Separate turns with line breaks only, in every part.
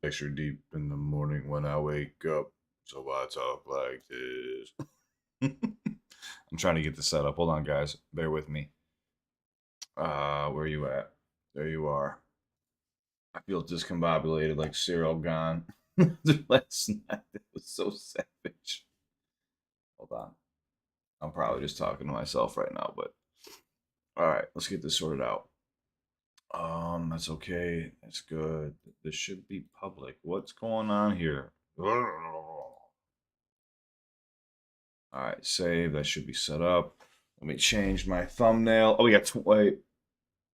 Extra deep in the morning when I wake up, so I talk like this. I'm trying to get this set up. Hold on, guys. Bear with me. Where you at? There you are. I feel discombobulated like cereal gone. Last night it was so savage. Hold on. I'm probably just talking to myself right now, but all right, let's get this sorted out. That's okay. That's good. This should be public. What's going on here? All right, save. That should be set up. Let me change my thumbnail. Oh, we got wait.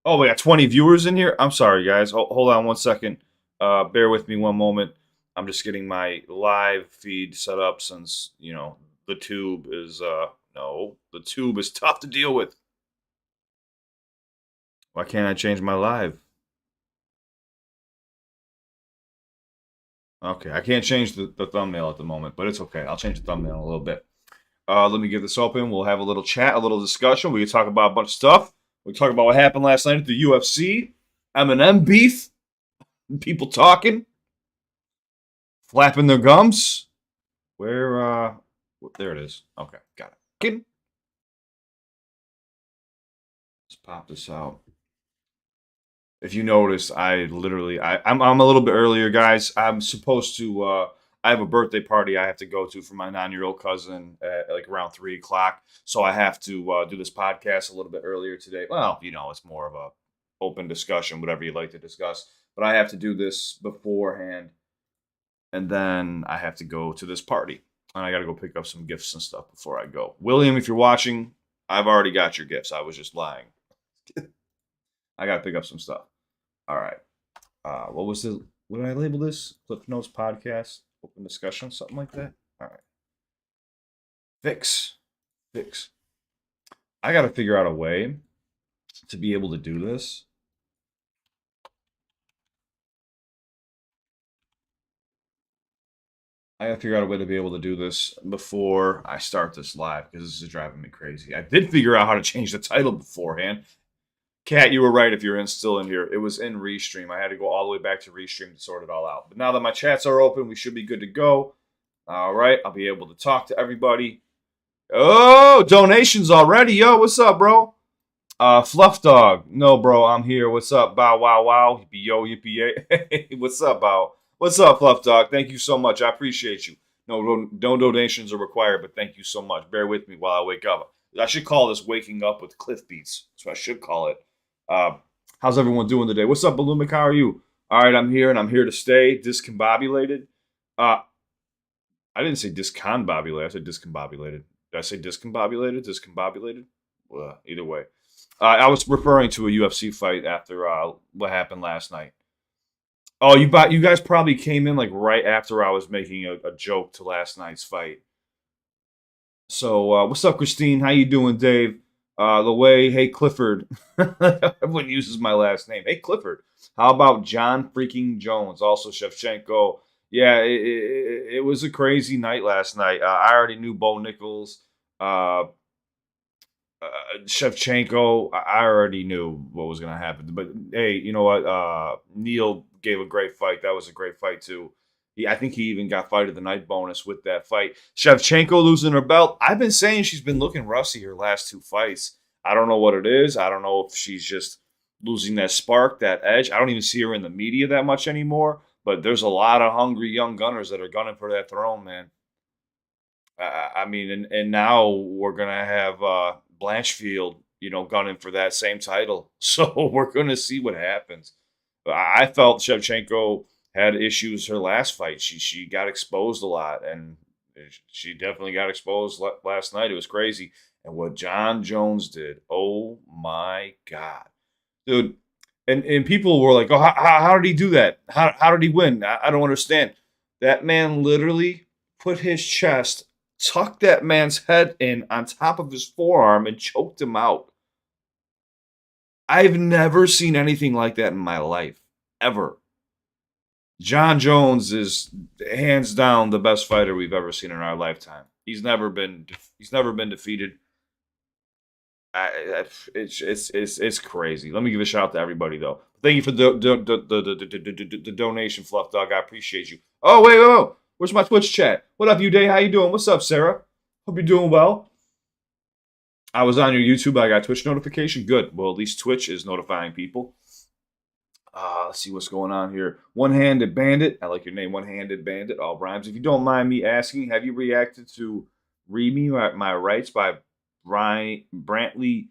Oh, we got 20 viewers in here. I'm sorry, guys. Hold on one second. Bear with me one moment. I'm just getting my live feed set up since the tube is no, the tube is tough to deal with. Why can't I change my live? Okay, I can't change the thumbnail at the moment, but it's okay. I'll change the thumbnail in a little bit. Let me get this open. We'll have a little chat, a little discussion. We can talk about a bunch of stuff. We can talk about what happened last night at the UFC, Eminem beef, people talking, flapping their gums. Where, there it is. Okay, got it. Let's pop this out. If you notice, I'm a little bit earlier, guys. I'm supposed to I have a birthday party I have to go to for my 9-year-old cousin at like around 3 o'clock. So I have to do this podcast a little bit earlier today. Well, it's more of a open discussion, whatever you'd like to discuss. But I have to do this beforehand, and then I have to go to this party, and I got to go pick up some gifts and stuff before I go. William, if you're watching, I've already got your gifts. I was just lying. I got to pick up some stuff. All right. What was the? What did I label this? Cliff Notes podcast, open discussion, something like that. All right. Fix. I got to figure out a way to be able to do this. I got to figure out a way to be able to do this before I start this live because this is driving me crazy. I did figure out how to change the title beforehand. Kat, you were right if you're still in here. It was in Restream. I had to go all the way back to Restream to sort it all out. But now that my chats are open, we should be good to go. All right, I'll be able to talk to everybody. Oh, donations already. Yo, what's up, bro? Fluff Dog. No, bro, I'm here. What's up? Bow, wow, wow. Yippee, yo, yippee, yay. Hey, what's up, Bow? What's up, Fluff Dog? Thank you so much. I appreciate you. No donations are required, but thank you so much. Bear with me while I wake up. I should call this Waking Up with CliffBeats. That's what I should call it. Uh, how's everyone doing today? What's up, Balloonic? How are you? All right, I'm here, and I'm here to stay. Discombobulated. Uh, I didn't say discombobulated. I said discombobulated. Did I say discombobulated? Discombobulated? Well, either way. I was referring to a UFC fight after what happened last night. Oh, you guys probably came in like right after I was making a joke to last night's fight. So what's up, Christine? How you doing, Dave? The way, hey Clifford. Everyone uses my last name. Hey Clifford. How about John freaking Jones? Also Shevchenko. Yeah, it was a crazy night last night. I already knew Bo Nichols. Uh, Shevchenko, I already knew what was going to happen. But hey, you know what? Neil gave a great fight. That was a great fight too. I think he even got fight of the night bonus with that fight. Shevchenko losing her belt. I've been saying she's been looking rusty her last two fights. I don't know what it is. I don't know if she's just losing that spark, that edge. I don't even see her in the media that much anymore. But there's a lot of hungry young gunners that are gunning for that throne, man. I mean, and now we're gonna have Blanchfield, gunning for that same title. So we're gonna see what happens. I felt Shevchenko had issues her last fight. She got exposed a lot, and she definitely got exposed last night. It was crazy. And what John Jones did, oh my god, dude! And people were like, "Oh, how did he do that? How did he win?" I don't understand. That man literally put his chest, tucked that man's head in on top of his forearm, and choked him out. I've never seen anything like that in my life, ever. John Jones is hands down the best fighter we've ever seen in our lifetime. He's never been defeated. It's crazy. Let me give a shout out to everybody though. Thank you for the donation, Fluff Dog. I appreciate you. Oh wait, where's my Twitch chat? What up, you day? How you doing? What's up, Sarah? Hope you're doing well. I was on your YouTube. I got Twitch notification. Good. Well, at least Twitch is notifying people. Let's see what's going on here. One-Handed Bandit. I like your name, One-Handed Bandit. All rhymes. If you don't mind me asking, have you reacted to Read Me My Rights by Brantley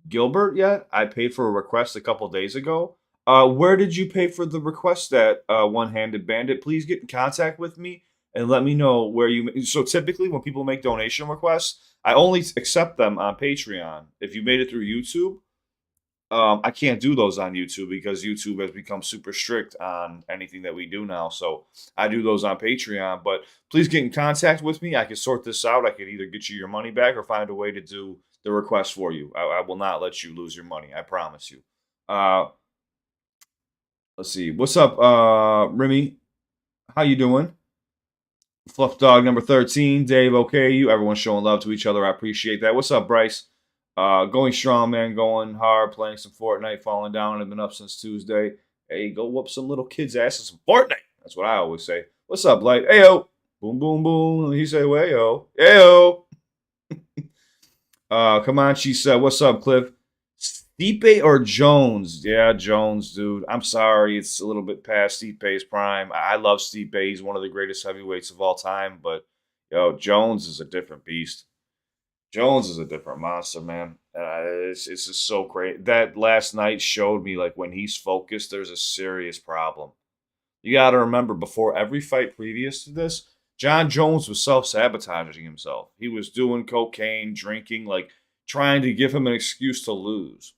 Gilbert yet? I paid for a request a couple days ago. Where did you pay for the request at, One-Handed Bandit? Please get in contact with me and let me know where you... So typically when people make donation requests, I only accept them on Patreon. If you made it through YouTube, I can't do those on YouTube because YouTube has become super strict on anything that we do now. So I do those on Patreon. But please get in contact with me. I can sort this out. I can either get you your money back or find a way to do the request for you. I will not let you lose your money. I promise you. Let's see. What's up, Remy? How you doing? Fluff Dog number 13. Dave, okay, you. Everyone's showing love to each other. I appreciate that. What's up, Bryce? Going strong, man. Going hard. Playing some Fortnite. Falling down. I've been up since Tuesday. Hey, go whoop some little kids' ass in some Fortnite. That's what I always say. What's up, Light? Ayo. Boom, boom, boom. He say, wayo. Ayo. Come on, she said. What's up, Cliff? Stipe or Jones? Yeah, Jones, dude. I'm sorry. It's a little bit past Stipe's prime. I love Stipe. He's one of the greatest heavyweights of all time. But, yo, Jones is a different beast. Jones is a different monster, man. It's just so great. That last night showed me, like, when he's focused, there's a serious problem. You got to remember, before every fight previous to this, John Jones was self-sabotaging himself. He was doing cocaine, drinking, like, trying to give him an excuse to lose.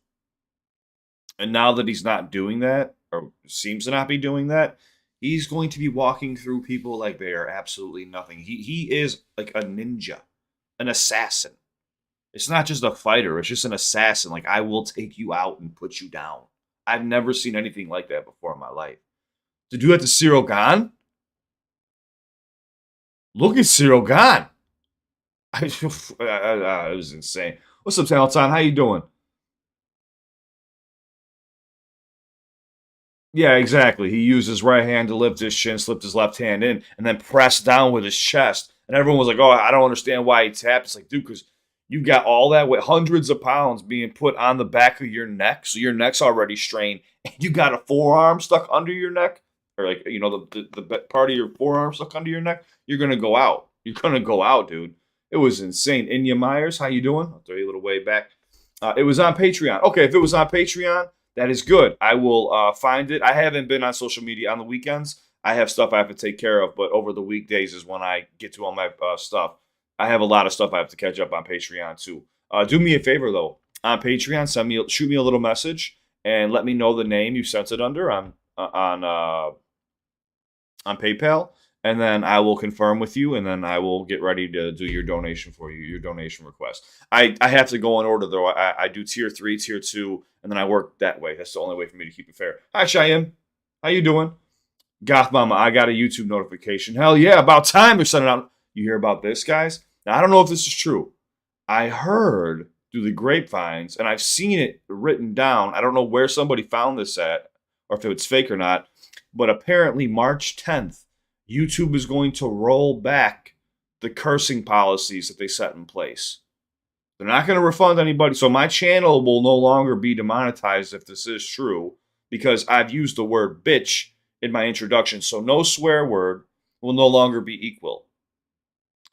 And now that he's not doing that, or seems to not be doing that, he's going to be walking through people like they are absolutely nothing. He is like a ninja, an assassin. It's not just a fighter, it's just an assassin. Like, I will take you out and put you down. I've never seen anything like that before in my life. To do that to Cyril Gahn? Look at Cyril Gahn. It was insane. What's up, Talenton? How you doing? Yeah, exactly. He used his right hand to lift his chin, slipped his left hand in, and then pressed down with his chest. And everyone was like, oh, I don't understand why he tapped. It's like, dude, because you got all that weight, hundreds of pounds being put on the back of your neck. So your neck's already strained. And you got a forearm stuck under your neck, or like, you know, the part of your forearm stuck under your neck. You're going to go out. You're going to go out, dude. It was insane. Inya Myers, how you doing? I'll throw you a little way back. It was on Patreon. Okay, if it was on Patreon, that is good. I will find it. I haven't been on social media on the weekends. I have stuff I have to take care of, but over the weekdays is when I get to all my stuff. I have a lot of stuff I have to catch up on Patreon too. Do me a favor though. On Patreon, shoot me a little message and let me know the name you sent it under on PayPal, and then I will confirm with you, and then I will get ready to do your donation for you, your donation request. I have to go in order though. I do tier 3, tier 2, and then I work that way. That's the only way for me to keep it fair. Hi Cheyenne, how you doing? Goth Mama, I got a YouTube notification. Hell yeah, about time they're sending out. You hear about this, guys? Now I don't know if this is true. I heard through the grapevines, and I've seen it written down. I don't know where somebody found this at, or if it's fake or not, but apparently March 10th, YouTube is going to roll back the cursing policies that they set in place. They're not going to refund anybody. So my channel will no longer be demonetized if this is true, because I've used the word bitch in my introduction. So no swear word will no longer be equal.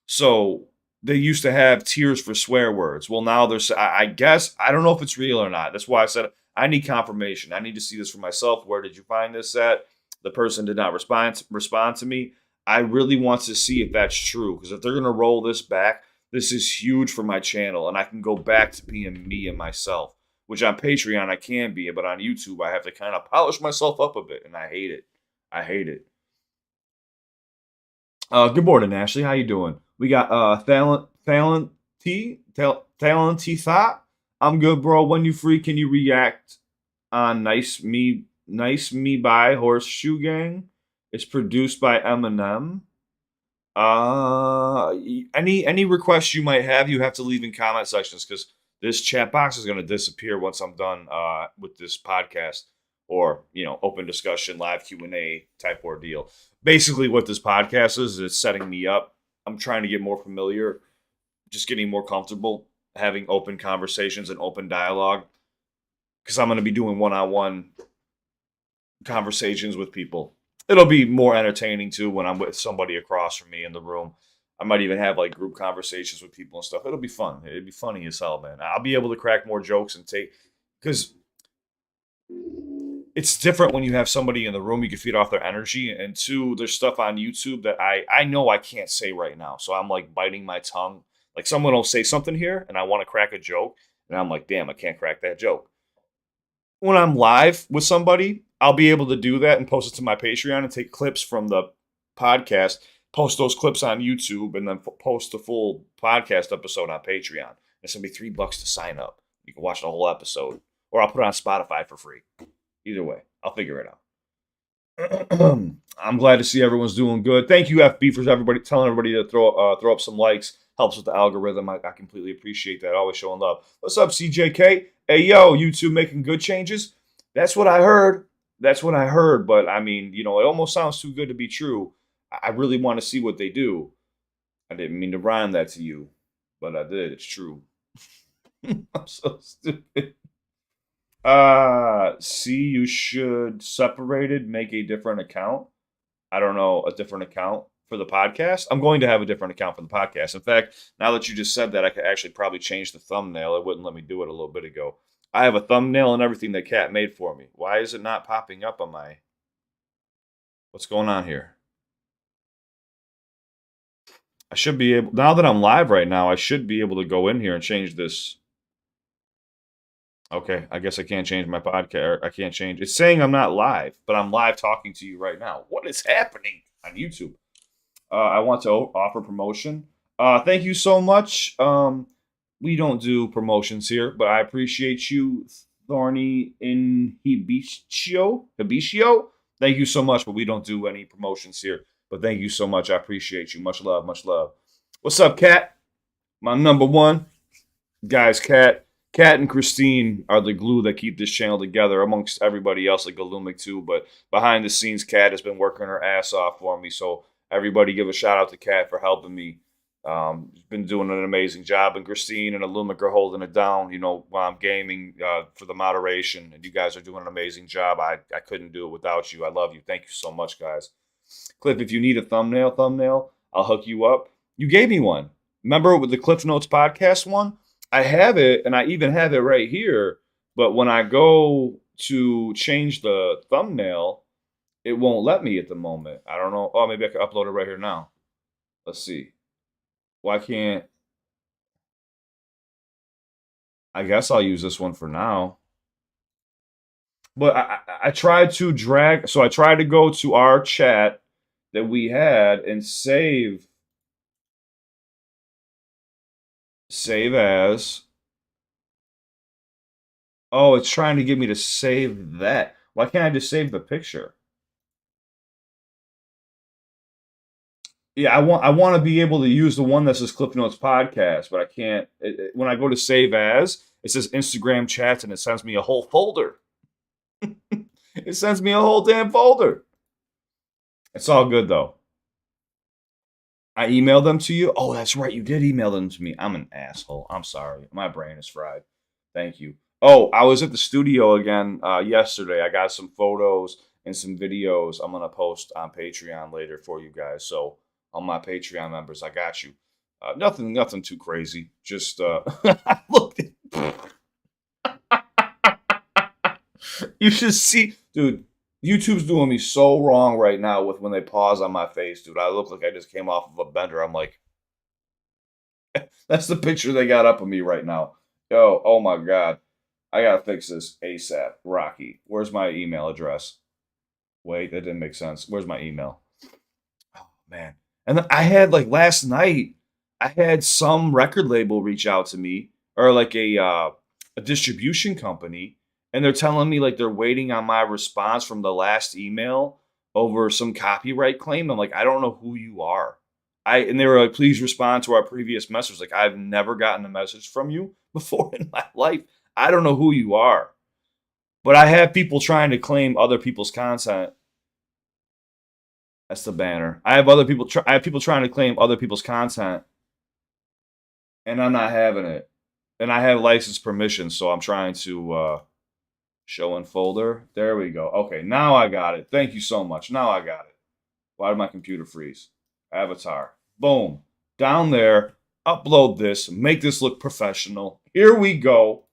So they used to have tiers for swear words. Well, now there's, I guess, I don't know if it's real or not. That's why I said I need confirmation. I need to see this for myself. Where did you find this at? The person did not respond to me. I really want to see if that's true, because if they're going to roll this back, this is huge for my channel, and I can go back to being me and myself, which on Patreon I can be, but on YouTube I have to kind of polish myself up a bit, and I hate it. I hate it. Good morning, Ashley. How you doing? We got Talent T Thought. I'm good, bro. When you free, can you react on Nice Me by Horseshoe Gang? It's produced by Eminem. Any requests you might have, you have to leave in comment sections, because This chat box is going to disappear once I'm done with this podcast, or open discussion, live Q&A type ordeal. Basically, what this podcast is, it's setting me up. I'm trying to get more familiar, just getting more comfortable having open conversations and open dialogue, because I'm going to be doing one-on-one conversations with people. It'll be more entertaining too when I'm with somebody across from me in the room. I might even have like group conversations with people and stuff. It'll be fun. It'd be funny as hell, man. I'll be able to crack more jokes and take, because it's different when you have somebody in the room. You can feed off their energy, and two, there's stuff on YouTube that I know I can't say right now, so I'm like biting my tongue. Like someone will say something here, and I want to crack a joke, and I'm like, damn, I can't crack that joke. When I'm live with somebody, I'll be able to do that and post it to my Patreon and take clips from the podcast, post those clips on YouTube, and then post the full podcast episode on Patreon. It's gonna be $3 to sign up. You can watch the whole episode, or I'll put it on Spotify for free. Either way, I'll figure it out. I'm glad to see everyone's doing good. Thank you, FB, for everybody telling everybody to throw up some likes. Helps with the algorithm. I completely appreciate that. Always showing love. What's up, CJK? Hey, yo, YouTube making good changes? That's what I heard. But I mean, it almost sounds too good to be true. I really want to see what they do. I didn't mean to rhyme that to you, but I did. It's true. I'm so stupid. See, you should separated make a different account. I don't know, a different account for the podcast. I'm going to have a different account for the podcast. In fact, now that you just said that, I could actually probably change the thumbnail. It wouldn't let me do it a little bit ago. I have a thumbnail and everything that Kat made for me. Why is it not popping up on my... What's going on here? I should be able... Now that I'm live right now, I should be able to go in here and change this. Okay, I guess I can't change my podcast. I can't change. It's saying I'm not live, but I'm live talking to you right now. What is happening on YouTube? I want to offer promotion. Thank you so much. We don't do promotions here, but I appreciate you, Thorny Inhibicio. Thank you so much, but we don't do any promotions here. But thank you so much. I appreciate you. Much love, much love. What's up, Kat? My number one. Guys, Kat and Christine are the glue that keep this channel together, amongst everybody else, like Galumic too. But behind the scenes, Kat has been working her ass off for me. So everybody give a shout out to Kat for helping me. She's been doing an amazing job. And Christine and Galumic are holding it down, while I'm gaming for the moderation. And you guys are doing an amazing job. I couldn't do it without you. I love you. Thank you so much, guys. Cliff, if you need a thumbnail, I'll hook you up. You gave me one. Remember with the Cliff Notes podcast one? I have it, and I even have it right here. But when I go to change the thumbnail, it won't let me at the moment. I don't know. Oh, maybe I can upload it right here now. Let's see. Why can't... I guess I'll use this one for now. But I tried to drag... So I tried to go to our chat that we had and save as. Oh, it's trying to get me to save that. Why can't I just save the picture? Yeah, I want to be able to use the one that says Cliff Notes Podcast, but I can't. When I go to save as, it says Instagram chats, and it sends me a whole folder. It sends me a whole damn folder. It's all good, though. I emailed them to you? Oh, that's right. You did email them to me. I'm an asshole. I'm sorry. My brain is fried. Thank you. Oh, I was at the studio again yesterday. I got some photos and some videos I'm going to post on Patreon later for you guys. So, on my Patreon members, I got you. Nothing too crazy. Just, look. You should see. Dude, YouTube's doing me so wrong right now with when they pause on my face, dude. I look like I just came off of a bender. I'm like, that's the picture they got up of me right now. Yo, oh my God. I gotta fix this ASAP. Rocky. Where's my email address? Wait, that didn't make sense. Where's my email? Oh, man. And then I had, like, last night, I had some record label reach out to me, or like a distribution company, and they're telling me like they're waiting on my response from the last email over some copyright claim. I'm like, I don't know who you are. And they were like, please respond to our previous message. Like, I've never gotten a message from you before in my life. I don't know who you are. But I have people trying to claim other people's content. That's the banner. I have other people. I have people trying to claim other people's content, and I'm not having it. And I have license permission, so I'm trying to show in folder. There we go. Okay, now I got it. Thank you so much. Now I got it. Why did my computer freeze? Avatar. Boom. Down there. Upload this. Make this look professional. Here we go.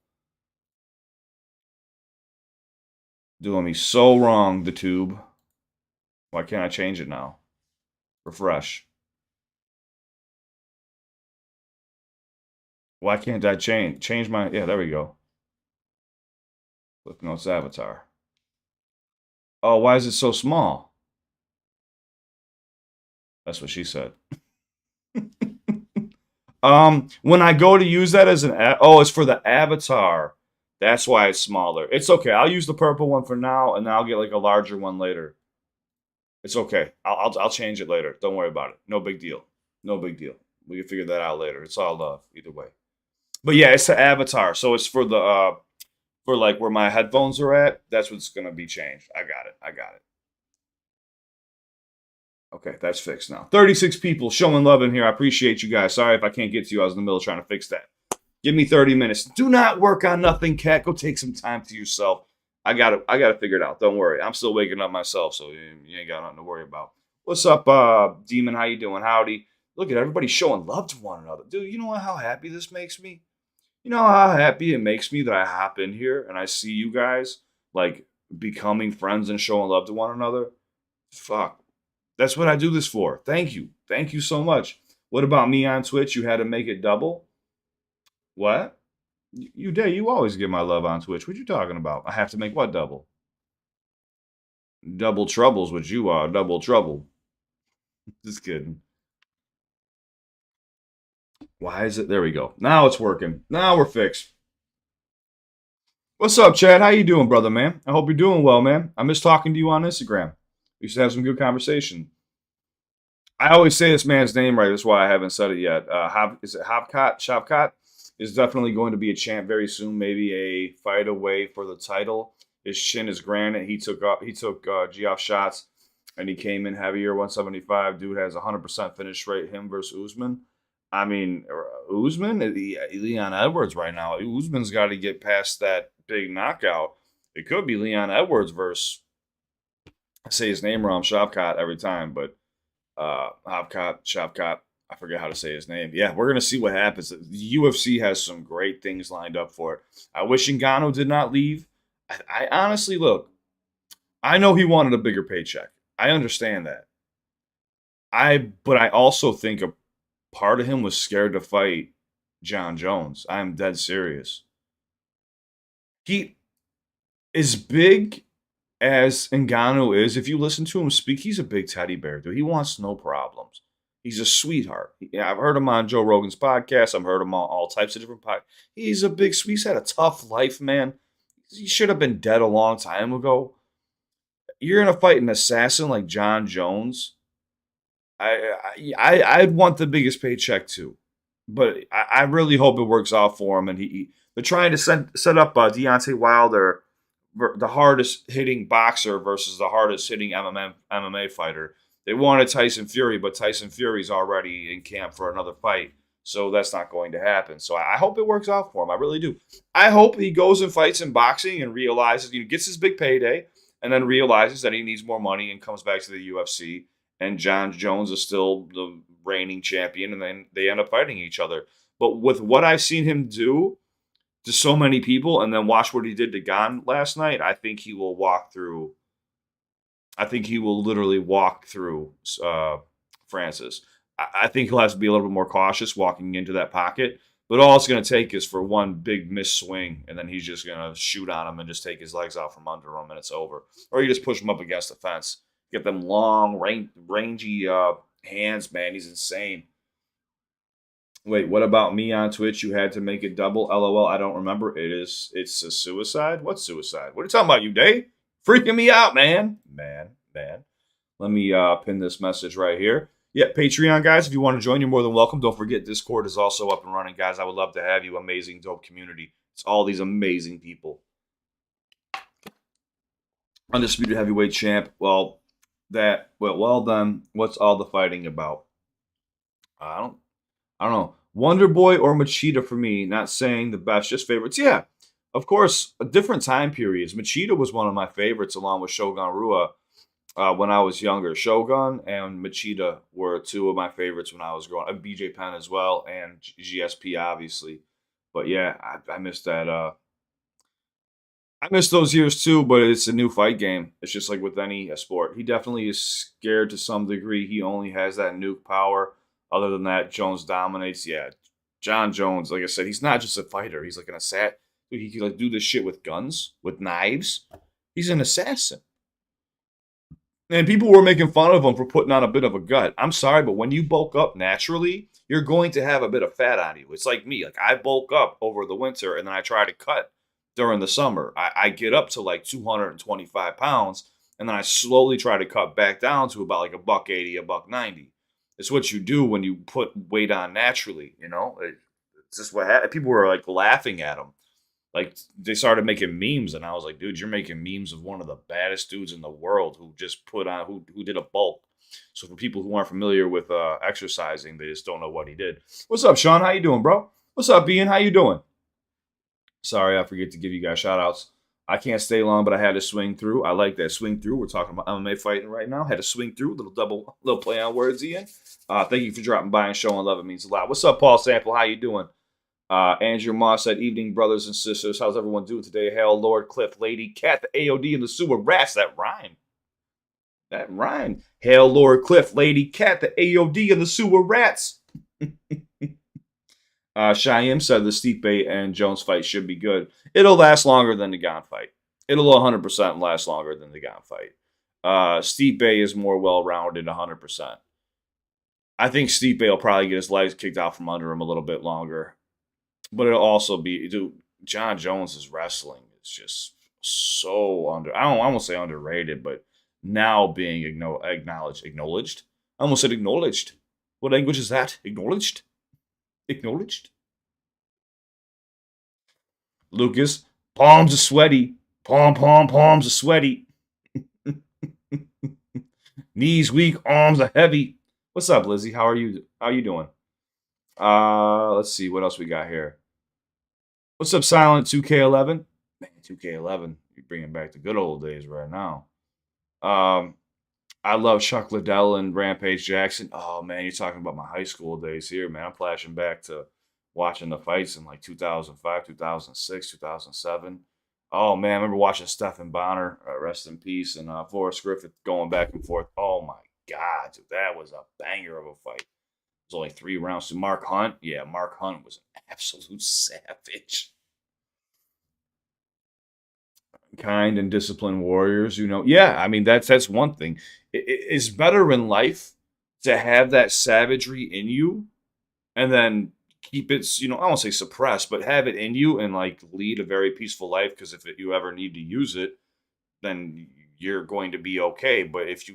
Doing me so wrong, the tube. Why can't I change it now? Refresh. Why can't I change my... Yeah, there we go. Click Notes avatar. Oh, why is it so small? That's what she said. When I go to use that as an... Oh, it's for the avatar. That's why it's smaller. It's okay. I'll use the purple one for now, and then I'll get like a larger one later. It's okay. I'll change it later. Don't worry about it. No big deal. No big deal. We can figure that out later. It's all love either way. But yeah, it's the avatar. So it's for the for like where my headphones are at. That's what's gonna be changed. I got it. I got it. Okay, that's fixed now. 36 people showing love in here. I appreciate you guys. Sorry if I can't get to you. I was in the middle of trying to fix that. Give me 30 minutes. Do not work on nothing, Cat. Go take some time to yourself. I got to figure it out. Don't worry. I'm still waking up myself, so you ain't got nothing to worry about. What's up, Demon? How you doing? Howdy. Look at everybody showing love to one another. Dude, you know how happy this makes me? You know how happy it makes me that I hop in here and I see you guys like becoming friends and showing love to one another? Fuck. That's what I do this for. Thank you. Thank you so much. What about me on Twitch? You had to make it double? What? You did. You always give my love on Twitch. What you talking about? I have to make what double? Double trouble's what you are. Double trouble. Just kidding. Why is it? There we go. Now it's working. Now we're fixed. What's up, Chad? How you doing, brother, man? I hope you're doing well, man. I miss talking to you on Instagram. We used to have some good conversation. I always say this man's name right. That's why I haven't said it yet. Is it Havkat? Shavkat is definitely going to be a champ very soon. Maybe a fight away for the title. His chin is granite. He took Geoff shots, and he came in heavier, 175. Dude has 100% finish rate. Him versus Usman. I mean, Usman, Leon Edwards right now. Usman's got to get past that big knockout. It could be Leon Edwards versus, I say his name wrong, Shavkat every time, but Shavkat, I forget how to say his name. Yeah, we're going to see what happens. The UFC has some great things lined up for it. I wish Ngannou did not leave. I honestly, look, I know he wanted a bigger paycheck. I understand that. But I also think a part of him was scared to fight John Jones. I'm dead serious. He is big as Ngannou is. If you listen to him speak, he's a big teddy bear, dude. He wants no problems. He's a sweetheart. Yeah, I've heard him on Joe Rogan's podcast. I've heard him on all types of different podcasts. He's a big, he's had a tough life, man. He should have been dead a long time ago. You're gonna fight an assassin like John Jones. I'd want the biggest paycheck too, but I really hope it works out for him. And they're trying to set up Deontay Wilder, the hardest hitting boxer versus the hardest hitting MMA fighter. They wanted Tyson Fury, but Tyson Fury's already in camp for another fight, so that's not going to happen. So I hope it works out for him. I really do. I hope he goes and fights in boxing and realizes, gets his big payday, and then realizes that he needs more money and comes back to the UFC. And John Jones is still the reigning champion, and then they end up fighting each other. But with what I've seen him do to so many people, and then watch what he did to Gane last night, I think he will walk through. I think he will literally walk through Francis. I think he'll have to be a little bit more cautious walking into that pocket. But all it's going to take is for one big miss swing, and then he's just going to shoot on him and just take his legs out from under him, and it's over. Or you just push him up against the fence. Get them long, rangy hands, man. He's insane. Wait, what about me on Twitch? You had to make it double. LOL. I don't remember. It's a suicide? What suicide? What are you talking about, you Dave? Freaking me out, man. Man. Let me pin this message right here. Yeah, Patreon guys, if you want to join, you're more than welcome. Don't forget, Discord is also up and running, guys. I would love to have you. Amazing, dope community. It's all these amazing people. Undisputed heavyweight champ. Well done. What's all the fighting about? I don't I don't know. Wonder Boy or Machida for me. Not saying the best, just favorites. Yeah, of course. Different time periods. Machida was one of my favorites, along with Shogun Rua. When I was younger, Shogun and Machida were two of my favorites when I was growing up. BJ Penn as well, and GSP obviously. But yeah, I missed that. I miss those years too, but it's a new fight game. It's just like with any sport. He definitely is scared to some degree. He only has that nuke power. Other than that, Jones dominates. Yeah, John Jones, like I said, he's not just a fighter. He's like an assassin. He can like do this shit with guns, with knives. He's an assassin. And people were making fun of him for putting on a bit of a gut. I'm sorry, but when you bulk up naturally, you're going to have a bit of fat on you. It's like me. Like I bulk up over the winter and then I try to cut during the summer. I get up to like 225 pounds and then I slowly try to cut back down to about like a buck 80, a buck 90. It's what you do when you put weight on naturally, you know? It's just what happened. People were like laughing at him. Like they started making memes, and I was like, dude, you're making memes of one of the baddest dudes in the world who just put on who did a bulk. So for people who aren't familiar with exercising, they just don't know what he did. What's up, Sean? How you doing, bro? What's up, Ian? How you doing? Sorry, I forget to give you guys shout outs. I can't stay long, but I had to swing through. I like that swing through. We're talking about MMA fighting right now. Had to swing through, little play on words, Ian. Thank you for dropping by and showing love. It means a lot. What's up, Paul Sample? How you doing? Andrew Moss said, evening, brothers and sisters. How's everyone doing today? Hail, Lord, Cliff, Lady, Cat, the AOD, and the sewer rats. That rhyme. That rhyme. Hail, Lord, Cliff, Lady, Cat, the AOD, and the sewer rats. Shyam said the Stipe and Jones fight should be good. It'll last longer than the Gon fight. It'll 100% last longer than the Gon fight. Stipe is more well-rounded 100%. I think Stipe will probably get his legs kicked out from under him a little bit longer. But it'll also be, dude, John Jones's wrestling is just so I won't say underrated, but now being acknowledged. I almost said acknowledged. What language is that? Acknowledged? Acknowledged? Lucas, palms are sweaty. Palms are sweaty. Knees weak, arms are heavy. What's up, Lizzie? How are you? How are you doing? Let's see what else we got here. What's up, Silent 2K11? Man, 2K11, you're bringing back the good old days right now. I love Chuck Liddell and Rampage Jackson. Oh man, you're talking about my high school days here, man. I'm flashing back to watching the fights in like 2005, 2006, 2007. Oh man, I remember watching Stephen Bonner, rest in peace, and Forrest Griffith going back and forth. Oh my God, dude, that was a banger of a fight. It was only 3 rounds to Mark Hunt. Yeah, Mark Hunt was an absolute savage. Kind and disciplined warriors, you know. Yeah, I mean that's one thing. It's better in life to have that savagery in you and then keep it, I won't say suppressed, but have it in you and like lead a very peaceful life because you ever need to use it, then you're going to be okay. But if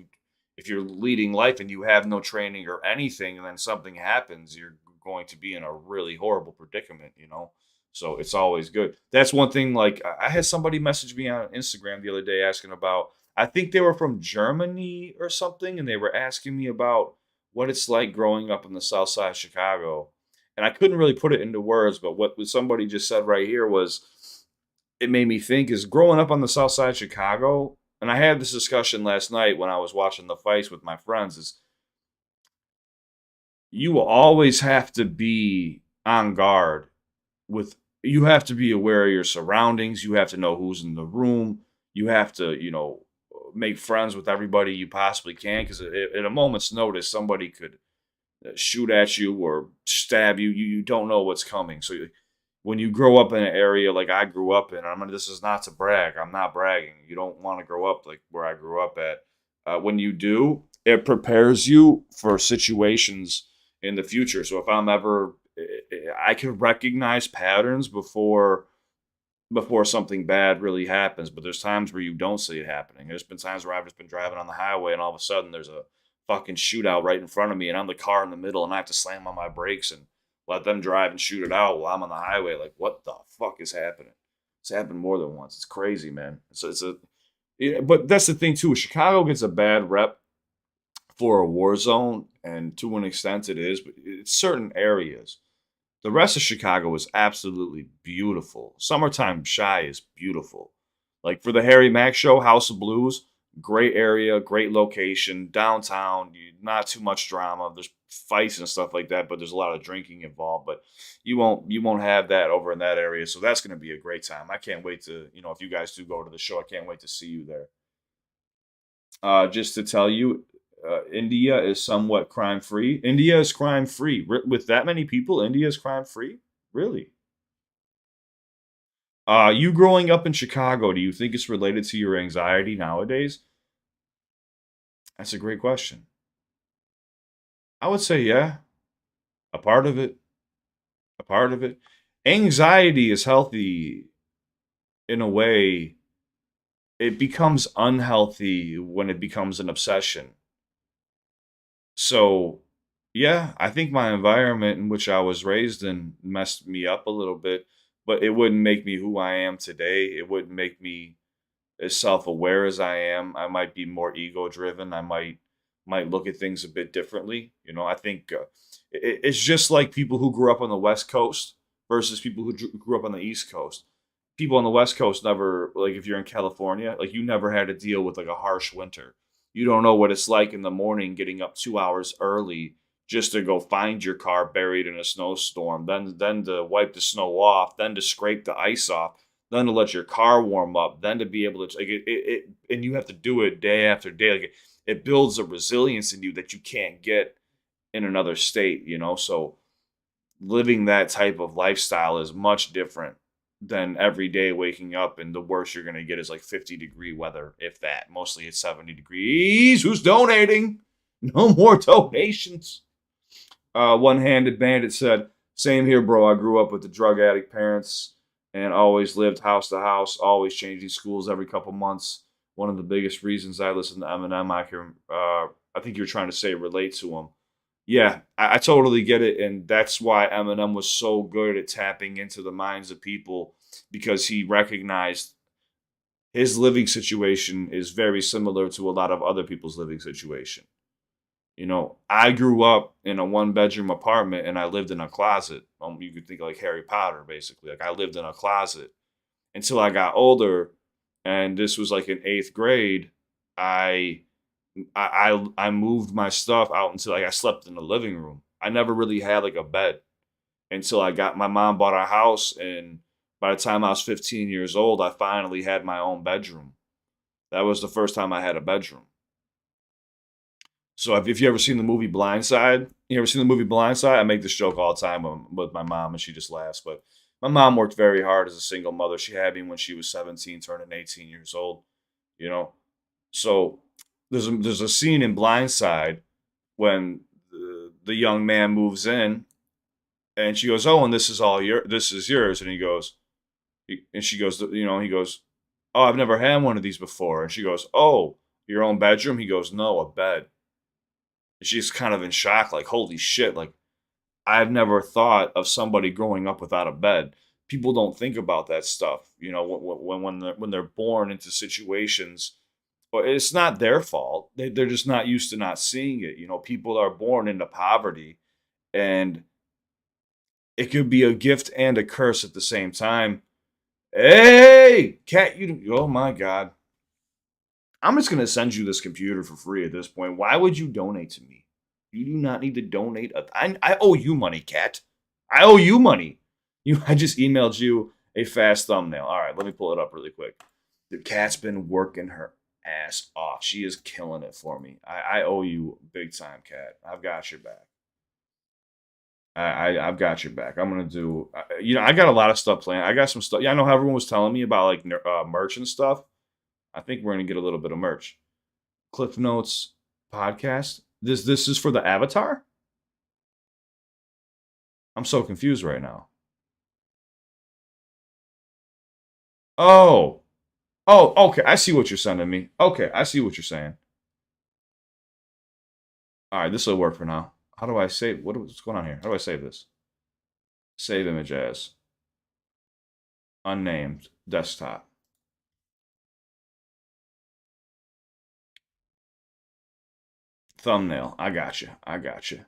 you're leading life and you have no training or anything, and then something happens, you're going to be in a really horrible predicament, you know. So it's always good. That's one thing. Like I had somebody message me on Instagram the other day asking about. I think they were from Germany or something, and they were asking me about what it's like growing up in the South Side of Chicago. And I couldn't really put it into words, but what somebody just said right here was it made me think is growing up on the South Side of Chicago. And I had this discussion last night when I was watching the fights with my friends. Is you will always have to be on guard with you have to be aware of your surroundings. You have to know who's in the room. You have to, make friends with everybody you possibly can because at a moment's notice, somebody could shoot at you or stab you. You don't know what's coming. So when you grow up in an area like I grew up in, this is not to brag. I'm not bragging. You don't want to grow up like where I grew up at. When you do, it prepares you for situations in the future. So if I'm ever, I can recognize patterns before something bad really happens. But there's times where you don't see it happening. There's been times where I've just been driving on the highway and all of a sudden there's a fucking shootout right in front of me, and I'm the car in the middle, and I have to slam on my brakes and let them drive and shoot it out while I'm on the highway. Like, what the fuck is happening? It's happened more than once. It's crazy, man. So it's a, yeah, but that's the thing too. Chicago gets a bad rep for a war zone, and to an extent it is, but it's certain areas. The rest of Chicago is absolutely beautiful. Summertime Shy is beautiful. Like for the Harry Mack show, House of Blues, great area, great location, downtown. Not too much drama. There's fights and stuff like that, but there's a lot of drinking involved. But you won't have that over in that area. So that's going to be a great time. I can't wait to, if you guys do go to the show, I can't wait to see you there. Just to tell you, India is somewhat crime free. India is crime free. With that many people, India is crime free? Really? You growing up in Chicago, do you think it's related to your anxiety nowadays? That's a great question. I would say, yeah, a part of it. A part of it. Anxiety is healthy in a way. It becomes unhealthy when it becomes an obsession. So, yeah, I think my environment in which I was raised in messed me up a little bit, but it wouldn't make me who I am today. It wouldn't make me as self-aware as I am. I might be more ego-driven. I might look at things a bit differently. I think it's just like people who grew up on the West Coast versus people who grew up on the East Coast. People on the West Coast never, like if you're in California, like you never had to deal with like a harsh winter. You don't know what it's like in the morning getting up 2 hours early just to go find your car buried in a snowstorm, then to wipe the snow off, then to scrape the ice off, then to let your car warm up, then to be able to like and you have to do it day after day. Like it builds a resilience in you that you can't get in another state. So living that type of lifestyle is much different than every day waking up, and the worst you're going to get is like 50-degree weather, if that. Mostly it's 70 degrees. Who's donating? No more donations. One-handed bandit said, same here, bro. I grew up with the drug addict parents and always lived house to house, always changing schools every couple months. One of the biggest reasons I listen to Eminem, I think you're trying to say relate to him. Yeah, I totally get it, and that's why Eminem was so good at tapping into the minds of people, because he recognized his living situation is very similar to a lot of other people's living situation. I grew up in a one-bedroom apartment and I lived in a closet. You could think like Harry Potter, basically. Like I lived in a closet until I got older, and this was like in eighth grade. I I moved my stuff out until like I slept in the living room. I never really had like a bed until I got my mom bought a house, and by the time I was 15 years old, I finally had my own bedroom. That was the first time I had a bedroom. So if you ever seen the movie Blindside, you ever seen the movie Blindside? I make this joke all the time with my mom, and she just laughs. But my mom worked very hard as a single mother. She had me when she was 17, turning 18 years old. You know, so there's a scene in Blindside when the young man moves in, and she goes, "Oh, and this is yours," and and she goes, he goes, "Oh, I've never had one of these before," and she goes, "Oh, your own bedroom?" He goes, "No, a bed." And she's kind of in shock, like, "Holy shit!" Like I've never thought of somebody growing up without a bed. People don't think about that stuff, when they're born into situations. But it's not their fault. They're just not used to not seeing it. People are born into poverty, and it could be a gift and a curse at the same time. Hey, cat, oh my God. I'm just going to send you this computer for free at this point. Why would you donate to me? You do not need to donate. I owe you money, cat. I owe you money. I just emailed you a fast thumbnail. All right, let me pull it up really quick. The cat's been working her ass off. She is killing it for me. I owe you big time, cat. I've got your back. I've got your back. I'm gonna do. I got a lot of stuff planned. I got some stuff. Yeah, I know how everyone was telling me about like merch and stuff. I think we're gonna get a little bit of merch. Cliff Notes podcast. This is for the avatar. I'm so confused right now. Oh, okay. I see what you're sending me. Okay, I see what you're saying. All right, this will work for now. How do I save? What's going on here? How do I save this? Save image as unnamed desktop. Thumbnail. I got you. I got you.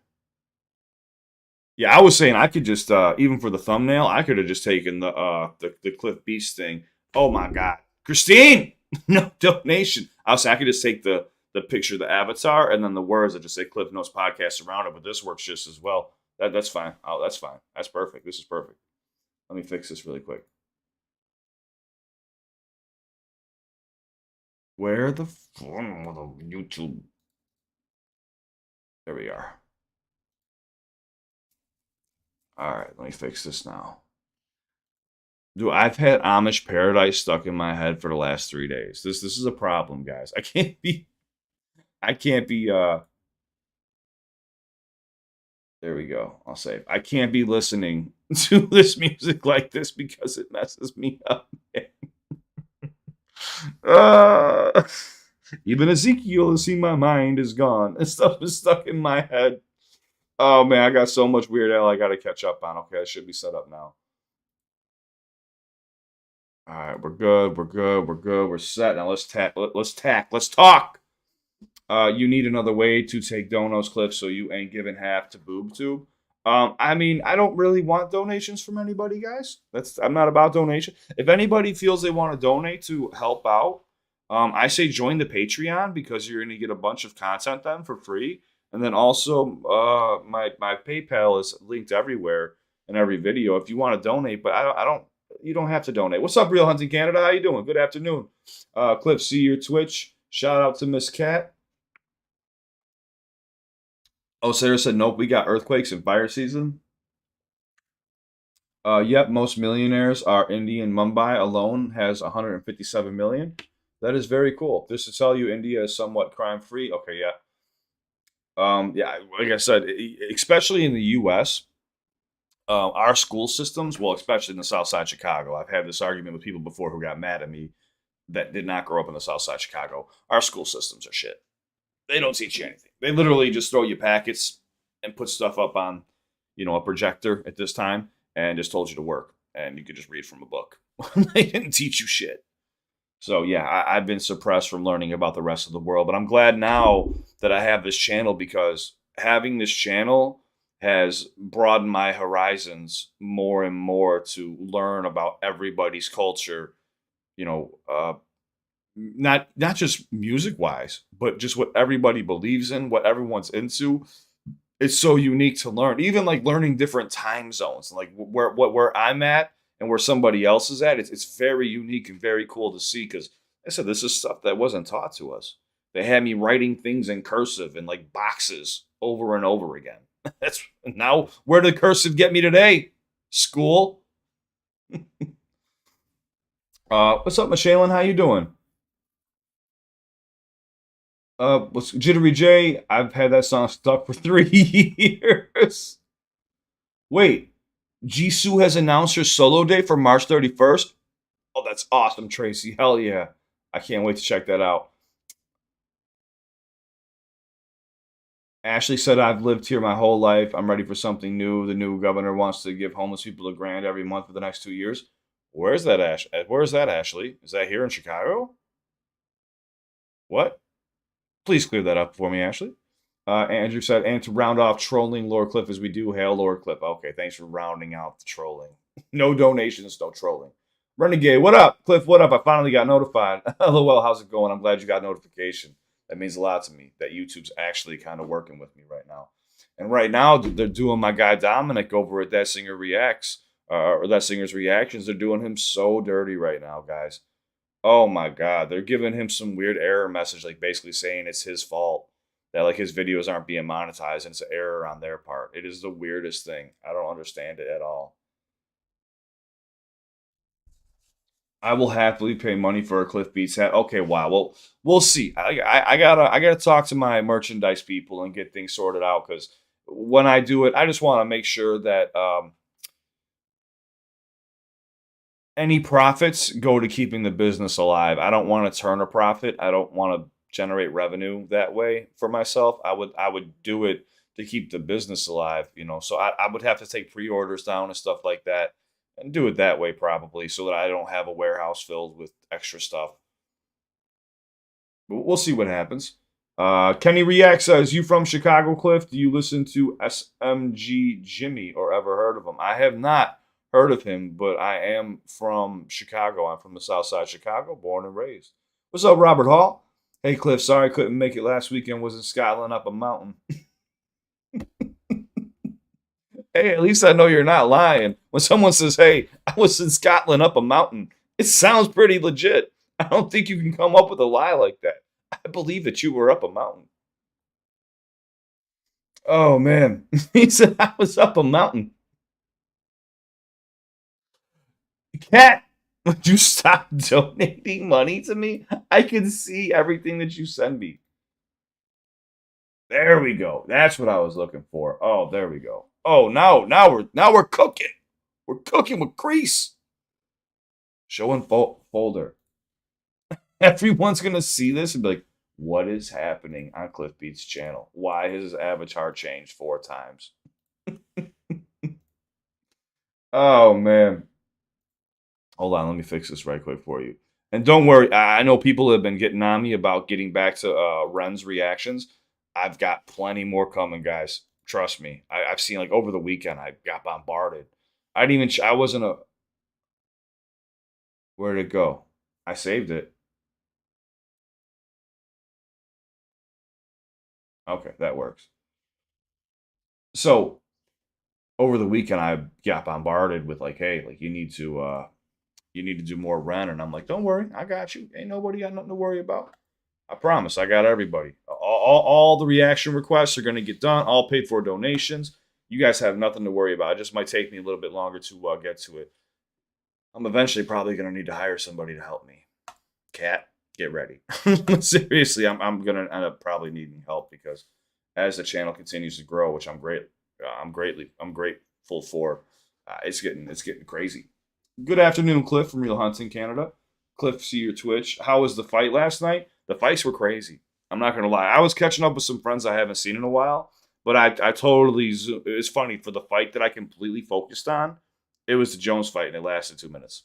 Yeah, I was saying I could just even for the thumbnail, I could have just taken the CliffBeats thing. Oh my god, Christine, no donation. I was saying I could just take the picture, the avatar, and then the words that just say Cliff Notes Podcast around it. But this works just as well. That's fine. Oh, that's fine. That's perfect. This is perfect. Let me fix this really quick. Where the YouTube? There we are. All right, let me fix this now. Dude, I've had Amish Paradise stuck in my head for the last 3 days. This is a problem, guys. I can't be there we go. I'll save. I can't be listening to this music like this because it messes me up. uh, even Ezekiel has seen my mind is gone. And stuff is stuck in my head. Oh man, I got so much Weird Al I gotta catch up on. Okay, I should be set up now. All right, we're good. We're good. We're good. We're set. Now let's talk. You need another way to take donos, Cliff, so you ain't giving half to BoobTube. I mean, I don't really want donations from anybody, guys. I'm not about donation. If anybody feels they want to donate to help out, I say join the Patreon because you're gonna get a bunch of content then for free. And then also, my PayPal is linked everywhere in every video if you want to donate. But I don't. You don't have to donate. What's up, Real Hunting Canada? How you doing? Good afternoon. Cliff, see your Twitch. Shout out to Miss Cat. Oh, Sarah said, nope, we got earthquakes and fire season. Yep, most millionaires are Indian. Mumbai alone has 157 million. That is very cool. Just to tell you, India is somewhat crime free. Okay, yeah. Yeah, like I said, especially in the U.S., our school systems, well, especially in the South Side Chicago, I've had this argument with people before who got mad at me that did not grow up in the South Side Chicago. Our school systems are shit. They don't teach you anything. They literally just throw you packets and put stuff up on, a projector at this time and just told you to work. And you could just read from a book. They didn't teach you shit. So yeah, I've been suppressed from learning about the rest of the world. But I'm glad now that I have this channel because having this channel has broadened my horizons more and more to learn about everybody's culture, not just music wise, but just what everybody believes in, what everyone's into. It's so unique to learn. Even like learning different time zones, like where I'm at and where somebody else is at. It's very unique and very cool to see because I said this is stuff that wasn't taught to us. They had me writing things in cursive and like boxes over and over again. That's now where did cursive get me today? School. What's up, Michelle? How you doing? What's Jittery J? I've had that song stuck for 3 years. Wait, Jisoo has announced her solo date for March 31st. Oh, that's awesome, Tracy. Hell yeah. I can't wait to check that out. Ashley said, I've lived here my whole life. I'm ready for something new. The new governor wants to give homeless people a grand every month for the next 2 years. Where's that, Where's that, Ashley? Is that here in Chicago? What? Please clear that up for me, Ashley. Andrew said, and to round off trolling Lord Cliff as we do, hail Lord Cliff. Okay, thanks for rounding out the trolling. No donations, no trolling. Renegade, what up? Cliff, what up? I finally got notified. LOL, how's it going? I'm glad you got notification. That means a lot to me that YouTube's actually kind of working with me right now. And right now, they're doing my guy Dominic over at That Singer Reacts, or That Singer's Reactions. They're doing him so dirty right now, guys. Oh my God, they're giving him some weird error message, like basically saying it's his fault that like his videos aren't being monetized and it's an error on their part. It is the weirdest thing. I don't understand it at all. I will happily pay money for a CliffBeats hat. Okay, wow. Well, we'll see. I gotta talk to my merchandise people and get things sorted out because when I do it, I just want to make sure that any profits go to keeping the business alive. I don't want to turn a profit. I don't want to generate revenue that way for myself, I would do it to keep the business alive, So I would have to take pre-orders down and stuff like that and do it that way probably so that I don't have a warehouse filled with extra stuff. But we'll see what happens. Kenny React says, "You from Chicago, Cliff? Do you listen to SMG Jimmy or ever heard of him?" I have not heard of him, but I am from Chicago. I'm from the South Side of Chicago, born and raised. What's up, Robert Hall? Hey, Cliff. Sorry I couldn't make it last weekend. Was in Scotland up a mountain. Hey, at least I know you're not lying. When someone says, "Hey, I was in Scotland up a mountain," it sounds pretty legit. I don't think you can come up with a lie like that. I believe that you were up a mountain. Oh man, he said I was up a mountain. Cat, would you stop donating money to me? I can see everything that you send me. There we go. That's what I was looking for. Oh, there we go. Oh, now we're cooking. We're cooking with grease. Show and folder. Everyone's gonna see this and be like, "What is happening on CliffBeats channel? Why has his avatar changed 4 times?" Oh man. Hold on, let me fix this right quick for you. And don't worry, I know people have been getting on me about getting back to Ren's reactions. I've got plenty more coming, guys. Trust me. I've seen like over the weekend, I got bombarded. I didn't even. I wasn't a. Where'd it go? I saved it. Okay, that works. So over the weekend, I got bombarded with like, "Hey, like you need to do more Ren," and I'm like, "Don't worry, I got you. Ain't nobody got nothing to worry about. I promise, I got everybody. All the reaction requests are going to get done, all paid for donations. You guys have nothing to worry about. It just might take me a little bit longer to get to it. I'm eventually probably going to need to hire somebody to help me. Cat, get ready. Seriously, I'm going to end up probably needing help because as the channel continues to grow, which I'm grateful for, it's getting crazy. Good afternoon, Cliff from Real Hunting Canada. Cliff, see your Twitch. How was the fight last night? The fights were crazy. I'm not gonna lie. I was catching up with some friends I haven't seen in a while, but I totally. It's funny for the fight that I completely focused on. It was the Jones fight, and it lasted 2 minutes.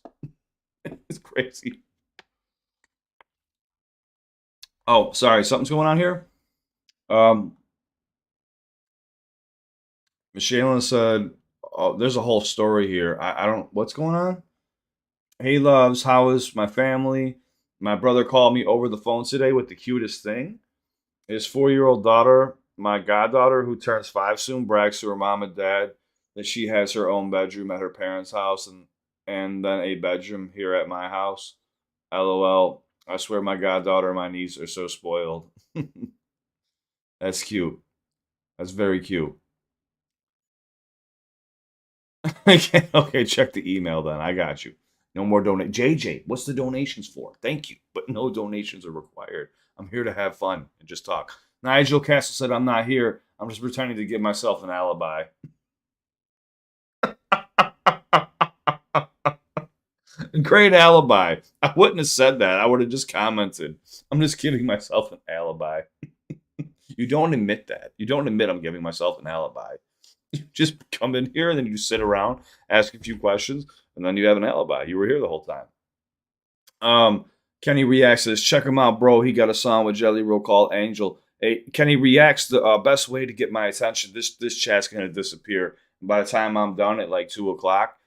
It's crazy. Oh, sorry, something's going on here. Um, Michelle said, "Oh, there's a whole story here. I don't. What's going on?" Hey, loves, how is my family? My brother called me over the phone today with the cutest thing. His 4-year-old daughter, my goddaughter, who turns 5 soon, brags to her mom and dad that she has her own bedroom at her parents' house and then a bedroom here at my house. LOL. I swear my goddaughter and my niece are so spoiled. That's cute. That's very cute. Okay, check the email then. I got you. No more donate. JJ, what's the donations for? Thank you, but no donations are required. I'm here to have fun and just talk. Nigel Castle said, "I'm not here. I'm just pretending to give myself an alibi." Great alibi. I wouldn't have said that. I would have just commented. I'm just giving myself an alibi. You don't admit that. You don't admit I'm giving myself an alibi. You just come in here and then you sit around, ask a few questions, and then you have an alibi. You were here the whole time. Kenny Reacts says, "Check him out, bro. He got a song with Jelly Roll called Angel." Hey, Kenny Reacts, the best way to get my attention. This chat's gonna disappear. By the time I'm done at like 2 o'clock,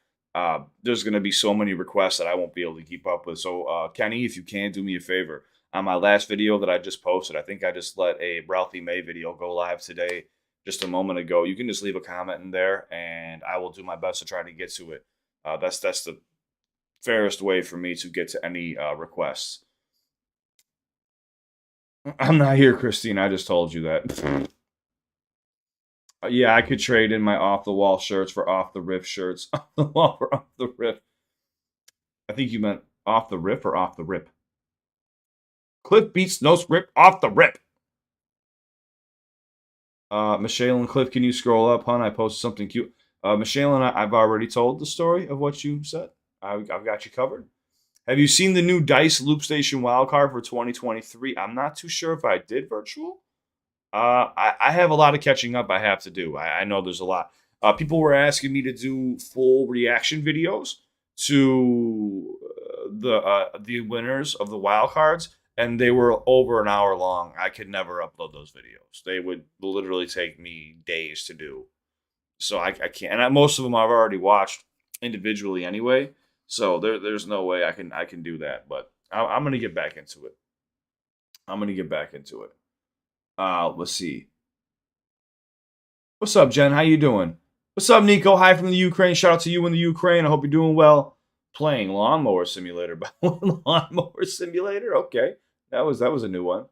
there's gonna be so many requests that I won't be able to keep up with. So, Kenny, if you can do me a favor, on my last video that I just posted, I think I just let a Ralphie May video go live today, just a moment ago. You can just leave a comment in there, and I will do my best to try to get to it. That's the fairest way for me to get to any requests. I'm not here, Christine. I just told you that. Yeah, I could trade in my off the wall shirts for off the riff shirts. Off the wall for off the riff. I think you meant off the riff or off the rip. CliffBeats no script off the rip. Michelle and Cliff, can you scroll up, hon? I posted something cute. Michelle and I've already told the story of what you said. I've got you covered. Have you seen the new Dice Loop Station wildcard for 2023? I'm not too sure if I did virtual. I have a lot of catching up I have to do. I know there's a lot. People were asking me to do full reaction videos to the winners of the wild cards, and they were over an hour long. I could never upload those videos. They would literally take me days to do. So I can't. And most of them I've already watched individually anyway. So there's no way I can do that. But I'm gonna get back into it. I'm gonna get back into it. Let's see. What's up, Jen? How you doing? What's up, Nico? Hi from the Ukraine. Shout out to you in the Ukraine. I hope you're doing well. Playing Lawnmower Simulator. Lawnmower Simulator? Okay. That was a new one.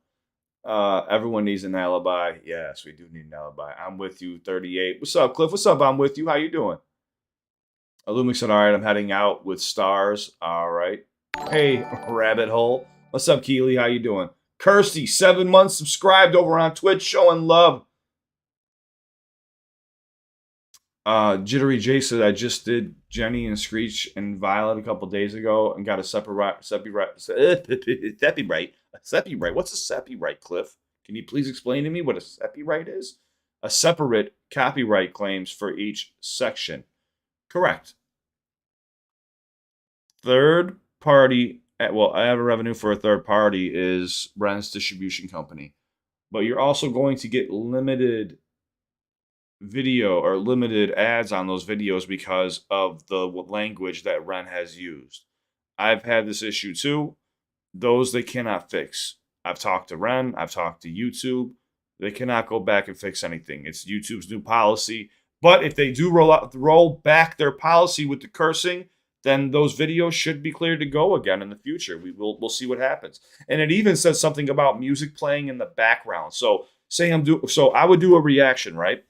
Everyone needs an alibi. Yes, we do need an alibi. I'm with you, 38. What's up, Cliff? What's up? I'm with you. How you doing? Illumix said, all right, I'm heading out with stars. All right. Hey, rabbit hole. What's up, Keely? How you doing? Kirsty, 7 months subscribed over on Twitch, showing love. Jittery J said, I just did Jenny and Screech and Violet a couple days ago and got a Seppi right. What's a Seppi right, Cliff? Can you please explain to me what a Seppi right is? A separate copyright claims for each section. Correct. Third party, well, I have a revenue for a third party is Ren's distribution company. But you're also going to get limited video or limited ads on those videos because of the language that Ren has used. I've had this issue too. Those they cannot fix. I've talked to Ren, I've talked to YouTube. They cannot go back and fix anything. It's YouTube's new policy. But if they do roll back their policy with the cursing, then those videos should be cleared to go again in the future. We'll see what happens. And it even says something about music playing in the background. So I would do a reaction, right?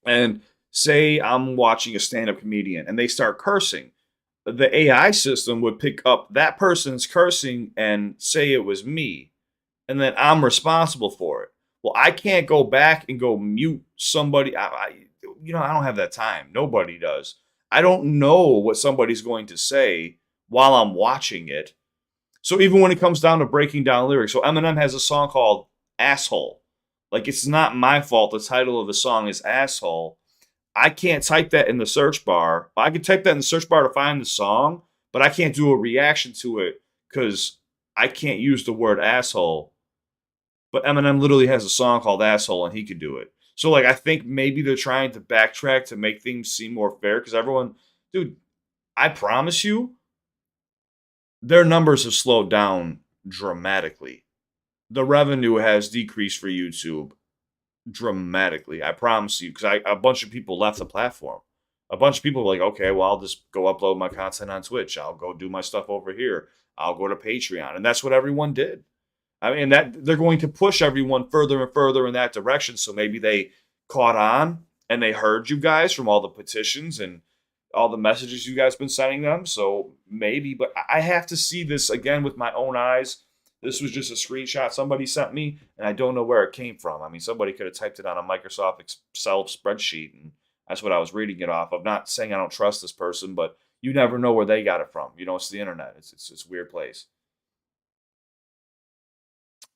And say I'm watching a stand-up comedian and they start cursing. The AI system would pick up that person's cursing and say it was me. And then I'm responsible for it. Well, I can't go back and go mute somebody. I don't have that time. Nobody does. I don't know what somebody's going to say while I'm watching it. So even when it comes down to breaking down lyrics, so Eminem has a song called Asshole. Like, it's not my fault the title of the song is Asshole. I can't type that in the search bar. I can type that in the search bar to find the song, but I can't do a reaction to it because I can't use the word asshole. But Eminem literally has a song called Asshole and he could do it. So, like, I think maybe they're trying to backtrack to make things seem more fair because everyone, dude, I promise you, their numbers have slowed down dramatically. The revenue has decreased for YouTube dramatically. I promise you, because a bunch of people left the platform. A bunch of people were like, okay, well, I'll just go upload my content on Twitch. I'll go do my stuff over here. I'll go to Patreon. And that's what everyone did. I mean, that they're going to push everyone further and further in that direction. So maybe they caught on and they heard you guys from all the petitions and all the messages you guys been sending them. So maybe, but I have to see this again with my own eyes. This was just a screenshot somebody sent me, and I don't know where it came from. I mean, somebody could have typed it on a Microsoft Excel spreadsheet, and that's what I was reading it off of. Not saying I don't trust this person, but you never know where they got it from. It's the internet. It's a weird place.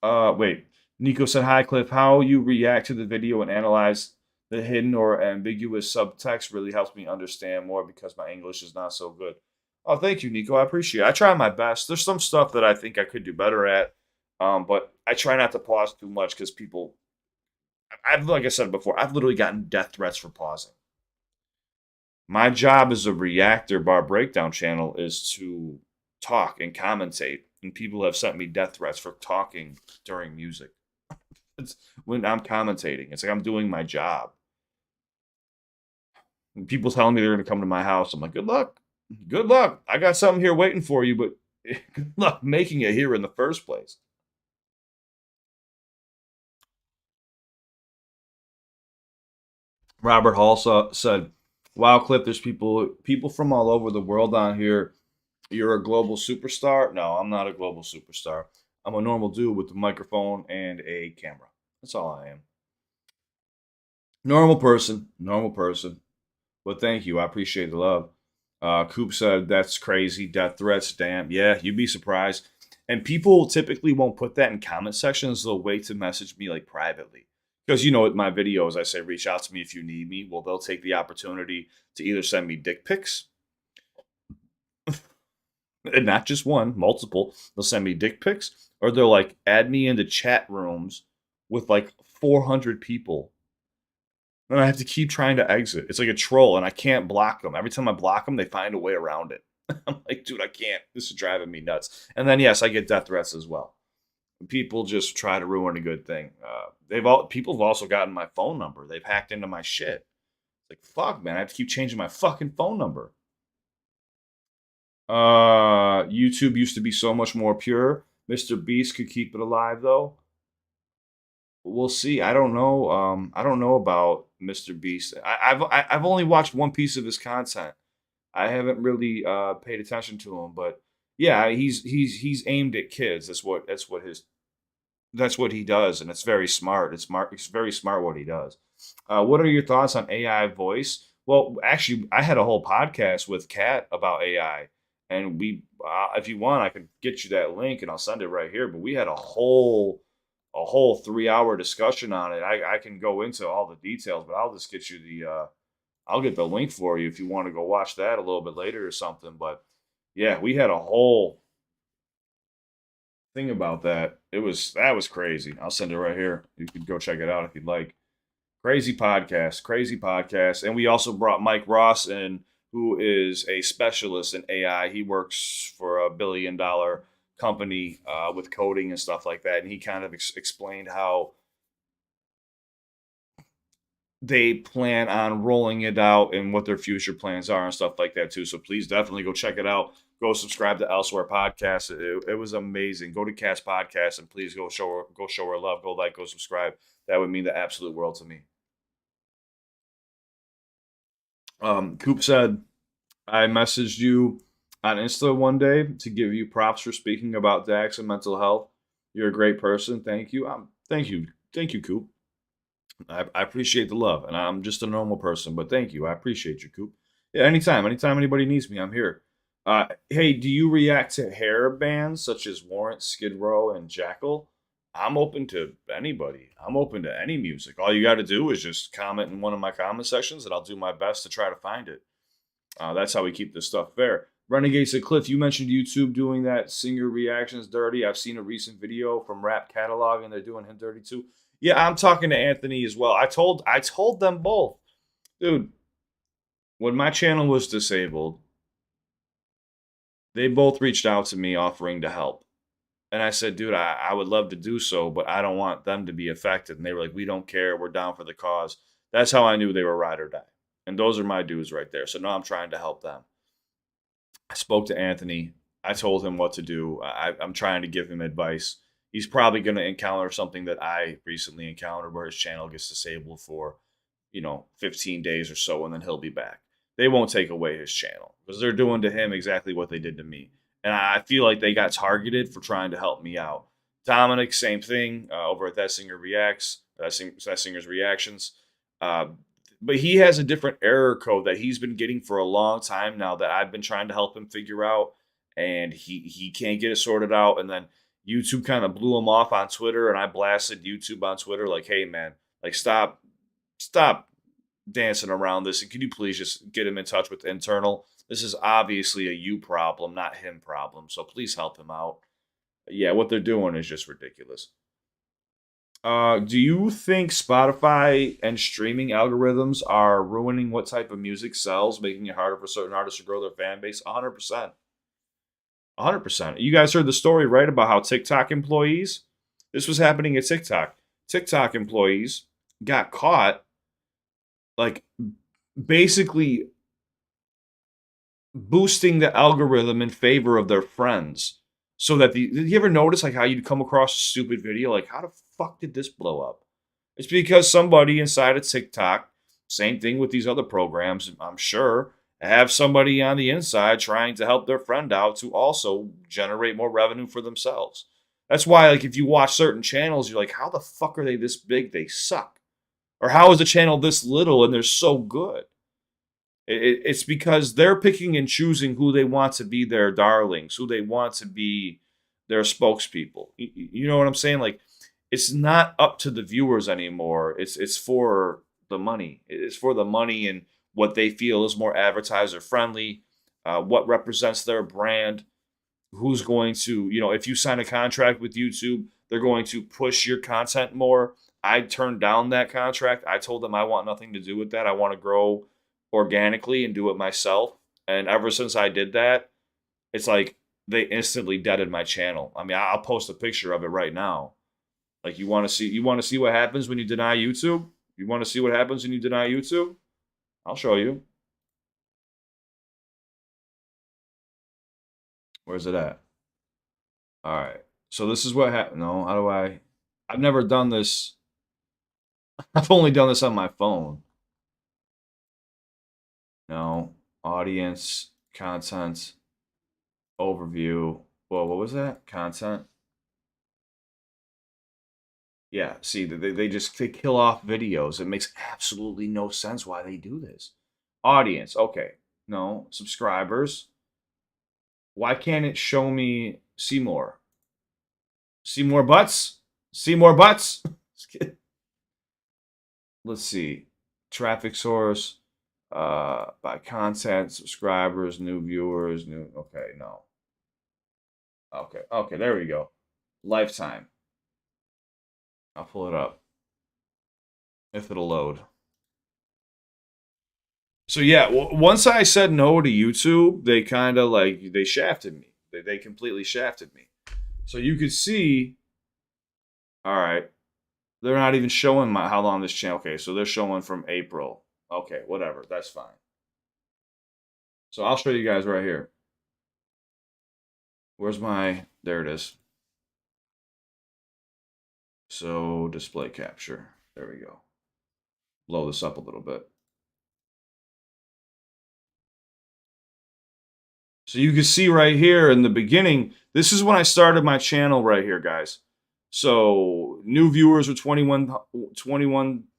Wait. Nico said, hi, Cliff. How you react to the video and analyze the hidden or ambiguous subtext really helps me understand more because my English is not so good. Oh, thank you, Nico. I appreciate it. I try my best. There's some stuff that I think I could do better at, but I try not to pause too much because people, like I said before, I've literally gotten death threats for pausing. My job as a reactor bar breakdown channel is to talk and commentate, and people have sent me death threats for talking during music. It's when I'm commentating. It's like I'm doing my job. And people telling me they're going to come to my house. I'm like, good luck. Good luck. I got something here waiting for you, but good luck making it here in the first place. Robert Hall said, wow, Cliff, there's people from all over the world on here. You're a global superstar? No, I'm not a global superstar. I'm a normal dude with a microphone and a camera. That's all I am. Normal person. Normal person. But thank you. I appreciate the love. Coop said, that's crazy. Death threats, damn. Yeah, you'd be surprised. And people typically won't put that in comment sections. They'll wait to message me like privately. Because you know, with my videos, I say, reach out to me if you need me. Well, they'll take the opportunity to either send me dick pics, and not just one, multiple. They'll send me dick pics, or they'll like add me into chat rooms with like 400 people. And I have to keep trying to exit. It's like a troll, and I can't block them. Every time I block them, they find a way around it. I'm like, dude, I can't. This is driving me nuts. And then, yes, I get death threats as well. People just try to ruin a good thing. People have also gotten my phone number. They've hacked into my shit. It's like, fuck, man, I have to keep changing my fucking phone number. YouTube used to be so much more pure. Mr. Beast could keep it alive though. We'll see. I don't know. I don't know about Mr. Beast. I've only watched one piece of his content. I haven't really paid attention to him, but yeah, he's aimed at kids. That's what he does, and it's very smart. It's very smart what he does. What are your thoughts on AI voice? Well, actually, I had a whole podcast with Kat about AI, and if you want, I can get you that link and I'll send it right here. But we had a whole 3 hour discussion on it. I can go into all the details, but I'll just get you I'll get the link for you if you want to go watch that a little bit later or something. But yeah, we had a whole thing about that. That was crazy. I'll send it right here. You can go check it out if you'd like. Crazy podcast. And we also brought Mike Ross in, who is a specialist in AI. He works for a $1 billion company with coding and stuff like that. And he kind of explained how they plan on rolling it out and what their future plans are and stuff like that too. So please definitely go check it out. Go subscribe to Elsewhere Podcast. It was amazing. Go to Cast Podcast and please go show her love. Go like, go subscribe. That would mean the absolute world to me. Coop said, I messaged you on Insta one day to give you props for speaking about Dax and mental health. You're a great person. Thank you. Thank you, Coop. I appreciate the love, and I'm just a normal person, but thank you. I appreciate you, Coop. Yeah, anytime anybody needs me, I'm here. Hey, do you react to hair bands such as Warrant, Skid Row, and Jackal? I'm open to anybody. I'm open to any music. All you got to do is just comment in one of my comment sections, and I'll do my best to try to find it. That's how we keep this stuff fair. Renegade said, Cliff, you mentioned YouTube doing that singer reactions dirty. I've seen a recent video from Rap Catalog, and they're doing him dirty too. Yeah, I'm talking to Anthony as well. I told them both, dude. When my channel was disabled, they both reached out to me offering to help. And I said, dude, I would love to do so, but I don't want them to be affected. And they were like, we don't care. We're down for the cause. That's how I knew they were ride or die. And those are my dudes right there. So now I'm trying to help them. I spoke to Anthony. I told him what to do. I'm trying to give him advice. He's probably going to encounter something that I recently encountered where his channel gets disabled for, 15 days or so, and then he'll be back. They won't take away his channel because they're doing to him exactly what they did to me. And I feel like they got targeted for trying to help me out. Dominic, same thing over at That Singer Reacts, That Singer's Reactions. But he has a different error code that he's been getting for a long time now that I've been trying to help him figure out. And he can't get it sorted out. And then YouTube kind of blew him off on Twitter. And I blasted YouTube on Twitter like, hey, man, like stop dancing around this. And can you please just get him in touch with internal? This is obviously a you problem, not him problem. So please help him out. Yeah, what they're doing is just ridiculous. Do you think Spotify and streaming algorithms are ruining what type of music sells, making it harder for certain artists to grow their fan base? 100%. 100%. You guys heard the story, right, about how TikTok employees, this was happening at TikTok. TikTok employees got caught, like, basically boosting the algorithm in favor of their friends. So that did you ever notice like how you'd come across a stupid video? Like, how the fuck did this blow up? It's because somebody inside of TikTok, same thing with these other programs, I'm sure, have somebody on the inside trying to help their friend out to also generate more revenue for themselves. That's why, like, if you watch certain channels, you're like, how the fuck are they this big? They suck. Or how is the channel this little and they're so good? It's because they're picking and choosing who they want to be their darlings, who they want to be their spokespeople. You know what I'm saying? Like, it's not up to the viewers anymore. It's for the money. It's for the money and what they feel is more advertiser friendly, what represents their brand, who's going to, if you sign a contract with YouTube, they're going to push your content more. I turned down that contract. I told them I want nothing to do with that. I want to grow organically and do it myself. And ever since I did that, it's like they instantly deaded my channel. I mean, I'll post a picture of it right now. Like, you want to see what happens when you deny YouTube? You want to see what happens when you deny YouTube? I'll show you. Where's it at? All right. So this is what happened. No, how do I? I've never done this. I've only done this on my phone. No, audience, content, overview. Well, what was that? Content. Yeah, see, they kill off videos. It makes absolutely no sense why they do this. Audience, okay. No, subscribers. Why can't it show me see more? See more butts? See more butts? Let's see. Traffic source, by content, subscribers, new viewers, new. Okay, no. Okay, there we go. Lifetime. I'll pull it up if it'll load. So yeah, once I said no to YouTube, they kind of like they shafted me. They completely shafted me. So you could see, all right, they're not even showing how long this channel. Okay, so they're showing from April. Okay, whatever, that's fine. So I'll show you guys right here. Where's my? There it is. So display capture. There we go. Blow this up a little bit. So you can see right here in the beginning, this is when I started my channel right here, guys. So new viewers were 21,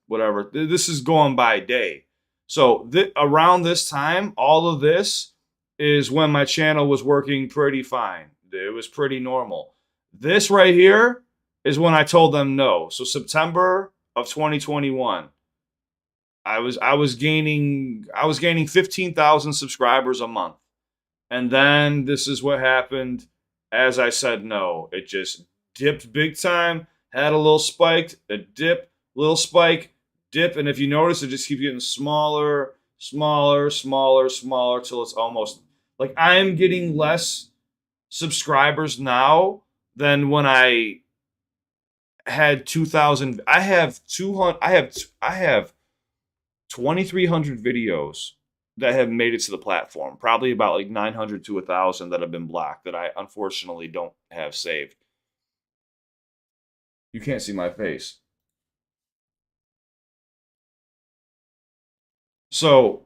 whatever. This is going by day. So around this time, all of this is when my channel was working pretty fine. It was pretty normal. This right here is when I told them no. So September of 2021, I was gaining 15,000 subscribers a month. And then this is what happened as I said no. It just dipped big time, had a little spike, a dip, little spike, dip. And if you notice, it just keeps getting smaller, smaller, smaller, smaller till it's almost like I'm getting less subscribers now than when I had 2,000. I have 2,300 videos that have made it to the platform. Probably about like 900 to 1,000 that have been blocked that I unfortunately don't have saved. You can't see my face. So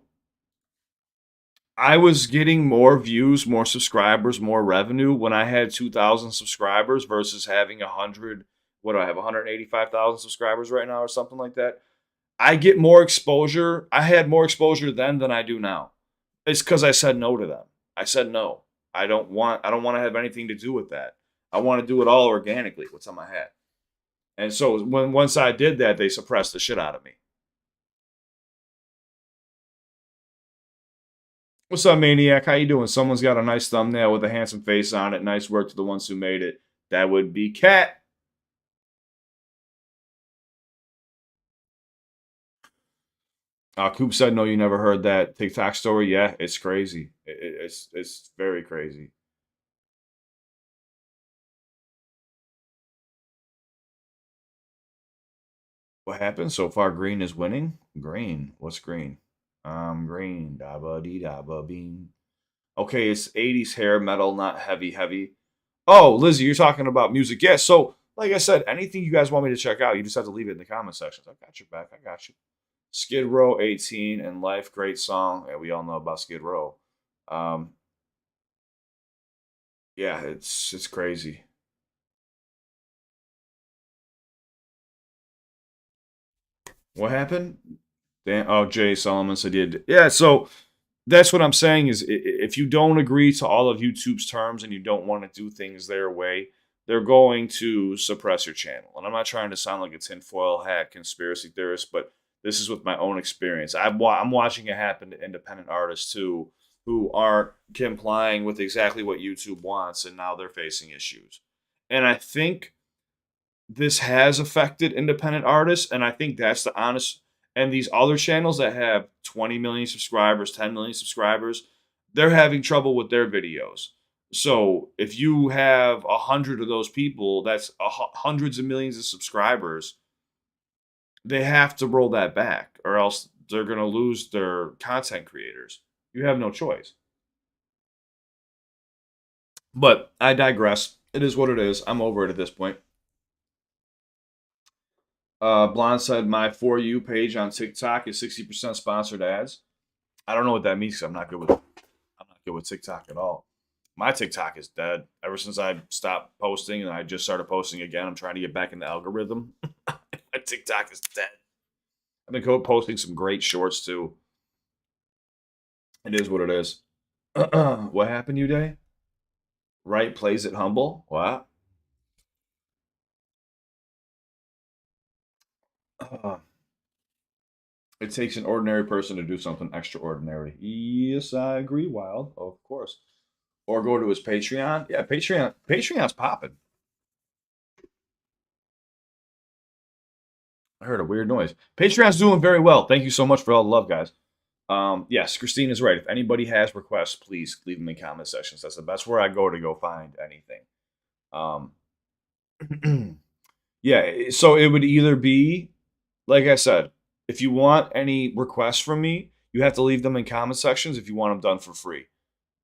I was getting more views, more subscribers, more revenue when I had 2,000 subscribers versus having 100. What do I have? 185,000 subscribers right now or something like that. I get more exposure. I had more exposure then than I do now. It's because I said no to them. I said no. I don't want to have anything to do with that. I want to do it all organically. What's on my hat? And so once I did that, they suppressed the shit out of me. What's up, Maniac? How you doing? Someone's got a nice thumbnail with a handsome face on it. Nice work to the ones who made it. That would be Cat. Coop said, "No, you never heard that TikTok story." Yeah, it's crazy. It's very crazy. What happened so far? Green is winning. Green. What's green? Green. Dabba dee dabba bean. Okay, it's 80s hair metal, not heavy, heavy. Oh, Lizzie, you're talking about music. Yeah, so like I said, anything you guys want me to check out, you just have to leave it in the comment sections. I got your back. I got you. Skid Row 18 and Life, great song. Yeah, we all know about Skid Row. Um, yeah, it's crazy. What happened? Dan, oh, Jay Solomon said he did. Yeah, so That's what I'm saying is if you don't agree to all of YouTube's terms and you don't want to do things their way, they're going to suppress your channel. And I'm not trying to sound like a tinfoil hat conspiracy theorist, but this is with my own experience. I'm watching it happen to independent artists too who aren't complying with exactly what YouTube wants, and now they're facing issues. And I think this has affected independent artists, and I think that's the honest. And these other channels that have 20 million subscribers, 10 million subscribers, they're having trouble with their videos. So if you have 100 of those people, that's hundreds of millions of subscribers. They have to roll that back, or else they're going to lose their content creators. You have no choice. But I digress. It is what it is. I'm over it at this point. Blonde said my For You page on TikTok is 60% sponsored ads. I don't know what that means. 'Cause I'm not good with TikTok at all. My TikTok is dead. Ever since I stopped posting and I just started posting again, I'm trying to get back in the algorithm. My TikTok is dead. I've been posting some great shorts too. It is what it is. What happened, you day? Right plays it humble. What? Uh, it takes an ordinary person to do something extraordinary. Yes, I agree, Wild. Of course. Or go to his Patreon. Yeah, Patreon's popping. I heard a weird noise. Patreon's doing very well. Thank you so much for all the love, guys. Yes, Christine is right. If anybody has requests, please leave them in comment sections. That's the best where I go find anything. Um, yeah, so it would either be, like I said, if you want any requests from me, you have to leave them in comment sections if you want them done for free.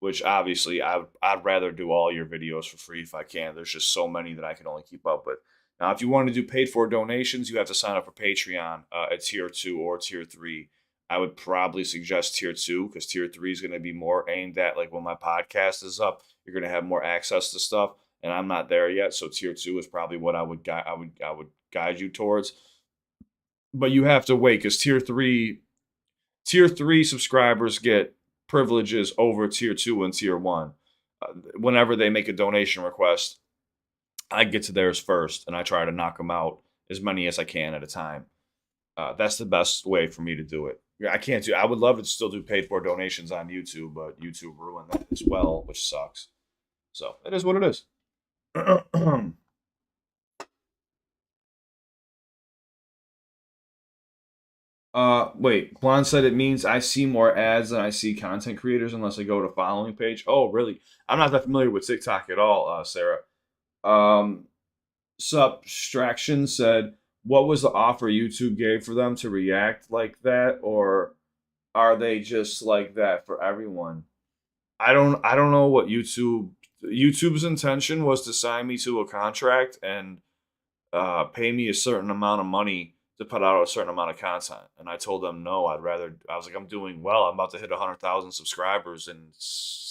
Which obviously I'd rather do all your videos for free if I can. There's just so many that I can only keep up with. Now, if you want to do paid for donations, you have to sign up for Patreon at tier 2 or tier 3. I would probably suggest tier 2 because tier 3 is going to be more aimed at like when my podcast is up, you're going to have more access to stuff, and I'm not there yet. So tier 2 is probably what I would guide you towards. But you have to wait because tier 3 subscribers get privileges over tier 2 and tier 1. Whenever they make a donation request, I get to theirs first and I try to knock them out as many as I can at a time. That's the best way for me to do it. I can't do. I would love to still do paid for donations on YouTube, but YouTube ruined that as well, which sucks. So it is what it is. Wait. Juan said it means I see more ads than I see content creators unless I go to following page. Oh, really? I'm not that familiar with TikTok at all, Sarah. Um, Subtraction said, "What was the offer YouTube gave for them to react like that, or are they just like that for everyone?" I don't know what YouTube's intention was to sign me to a contract and pay me a certain amount of money to put out a certain amount of content. And I told them no. I was like, I'm doing well. I'm about to hit 100,000 subscribers in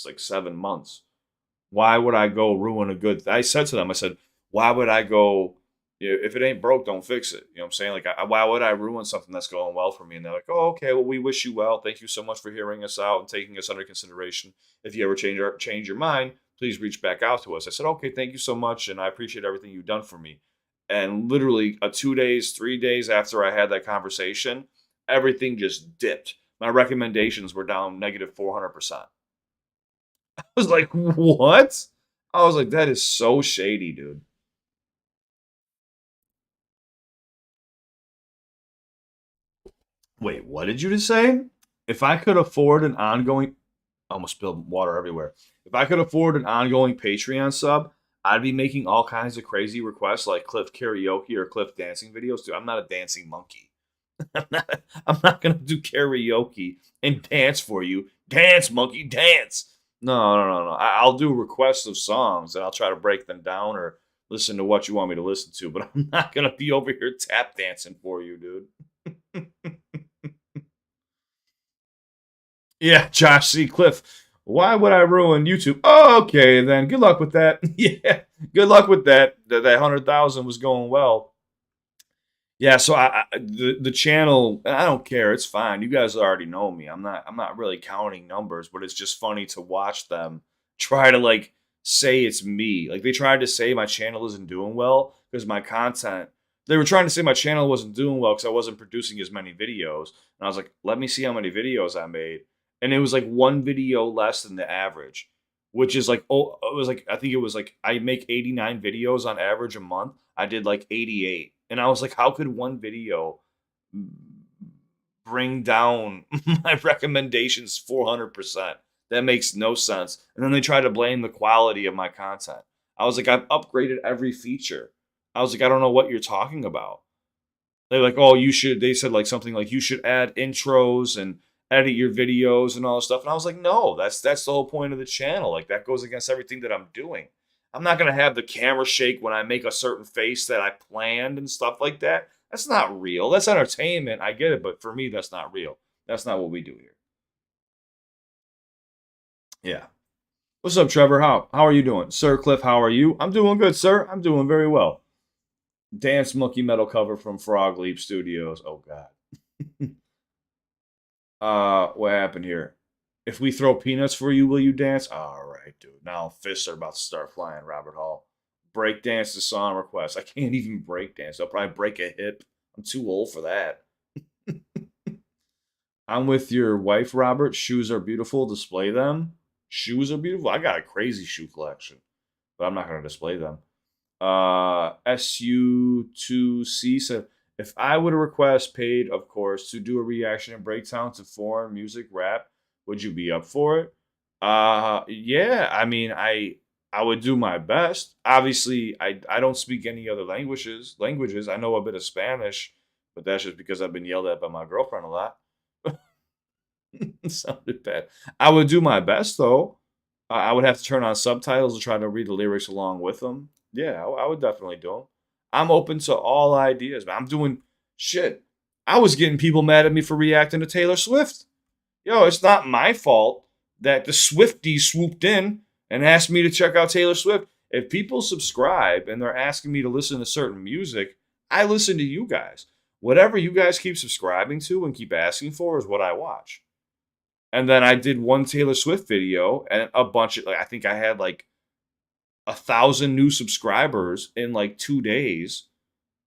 like 7 months. Why would I go ruin a good? I said to them, I said, why would I go? If it ain't broke, don't fix it. You know what I'm saying? Like, why would I ruin something that's going well for me? And they're like, oh, okay. Well, we wish you well. Thank you so much for hearing us out and taking us under consideration. If you ever change your mind, please reach back out to us. I said, okay, thank you so much, and I appreciate everything you've done for me. And literally, 2 days, 3 days after I had that conversation, everything just dipped. My recommendations were down negative 400%. I was like, what? I was like, that is so shady, dude. Wait, what did you just say? If I could afford an ongoing, I almost spilled water everywhere. If I could afford an ongoing Patreon sub, I'd be making all kinds of crazy requests like Cliff karaoke or Cliff dancing videos. Dude, I'm not a dancing monkey. I'm not gonna do karaoke and dance for you. Dance, monkey, dance. No, no, no, no. I'll do requests of songs and I'll try to break them down or listen to what you want me to listen to. But I'm not gonna be over here tap dancing for you, dude. Yeah, Josh C. Cliff. Why would I ruin YouTube? Oh, okay, then. Good luck with that. Yeah, good luck with that. That 100,000 was going well. Yeah, so the channel, I don't care. It's fine. You guys already know me. I'm not really counting numbers, but it's just funny to watch them try to like say it's me. Like they tried to say my channel isn't doing well because my content. They were trying to say my channel wasn't doing well because I wasn't producing as many videos. And I was like, let me see how many videos I made. And it was like one video less than the average, which is like, oh, it was like I think it was like I make 89 videos on average a month. I did like 88. And I was like, how could one video bring down my recommendations 400%? That makes no sense. And then they try to blame the quality of my content. I was like, I've upgraded every feature. I was like, I don't know what you're talking about. They're like, oh, you should. They said like something like you should add intros and edit your videos and all this stuff. And I was like, no, that's the whole point of the channel. Like that goes against everything that I'm doing. I'm not gonna have the camera shake when I make a certain face that I planned and stuff like that. That's not real. That's entertainment. I get it, but for me, that's not real. That's not what we do here. Yeah. What's up, Trevor? How are you doing, Sir Cliff? How are you? I'm doing good, sir. I'm doing very well. Dance Monkey metal cover from Frog Leap Studios. Oh God. What happened here? If we throw peanuts for you, will you dance? All right, dude. Now fists are about to start flying, Robert Hall. Break dance to song request. I can't even break dance. I'll probably break a hip. I'm too old for that. I'm with your wife, Robert. Shoes are beautiful. Display them. Shoes are beautiful. I got a crazy shoe collection, but I'm not going to display them. SU2C said, if I would request paid, of course, to do a reaction and breakdown to foreign music rap, would you be up for it? Yeah. I mean, I would do my best. Obviously, I don't speak any other languages. I know a bit of Spanish, but that's just because I've been yelled at by my girlfriend a lot. It sounded bad. I would do my best though. I would have to turn on subtitles to try to read the lyrics along with them. Yeah, I would definitely do them. I'm open to all ideas, man. I'm doing shit. I was getting people mad at me for reacting to Taylor Swift. Yo, it's not my fault that the Swifties swooped in and asked me to check out Taylor Swift. If people subscribe and they're asking me to listen to certain music, I listen to you guys. Whatever you guys keep subscribing to and keep asking for is what I watch. And then I did one Taylor Swift video and a bunch of like I think I had like 1,000 new subscribers in like 2 days.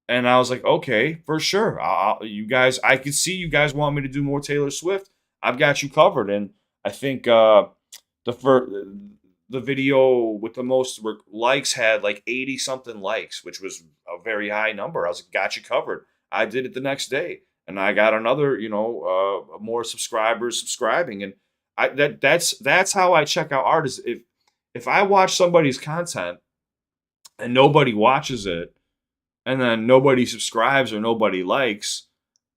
And I was like, okay, for sure. You guys, I could see you guys want me to do more Taylor Swift. I've got you covered. And I think the first, the video with the most likes had like 80 something likes, which was a very high number. I was like, got you covered. I did it the next day, and I got another, more subscribers subscribing, and that's how I check out artists. If I watch somebody's content and nobody watches it and then nobody subscribes or nobody likes,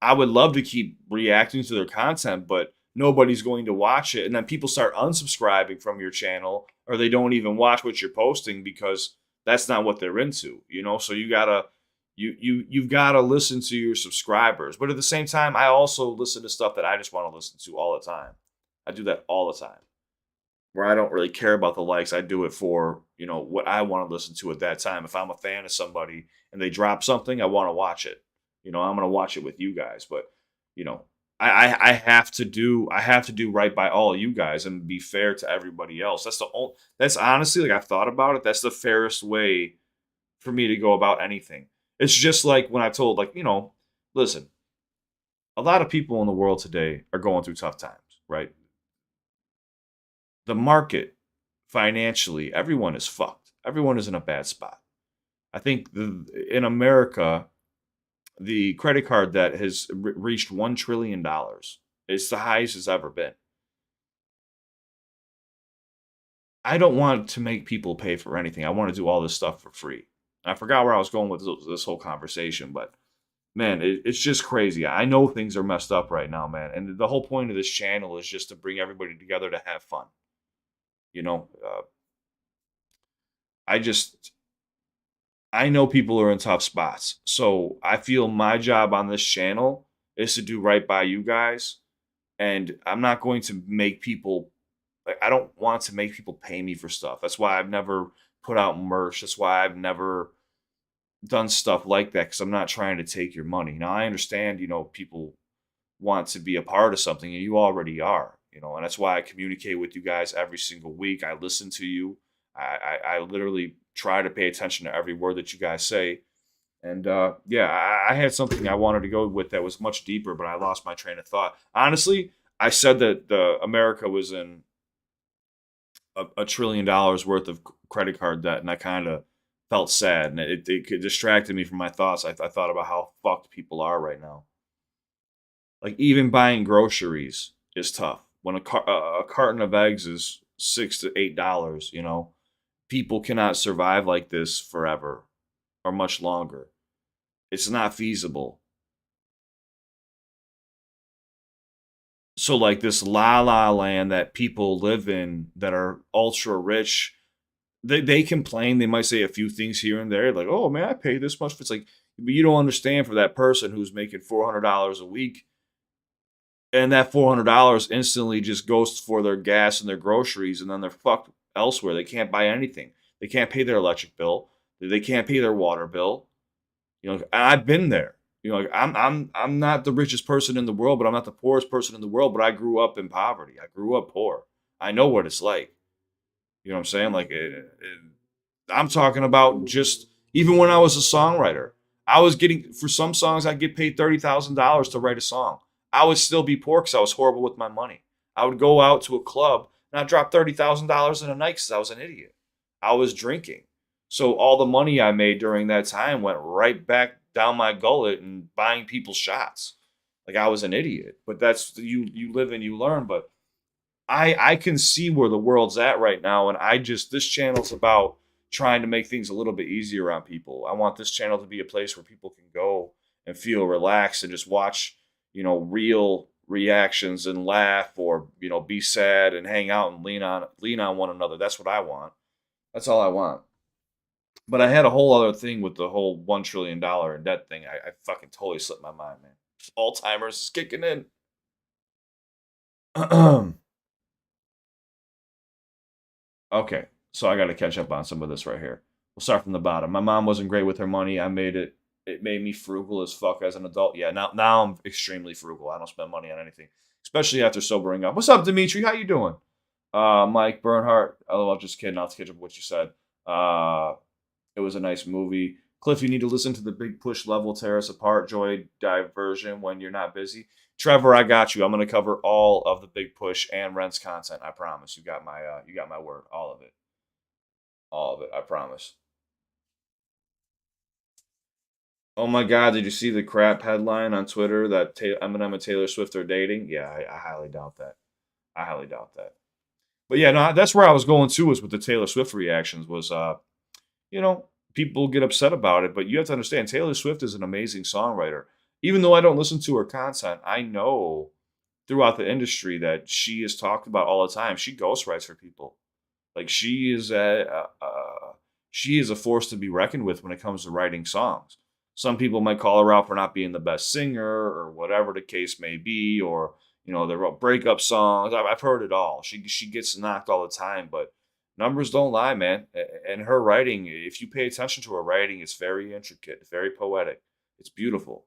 I would love to keep reacting to their content, but nobody's going to watch it. And then people start unsubscribing from your channel or they don't even watch what you're posting because that's not what they're into. So you've gotta listen to your subscribers. But at the same time, I also listen to stuff that I just want to listen to all the time. I do that all the time where I don't really care about the likes. I do it for, what I want to listen to at that time. If I'm a fan of somebody and they drop something, I want to watch it. I'm gonna watch it with you guys. But, you know, I have to do right by all you guys and be fair to everybody else. That's honestly like I've thought about it. That's the fairest way for me to go about anything. It's just like when I told listen, a lot of people in the world today are going through tough times, right? The market financially, everyone is fucked. Everyone is in a bad spot. I think in America, the credit card debt has reached $1 trillion. It's the highest it's ever been. I don't want to make people pay for anything. I want to do all this stuff for free. And I forgot where I was going with this whole conversation, but man, it's just crazy. I know things are messed up right now, man. And the whole point of this channel is just to bring everybody together to have fun. You know, uh, I just I know people are in tough spots. So I feel my job on this channel is to do right by you guys. And I'm not going to make people like I don't want to make people pay me for stuff. That's why I've never put out merch. That's why I've never done stuff like that because I'm not trying to take your money. Now I understand, people want to be a part of something, and you already are, and that's why I communicate with you guys every single week. I listen to you. I literally try to pay attention to every word that you guys say. And yeah, I had something I wanted to go with that was much deeper, but I lost my train of thought. Honestly, I said that America was in a trillion dollars worth of credit card debt, and I kind of felt sad, and it distracted me from my thoughts. I thought about how fucked people are right now. Like even buying groceries is tough. When a carton of eggs is $6 to $8, people cannot survive like this forever or much longer. It's not feasible. So like this la la land that people live in that are ultra rich, they complain. They might say a few things here and there, like, "Oh man, I pay this much." It's like, but you don't understand for that person who's making $400 a week, and that $400 instantly just goes for their gas and their groceries, and then they're fucked elsewhere. They can't buy anything. They can't pay their electric bill. They can't pay their water bill. I've been there. Like I'm not the richest person in the world, but I'm not the poorest person in the world. But I grew up in poverty. I grew up poor. I know what it's like. You know what I'm saying? Like I'm talking about just even when I was a songwriter, I was getting for some songs I get paid $30,000 to write a song. I would still be poor because I was horrible with my money. I would go out to a club and I'd drop $30,000 in a night because I was an idiot. I was drinking. So all the money I made during that time went right back down my gullet and buying people shots. Like I was an idiot. But that's you live and you learn. But I can see where the world's at right now, and this channel's about trying to make things a little bit easier on people. I want this channel to be a place where people can go and feel relaxed and just watch, real reactions and laugh, or be sad and hang out and lean on one another. That's what I want. That's all I want. But I had a whole other thing with the whole $1 trillion in debt thing. I fucking totally slipped my mind, man. Alzheimer's is kicking in. Okay, so I got to catch up on some of this right here. We'll start from the bottom. My mom wasn't great with her money. It made me frugal as fuck as an adult. Yeah, now I'm extremely frugal. I don't spend money on anything, especially after sobering up. What's up, Dimitri? How you doing? Mike Bernhardt. Oh, just kidding. I'll catch up with what you said. It was a nice movie. Cliff, you need to listen to the Big Push Level Tear Us Apart Joy Diversion when you're not busy. Trevor, I got you. I'm going to cover all of the Big Push and Rent's content. I promise. You got my word. All of it. I promise. Oh my God! Did you see the crap headline on Twitter that Eminem and Taylor Swift are dating? Yeah, I highly doubt that. I highly doubt that. But yeah, no, that's where I was going to was with the Taylor Swift reactions was you know, people get upset about it, but you have to understand Taylor Swift is an amazing songwriter. Even though I don't listen to her content, I know throughout the industry that she is talked about all the time. She ghostwrites for people. Like she is a force to be reckoned with when it comes to writing songs. Some people might call her out for not being the best singer or whatever the case may be, or they wrote breakup songs. I've heard it all. She gets knocked all the time, but numbers don't lie, man. And her writing, if you pay attention to her writing, it's very intricate, very poetic. It's beautiful,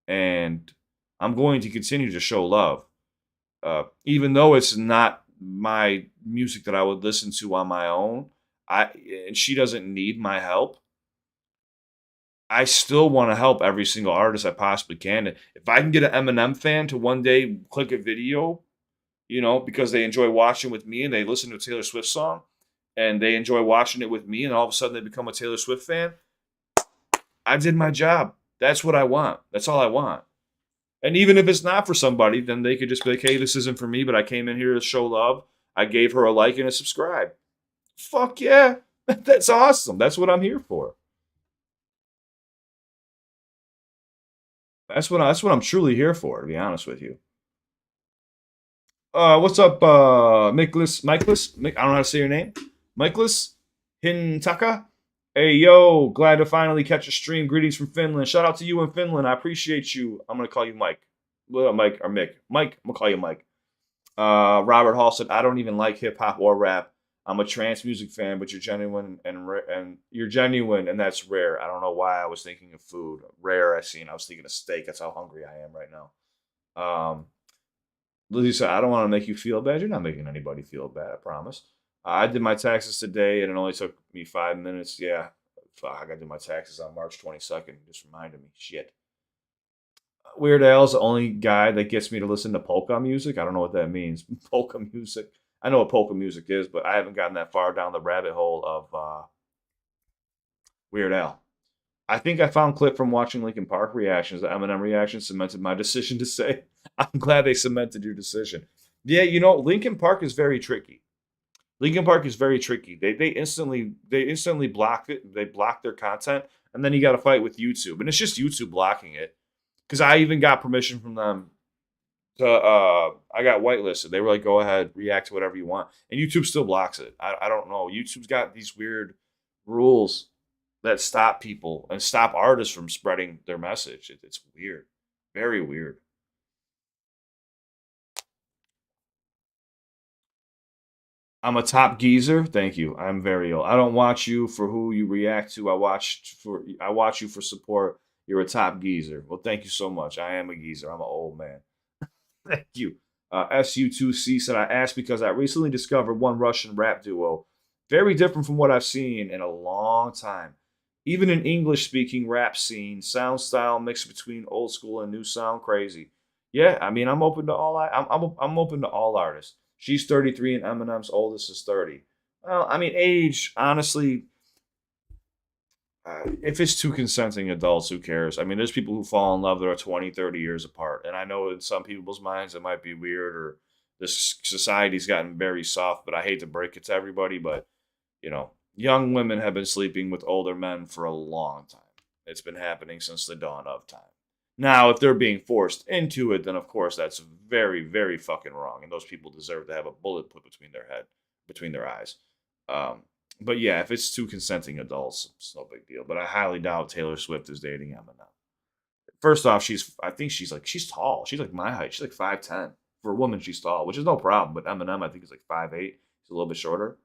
and I'm going to continue to show love, even though it's not my music that I would listen to on my own. And she doesn't need my help. I still want to help every single artist I possibly can. If I can get an Eminem fan to one day click a video, because they enjoy watching with me and they listen to a Taylor Swift song and they enjoy watching it with me, and all of a sudden they become a Taylor Swift fan, I did my job. That's what I want. That's all I want. And even if it's not for somebody, then they could just be like, hey, this isn't for me, but I came in here to show love. I gave her a like and a subscribe. Fuck yeah. That's awesome. That's what I'm here for. That's what I'm truly here for, to be honest with you. What's up, Michaelis? I don't know how to say your name. Michaelis Hintaka. Hey, yo, glad to finally catch a stream. Greetings from Finland. Shout out to you in Finland. I appreciate you. I'm going to call you Mike. Well, Mike or Mick. Mike, I'm going to call you Mike. Robert Hall said, I don't even like hip hop or rap. I'm a trance music fan, but you're genuine and you're genuine, and that's rare. I don't know why I was thinking of food. Rare, I was thinking of steak. That's how hungry I am right now. Um, Lizzie said, I don't want to make you feel bad. You're not making anybody feel bad, I promise. I did my taxes today, and it only took me 5 minutes. Yeah, fuck, I got to do my taxes on March 22nd. Just reminded me. Shit. Weird Al's the only guy that gets me to listen to polka music. I don't know what that means. Polka music. I know what polka music is, but I haven't gotten that far down the rabbit hole of Weird Al. I think I found clip from watching Linkin Park reactions. The Eminem reaction cemented my decision to say. I'm glad they cemented your decision. Yeah, Linkin Park is very tricky. Linkin Park is very tricky. They instantly block it. They block their content, and then you got to fight with YouTube, and it's just YouTube blocking it. Because I even got permission from them to. I got whitelisted. They were like, "Go ahead, react to whatever you want," and YouTube still blocks it. I don't know. YouTube's got these weird rules that stop people and stop artists from spreading their message. It's weird, very weird. I'm a top geezer. Thank you. I'm very old. I don't watch you for who you react to. I watch you for support. You're a top geezer. Well, thank you so much. I am a geezer. I'm an old man. Thank you. SU2C said, I asked because I recently discovered one Russian rap duo, very different from what I've seen in a long time. Even an English speaking rap scene, sound style mixed between old school and new sound crazy. Yeah, I mean, I'm open to all. I'm open to all artists. She's 33 and Eminem's oldest is 30. Well, I mean, age, honestly, if it's two consenting adults, who cares? I mean, there's people who fall in love that are 20, 30 years apart. And I know in some people's minds it might be weird or this society's gotten very soft, but I hate to break it to everybody, but, young women have been sleeping with older men for a long time. It's been happening since the dawn of time. Now, if they're being forced into it, then of course that's very, very fucking wrong. And those people deserve to have a bullet put between their eyes. Um, but yeah, if it's two consenting adults, it's no big deal. But I highly doubt Taylor Swift is dating Eminem. First off, I think she's tall. She's like my height. She's like 5'10". For a woman, she's tall, which is no problem. But Eminem, I think, is like 5'8". He's a little bit shorter.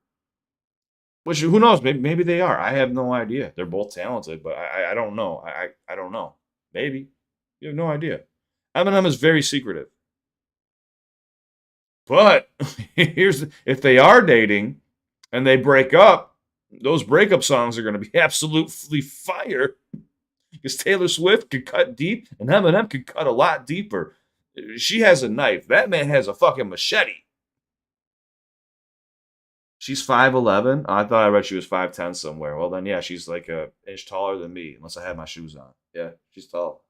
Which who knows? Maybe they are. I have no idea. They're both talented, but I don't know. I don't know. Maybe you have no idea. Eminem is very secretive. But if they are dating and they break up, those breakup songs are going to be absolutely fire. Because Taylor Swift could cut deep and Eminem could cut a lot deeper. She has a knife. That man has a fucking machete. She's 5'11". I thought I read she was 5'10" somewhere. Well, then, yeah, she's like a inch taller than me, unless I have my shoes on. Yeah, she's tall.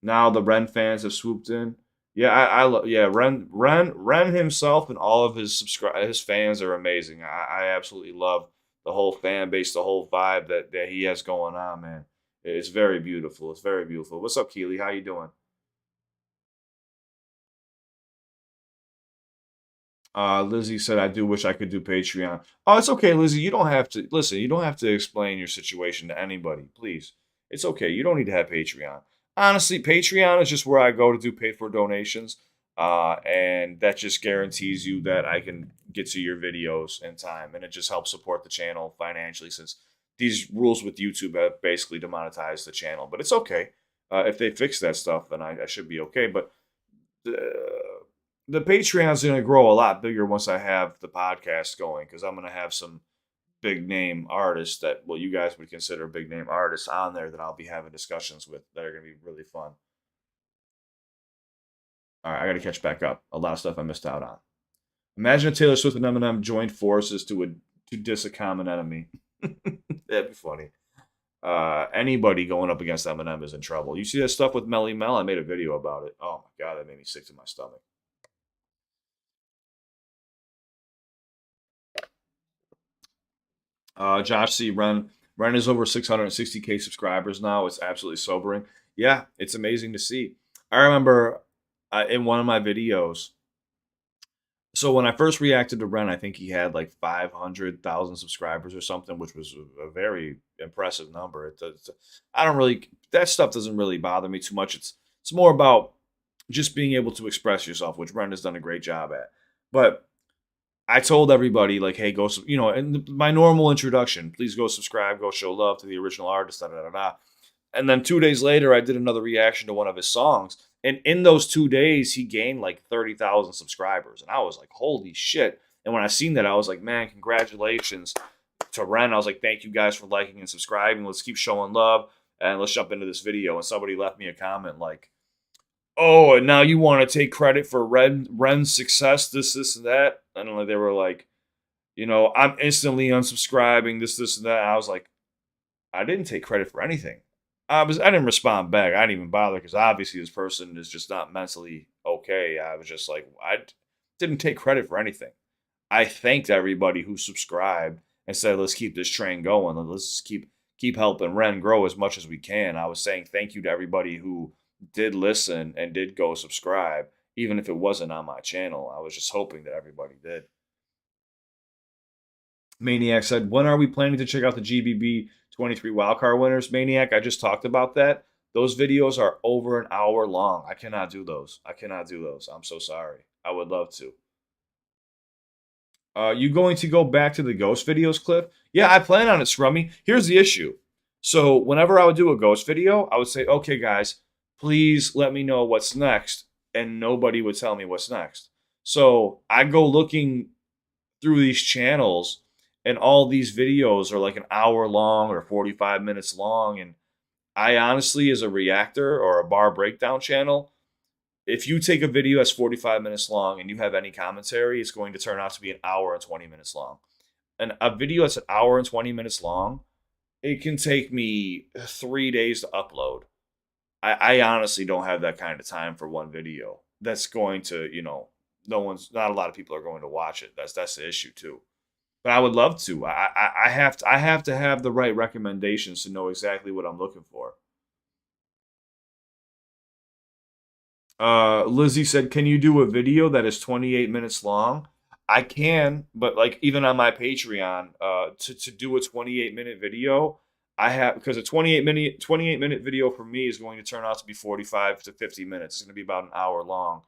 Now the Ren fans have swooped in. Yeah, yeah, Ren himself and all of his fans are amazing. I absolutely love the whole fan base, the whole vibe that he has going on, man. It's very beautiful. It's very beautiful. What's up, Keely? How you doing? Lizzie said, I do wish I could do Patreon. Oh, it's okay, Lizzie. You don't have to listen. You don't have to explain your situation to anybody, please. It's okay. You don't need to have Patreon. Honestly, Patreon is just where I go to do pay for donations. And that just guarantees you that I can get to your videos in time. And it just helps support the channel financially since these rules with YouTube have basically demonetized the channel. But it's okay. If they fix that stuff, then I should be okay. But the Patreon's going to grow a lot bigger once I have the podcast going because I'm going to have some big name artists that, well, you guys would consider big name artists on there that I'll be having discussions with that are going to be really fun. All right, I got to catch back up. A lot of stuff I missed out on. Imagine if Taylor Swift and Eminem joined forces to diss a common enemy. That'd be funny. Anybody going up against Eminem is in trouble. You see that stuff with Melly Mel? I made a video about it. Oh my god, that made me sick to my stomach. Josh C. Ren is over 660K subscribers now. It's absolutely sobering. Yeah, it's amazing to see. I remember in one of my videos. So when I first reacted to Ren, I think he had like 500,000 subscribers or something, which was a very impressive number. I don't really that stuff doesn't really bother me too much. It's more about just being able to express yourself, which Ren has done a great job at. But I told everybody like, hey, go, and my normal introduction, please go subscribe, go show love to the original artist, da da da da. And then 2 days later, I did another reaction to one of his songs, and in those 2 days, he gained like 30,000 subscribers, and I was like, holy shit! And when I seen that, I was like, man, congratulations to Ren. I was like, thank you guys for liking and subscribing. Let's keep showing love, and let's jump into this video. And somebody left me a comment like, oh, and now you want to take credit for Ren's success, this, and that. And like they were like, I'm instantly unsubscribing, this, and that. And I was like, I didn't take credit for anything. I didn't respond back. I didn't even bother because obviously this person is just not mentally okay. I was just like, I didn't take credit for anything. I thanked everybody who subscribed and said, let's keep this train going. Let's keep helping Ren grow as much as we can. I was saying thank you to everybody who did listen and did go subscribe, even if it wasn't on my channel. I was just hoping that everybody did. Maniac said, when are we planning to check out the GBB 23 wildcard winners? Maniac, I just talked about that. Those videos are over an hour long. I cannot do those. I'm so sorry. I would love to. You going to go back to the ghost videos, Cliff? Yeah, I plan on it, Scrummy. Here's the issue. So whenever I would do a ghost video, I would say, okay, guys, please let me know what's next. And nobody would tell me what's next. So I go looking through these channels, and all these videos are like an hour long or 45 minutes long. And I honestly, as a reactor or a bar breakdown channel, if you take a video that's 45 minutes long and you have any commentary, it's going to turn out to be an hour and 20 minutes long. And a video that's an hour and 20 minutes long, it can take me 3 days to upload. I honestly don't have that kind of time for one video. That's going to, not a lot of people are going to watch it. That's the issue too. But I would love to. I have to have the right recommendations to know exactly what I'm looking for. Lizzie said, "Can you do a video that is 28 minutes long?" I can, but like even on my Patreon, to do a 28-minute video, I have because a 28-minute video for me is going to turn out to be 45 to 50 minutes. It's going to be about an hour long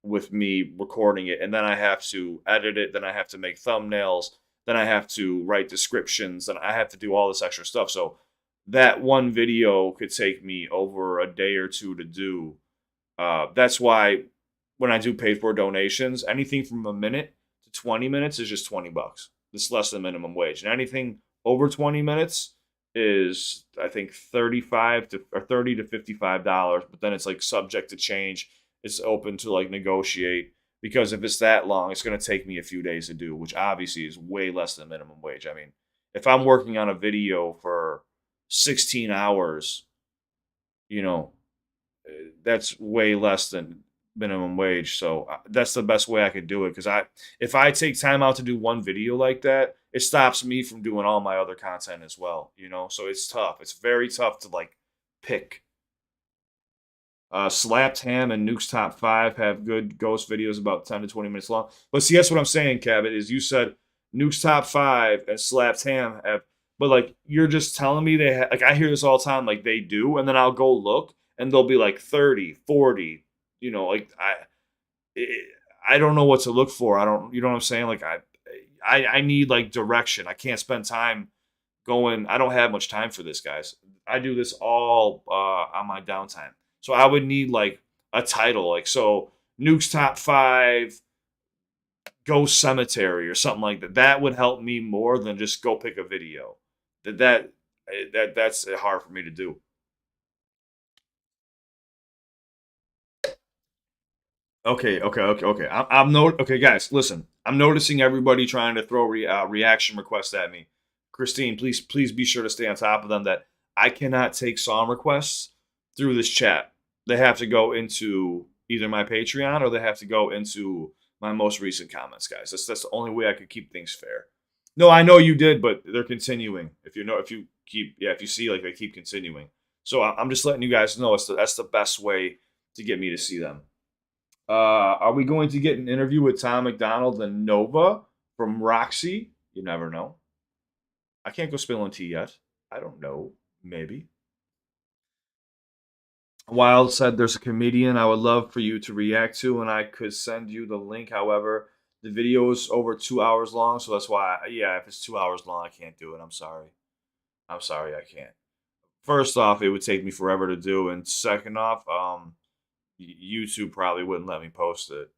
with me recording it, and then I have to edit it, then I have to make thumbnails, then I have to write descriptions, then I have to do all this extra stuff. So that one video could take me over a day or two to do. That's why when I do paid for donations, anything from a minute to 20 minutes is just $20. It's less than minimum wage. And anything over 20 minutes is I think 35 to or 30 to $55, but then it's like subject to change. It's open to like negotiate because if it's that long, it's going to take me a few days to do, which obviously is way less than minimum wage. I mean, if I'm working on a video for 16 hours, you know, that's way less than minimum wage. So that's the best way I could do it because if I take time out to do one video like that, it stops me from doing all my other content as well. So it's tough. It's very tough to like pick. Slapped Ham and Nuke's Top 5 have good ghost videos about 10 to 20 minutes long. But see, that's what I'm saying, Cabot, is you said Nuke's Top 5 and Slapped Ham have, but like you're just telling me they have, like I hear this all the time, like they do, and then I'll go look and they'll be like 30, 40, like I don't know what to look for. I don't, you know what I'm saying? Like I need like direction. I can't spend time going. I don't have much time for this, guys. I do this all on my downtime. So I would need like a title, like so Nuke's Top 5 Ghost Cemetery or something like that. That would help me more than just go pick a video. That's hard for me to do. Okay. Okay, guys. Listen, I'm noticing everybody trying to throw reaction requests at me. Christine, please be sure to stay on top of them. That I cannot take song requests through this chat. They have to go into either my Patreon or they have to go into my most recent comments, guys. That's the only way I could keep things fair. No, I know you did, but they're continuing. If you see like they keep continuing. So I'm just letting you guys know that's the best way to get me to see them. Are we going to get an interview with Tom McDonald and Nova from Roxy? You never know. I can't go spilling tea yet. I don't know. Maybe. Wild said there's a comedian I would love for you to react to, and I could send you the link. However, The video is over 2 hours long, so that's why. Yeah, if it's 2 hours long, I can't do it. I'm sorry. I'm sorry, I can't. First off, it would take me forever to do, and second off, YouTube probably wouldn't let me post it.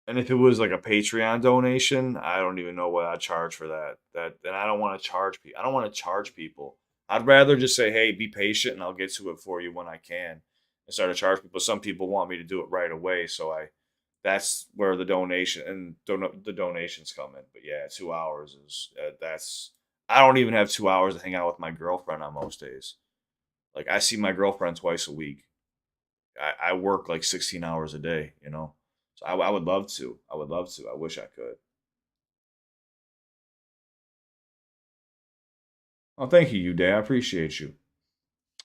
And if it was like a Patreon donation, I don't even know what I'd charge for that. And I don't want to charge people. I don't want to charge people. I'd rather just say, "Hey, be patient, and I'll get to it for you when I can," and start to charge people. Some people want me to do it right away, so I. That's where the donation and the donations come in. But yeah, 2 hours is that's. I don't even have 2 hours to hang out with my girlfriend on most days. Like I see my girlfriend twice a week. I work like 16 hours a day, you know. So I would love to. I would love to. I wish I could. Oh, thank you, Uday. I appreciate you.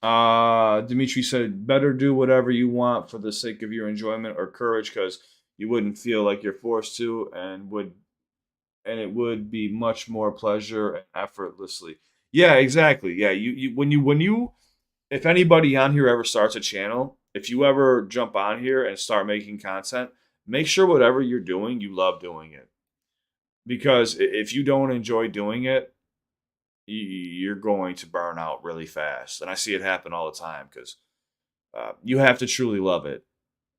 Dimitri said, better do whatever you want for the sake of your enjoyment or courage, because you wouldn't feel like you're forced to, and it would be much more pleasure and effortlessly. Yeah, exactly. Yeah, you if anybody on here ever starts a channel, if you ever jump on here and start making content, make sure whatever you're doing, you love doing it. Because if you don't enjoy doing it, you're going to burn out really fast. And I see it happen all the time because you have to truly love it.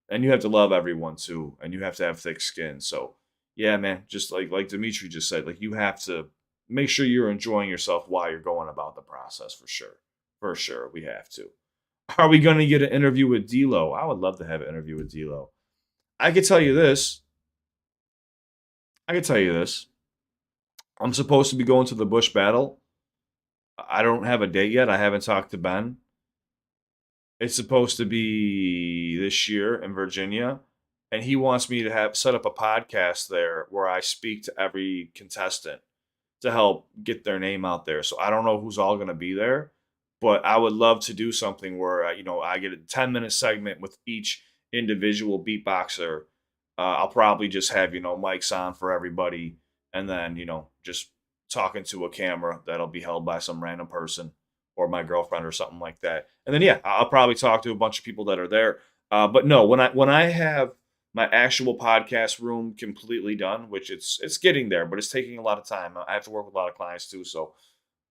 And you have to love everyone too. And you have to have thick skin. So, yeah, man, just like Dimitri just said, like you have to make sure you're enjoying yourself while you're going about the process for sure. For sure, we have to. Are we going to get an interview with D'Lo? I would love to have an interview with D'Lo. I could tell you this. I could tell you this. I'm supposed to be going to the Bush battle. I don't have a date yet. I haven't talked to Ben. It's supposed to be this year in Virginia, and he wants me to have set up a podcast there where I speak to every contestant to help get their name out there. So I don't know who's all going to be there, but I would love to do something where I get a 10-minute segment with each individual beatboxer. I'll probably just have mics on for everybody, and then just talking to a camera that'll be held by some random person or my girlfriend or something like that. And then yeah, I'll probably talk to a bunch of people that are there. But no, when I have my actual podcast room completely done, which it's getting there, but it's taking a lot of time. I have to work with a lot of clients too. So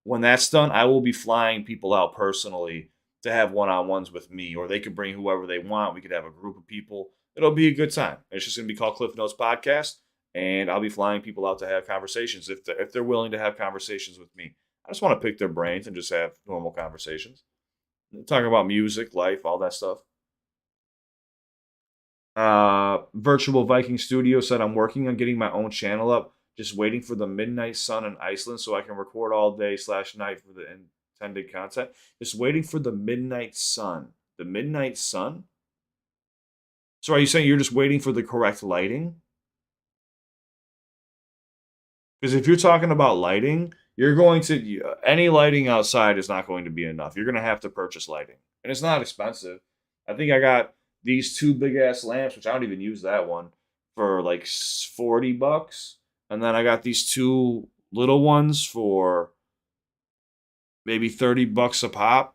when that's done, I will be flying people out personally to have one-on-ones with me, or they could bring whoever they want. We could have a group of people. It'll be a good time. It's just going to be called Cliff Notes Podcast, and I'll be flying people out to have conversations if they're willing to have conversations with me. I just want to pick their brains and just have normal conversations, talking about music, life, all that stuff. Virtual Viking Studio said, I'm working on getting my own channel up, just waiting for the midnight sun in Iceland so I can record all day / night for the intended content. Just waiting for the midnight sun. The midnight sun? So are you saying you're just waiting for the correct lighting? Because if you're talking about lighting, you're going to any lighting outside is not going to be enough. You're going to have to purchase lighting, and it's not expensive. I think I got these two big ass lamps, which I don't even use that one, for like $40, and then I got these two little ones for maybe $30 a pop.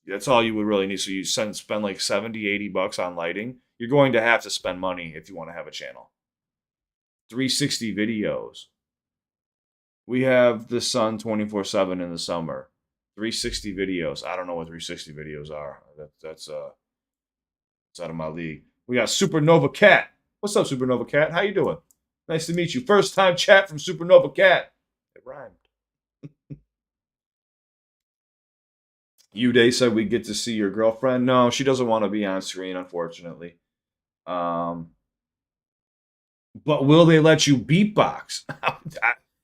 That's all you would really need. So you spend like 70, $80 on lighting. You're going to have to spend money if you want to have a channel. 360 videos. We have the sun 24/7 in the summer. 360 videos. I don't know what 360 videos are. That's it's out of my league. We got Supernova Cat. What's up, Supernova Cat? How you doing? Nice to meet you. First time chat from Supernova Cat. It rhymed. Uday said we get to see your girlfriend. No, she doesn't want to be on screen, unfortunately. Um, but will they let you beatbox?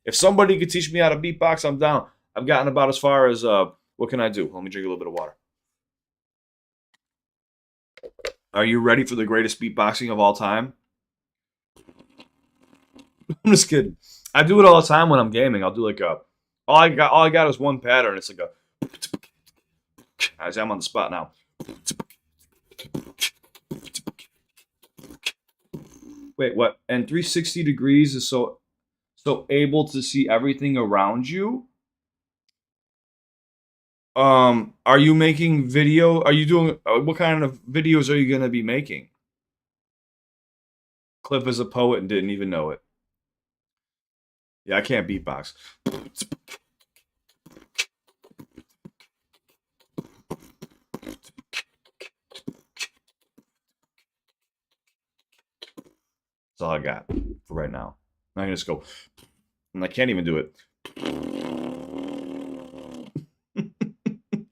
If somebody could teach me how to beatbox, I'm down. I've gotten about as far as what can I do? Let me drink a little bit of water. Are you ready for the greatest beatboxing of all time? I'm just kidding. I do it all the time when I'm gaming. I'll do like a all I got is one pattern. It's like a I'm on the spot now. Wait, what? And 360 degrees is so able to see everything around you. Are you making video? Are you doing what kind of videos are you going to be making? Cliff is a poet and didn't even know it. Yeah, I can't beatbox. That's all I got for right now. I can just go, and I can't even do it.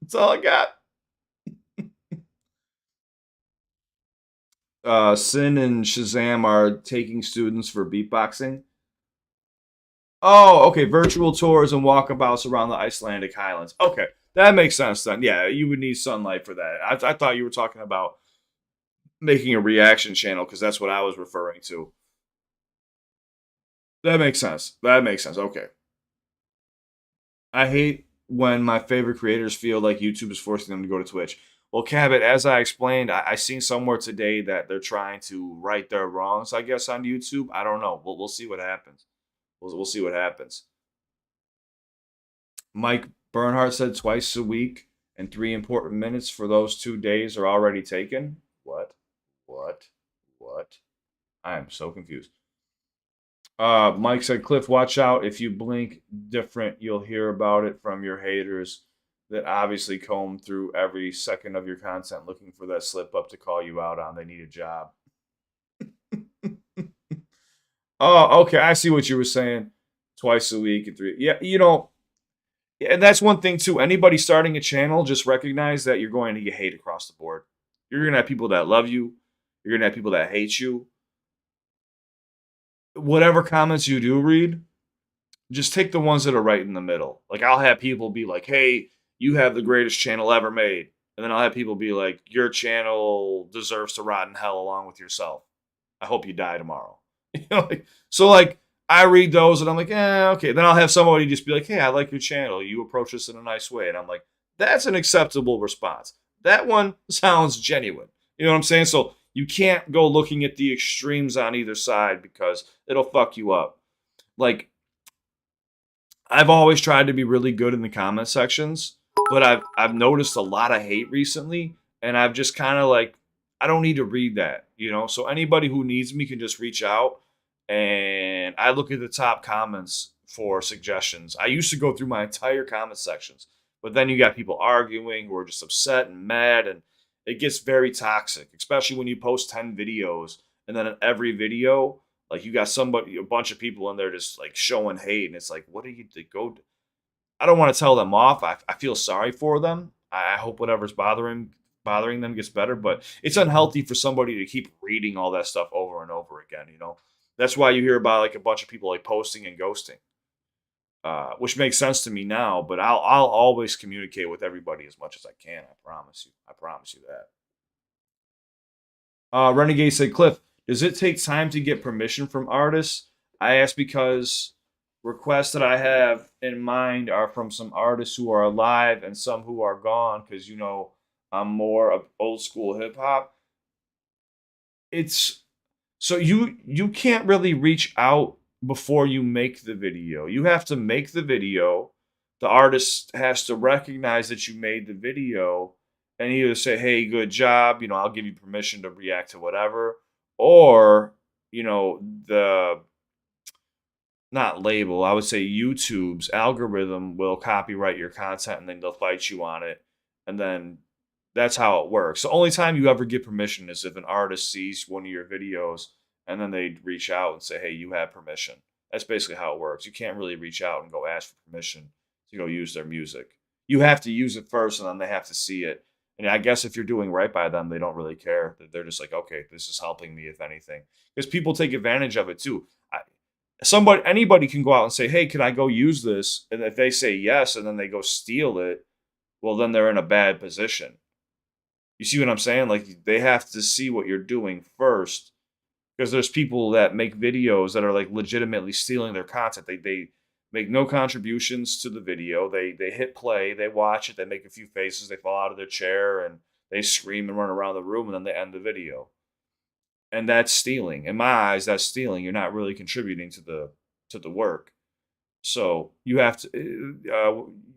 That's all I got. Sin and Shazam are taking students for beatboxing. Oh, okay. Virtual tours and walkabouts around the Icelandic Highlands. Okay, that makes sense then. Yeah, you would need sunlight for that. I thought you were talking about making a reaction channel because that's what I was referring to. That makes sense. That makes sense. Okay. I hate when my favorite creators feel like YouTube is forcing them to go to Twitch. Well, Cabot, as I explained, I seen somewhere today that they're trying to right their wrongs, I guess, on YouTube. I don't know. We'll see what happens. We'll see what happens. Mike Bernhardt said twice a week and 3 important minutes for those 2 days are already taken. What? What? What? I am so confused. Mike said, Cliff, watch out. If you blink different, you'll hear about it from your haters that obviously comb through every second of your content looking for that slip up to call you out on. They need a job. Oh, okay. I see what you were saying. Twice a week and three. Yeah, and that's one thing too. Anybody starting a channel, just recognize that you're going to get hate across the board. You're gonna have people that love you. You're gonna have people that hate you. Whatever comments you do read, just take the ones that are right in the middle. Like I'll have people be like, "Hey, you have the greatest channel ever made," and then I'll have people be like, "Your channel deserves to rot in hell along with yourself. I hope you die tomorrow." So I read those and I'm like, okay. Then I'll have somebody just be like, "Hey, I like your channel. You approach this in a nice way," and I'm like, "That's an acceptable response. That one sounds genuine." You know what I'm saying? So you can't go looking at the extremes on either side because it'll fuck you up. Like I've always tried to be really good in the comment sections, but I've noticed a lot of hate recently, and I've just kind of like I don't need to read that. So anybody who needs me can just reach out, and I look at the top comments for suggestions. I used to go through my entire comment sections, but then you got people arguing who are just upset and mad, and it gets very toxic, especially when you post 10 videos, and then in every video like you got a bunch of people in there just like showing hate, and it's like, what are you to go? I don't want to tell them off. I feel sorry for them. I hope whatever's bothering them gets better, but it's unhealthy for somebody to keep reading all that stuff over and over again. That's why you hear about like a bunch of people like posting and ghosting, which makes sense to me now. But I'll always communicate with everybody as much as I can. I promise you. I promise you that. Renegade said, Cliff, does it take time to get permission from artists? I ask because requests that I have in mind are from some artists who are alive and some who are gone because, I'm more of old school hip hop. It's so you can't really reach out before you make the video. You have to make the video. The artist has to recognize that you made the video and either say, "Hey, good job, I'll give you permission to react to whatever," or, the not label, I would say YouTube's algorithm will copyright your content and then they'll fight you on it. And then that's how it works. The only time you ever get permission is if an artist sees one of your videos and then they reach out and say, "Hey, you have permission." That's basically how it works. You can't really reach out and go ask for permission to go use their music. You have to use it first and then they have to see it. And I guess if you're doing right by them, they don't really care. They're just like, okay, this is helping me, if anything. Because people take advantage of it too. Anybody can go out and say, "Hey, can I go use this?" And if they say yes and then they go steal it, well, then they're in a bad position. You see what I'm saying? Like they have to see what you're doing first, because there's people that make videos that are like legitimately stealing their content. They make no contributions to the video. They hit play, they watch it, they make a few faces, they fall out of their chair and they scream and run around the room and then they end the video. And that's stealing. In my eyes, that's stealing. You're not really contributing to the work. So you have to.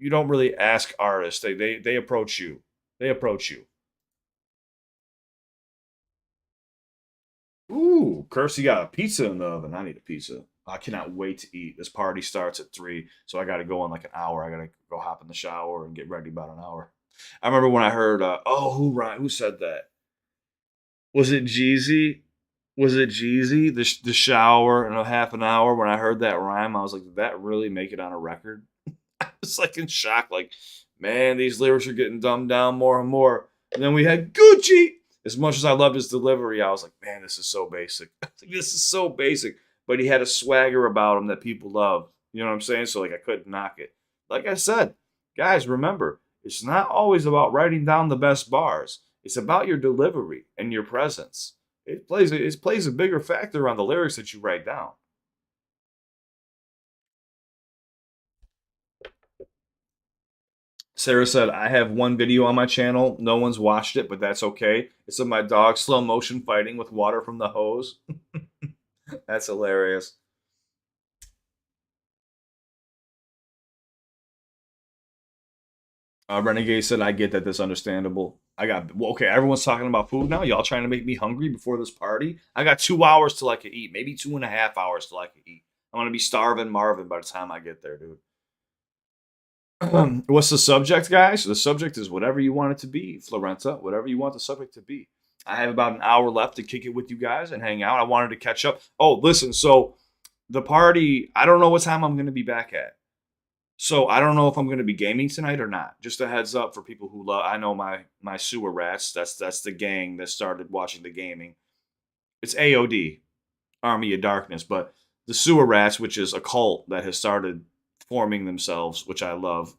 You don't really ask artists. They approach you. They approach you. Ooh. Ooh, Kirsty got a pizza in the oven. I need a pizza. I cannot wait to eat. This party starts at 3, so I got to go in like an hour. I got to go hop in the shower and get ready about an hour. I remember when I heard, who said that? Was it Jeezy? Was it Jeezy? The shower in a half an hour. When I heard that rhyme, I was like, did that really make it on a record? I was like in shock. Like, man, these lyrics are getting dumbed down more and more. And then we had Gucci. As much as I loved his delivery, I was like, man, this is so basic. This is so basic. But he had a swagger about him that people love. You know what I'm saying? So like, I couldn't knock it. Like I said, guys, remember, it's not always about writing down the best bars. It's about your delivery and your presence. It plays a bigger factor on the lyrics that you write down. Sarah said, I have one video on my channel. No one's watched it, but that's okay. It's of my dog slow motion fighting with water from the hose. That's hilarious. Renegade said, I get that that's understandable. Okay, everyone's talking about food now. Y'all trying to make me hungry before this party? I got 2 hours till I can eat, maybe 2.5 hours till I can eat. I'm going to be starving Marvin by the time I get there, dude. What's the subject, guys? The subject is whatever you want it to be, Florenta. Whatever you want the subject to be. I have about an hour left to kick it with you guys and hang out. I wanted to catch up. Oh, listen. So the party, I don't know what time I'm going to be back at. So I don't know if I'm going to be gaming tonight or not. Just a heads up for people who love. I know my sewer rats. That's the gang that started watching the gaming. It's AOD, Army of Darkness, but the sewer rats, which is a cult that has started forming themselves, which I love.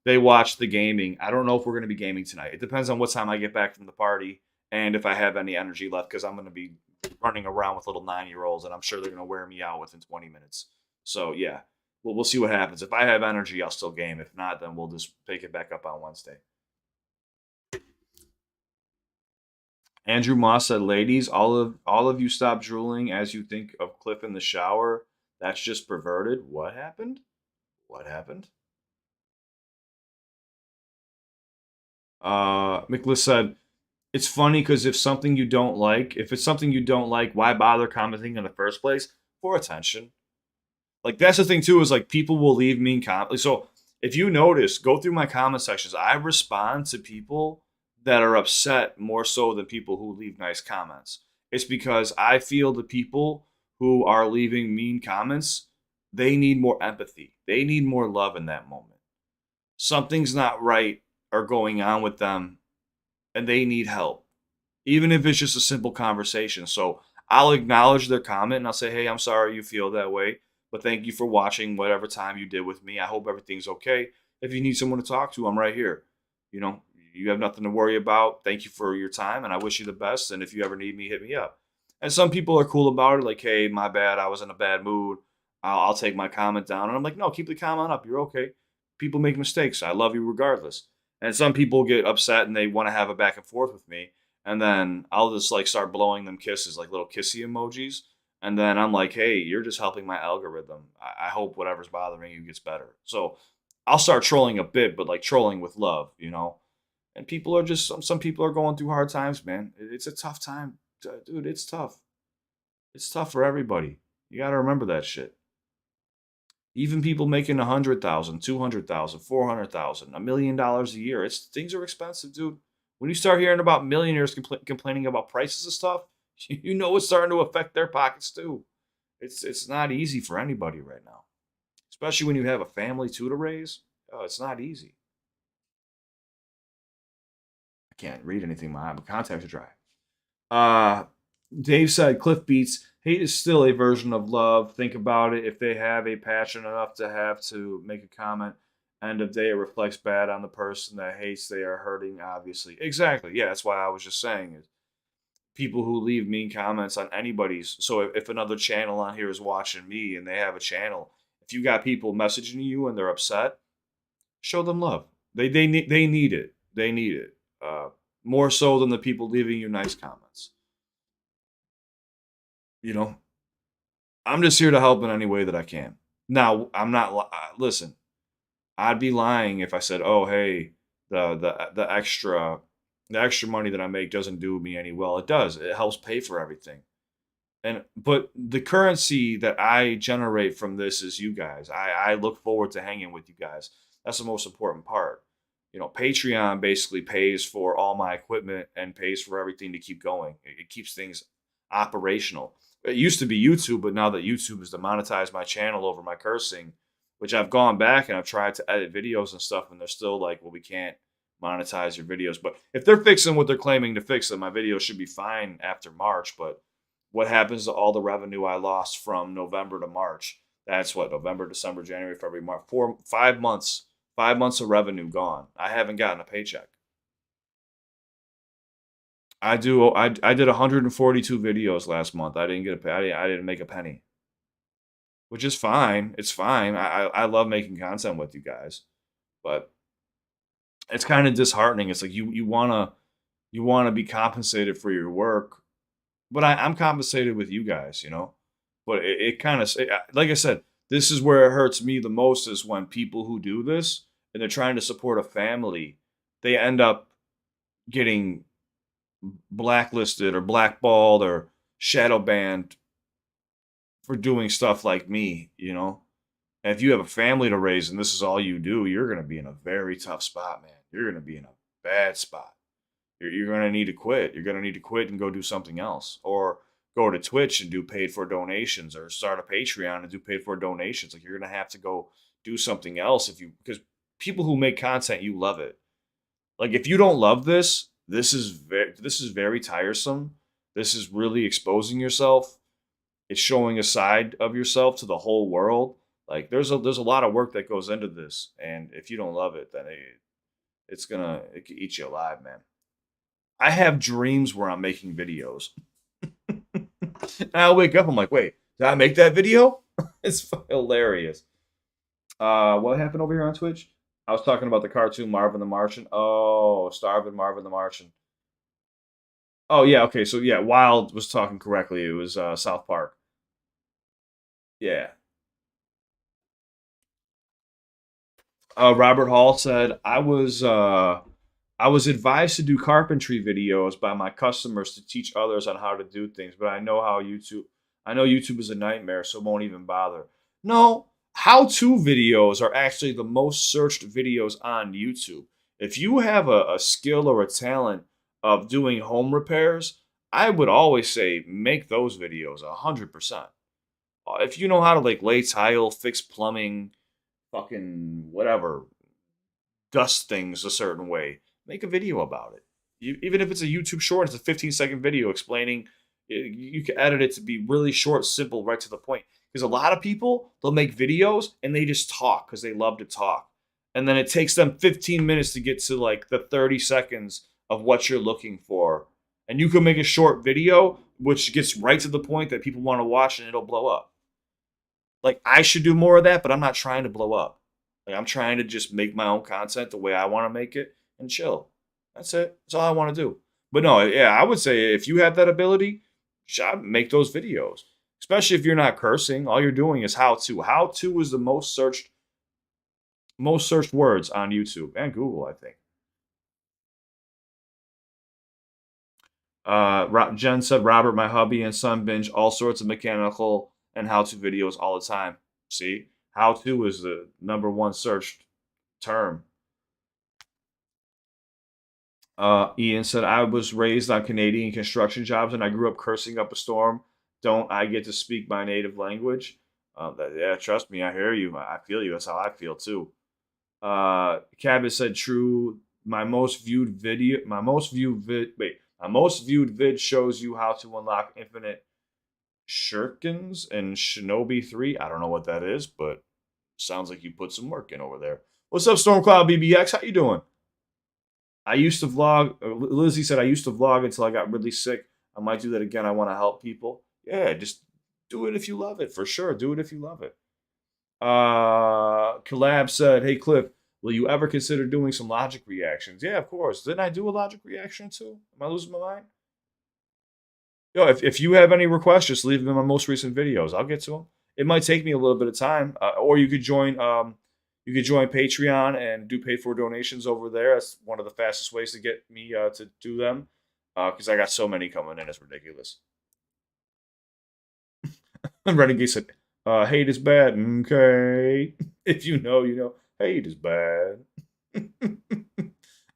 They watch the gaming. I don't know if we're going to be gaming tonight. It depends on what time I get back from the party and if I have any energy left, because I'm going to be running around with little 9-year-olds, and I'm sure they're going to wear me out within 20 minutes. So yeah, we'll see what happens. If I have energy, I'll still game. If not, then we'll just pick it back up on Wednesday. Andrew Moss said, "Ladies, all of you stop drooling as you think of Cliff in the shower. That's just perverted. What happened? What happened?" Miklas said, "It's funny because if it's something you don't like, why bother commenting in the first place? For attention. Like that's the thing too is like people will leave mean comments. So if you notice, go through my comment sections. I respond to people that are upset more so than people who leave nice comments. It's because I feel the people who are leaving mean comments, they need more empathy. They need more love in that moment. Something's not right or going on with them, and they need help, even if it's just a simple conversation. So I'll acknowledge their comment and I'll say, hey, I'm sorry you feel that way, but thank you for watching whatever time you did with me. I hope everything's okay. If you need someone to talk to, I'm right here. You know, you have nothing to worry about. Thank you for your time, and I wish you the best. And if you ever need me, hit me up. And some people are cool about it, like, hey, my bad, I was in a bad mood. I'll take my comment down. And I'm like, no, keep the comment up. You're okay. People make mistakes. I love you regardless. And some people get upset and they want to have a back and forth with me. And then I'll just like start blowing them kisses, like little kissy emojis. And then I'm like, hey, you're just helping my algorithm. I hope whatever's bothering you gets better. So I'll start trolling a bit, but like trolling with love, you know? And people are just, some people are going through hard times, man. It's a tough time. Dude, it's tough. It's tough for everybody. You got to remember that shit. Even people making 100,000, 200,000, 400,000, $1 million a year. Things are expensive, dude. When you start hearing about millionaires complaining about prices of stuff, you know it's starting to affect their pockets too. It's not easy for anybody right now, especially when you have a family too to raise. Oh, it's not easy. I can't read anything. My contacts are dry. Uh, Dave said, CliffBeats, hate is still a version of love. Think about it. If they have a passion enough to have to make a comment, end of day, it reflects bad on the person that hates. They are hurting, obviously. Exactly. Yeah, that's why I was just saying it. People who leave mean comments on anybody's. So if another channel on here is watching me and they have a channel, if you got people messaging you and they're upset, show them love. They need it. They need it. More so than the people leaving you nice comments. You know, I'm just here to help in any way that I can. Now, I'm not. Listen, I'd be lying if I said, "Oh, hey, the extra money that I make doesn't do me any well." It does. It helps pay for everything. And but the currency that I generate from this is you guys. I look forward to hanging with you guys. That's the most important part. Patreon basically pays for all my equipment and pays for everything to keep going. It keeps things operational. It used to be YouTube, but now that YouTube has demonetized my channel over my cursing, which I've gone back and I've tried to edit videos and stuff, and they're still like, well, we can't monetize your videos. But if they're fixing what they're claiming to fix, then my videos should be fine after March. But what happens to all the revenue I lost from November to March? That's what November, December, January, February, March, 5 months, 5 months of revenue gone. I haven't gotten a paycheck. I did 142 videos last month. I didn't get a pay. I didn't make a penny, which is fine. It's fine. I love making content with you guys, but it's kind of disheartening. It's like you wanna be compensated for your work, but I'm compensated with you guys, But it kind of, like I said, this is where it hurts me the most is when people who do this and they're trying to support a family, they end up getting blacklisted or blackballed or shadow banned for doing stuff like me. And if you have a family to raise and this is all you do, you're going to be in a very tough spot, man. You're going to be in a bad spot. You're going to need to quit. You're going to need to quit and go do something else, or go to Twitch and do paid for donations, or start a Patreon and do paid for donations. Like, you're going to have to go do something else because people who make content, you love it. Like, if you don't love this, this is very tiresome. This is really exposing yourself. It's showing a side of yourself to the whole world. Like, there's a lot of work that goes into this, and if you don't love it, then it can eat you alive, man. I have dreams where I'm making videos. And I'll wake up, I'm like, wait, did I make that video? It's hilarious. What happened over here on Twitch? I was talking about the cartoon Marvin the Martian. Oh, Starvin Marvin the Martian. Oh yeah, okay, so yeah, Wild was talking correctly. It was South Park. Yeah. Robert Hall said, I was advised to do carpentry videos by my customers to teach others on how to do things, but I know YouTube is a nightmare, so won't even bother. No, how-to videos are actually the most searched videos on YouTube. If you have a skill or a talent of doing home repairs, I would always say make those videos 100%. If you know how to like lay tile, fix plumbing, fucking whatever, dust things a certain way, make a video about it. Even if it's a YouTube short, it's a 15-second video explaining. You can edit it to be really short, simple, right to the point. Because a lot of people, they'll make videos and they just talk because they love to talk. And then it takes them 15 minutes to get to like the 30 seconds of what you're looking for. And you can make a short video which gets right to the point that people want to watch and it'll blow up. Like, I should do more of that, but I'm not trying to blow up. Like, I'm trying to just make my own content the way I want to make it and chill. That's it. That's all I want to do. But no, yeah, I would say if you have that ability, make those videos. Especially if you're not cursing, all you're doing is how to. How to is the most searched words on YouTube and Google, I think. Jen said, Robert, my hubby and son binge all sorts of mechanical and how to videos all the time. See, how to is the number one searched term. Ian said, I was raised on Canadian construction jobs and I grew up cursing up a storm. Don't I get to speak my native language? Yeah, trust me, I hear you. I feel you. That's how I feel too. Cabot said, true. My most viewed vid shows you how to unlock infinite shurikens in Shinobi 3. I don't know what that is, but sounds like you put some work in over there. What's up, Stormcloud BBX? How you doing? I used to vlog. Lizzie said I used to vlog until I got really sick. I might do that again. I want to help people. Yeah, just do it if you love it. For sure, do it if you love it. Collab said, "Hey Cliff, will you ever consider doing some logic reactions?" Yeah, of course. Didn't I do a logic reaction too? Am I losing my mind? Yo, if you have any requests, just leave them in my most recent videos. I'll get to them. It might take me a little bit of time, or you could join Patreon and do paid for donations over there. That's one of the fastest ways to get me to do them because I got so many coming in. It's ridiculous. And Renegade said, hate is bad. Okay. If you know, you know. Hate is bad.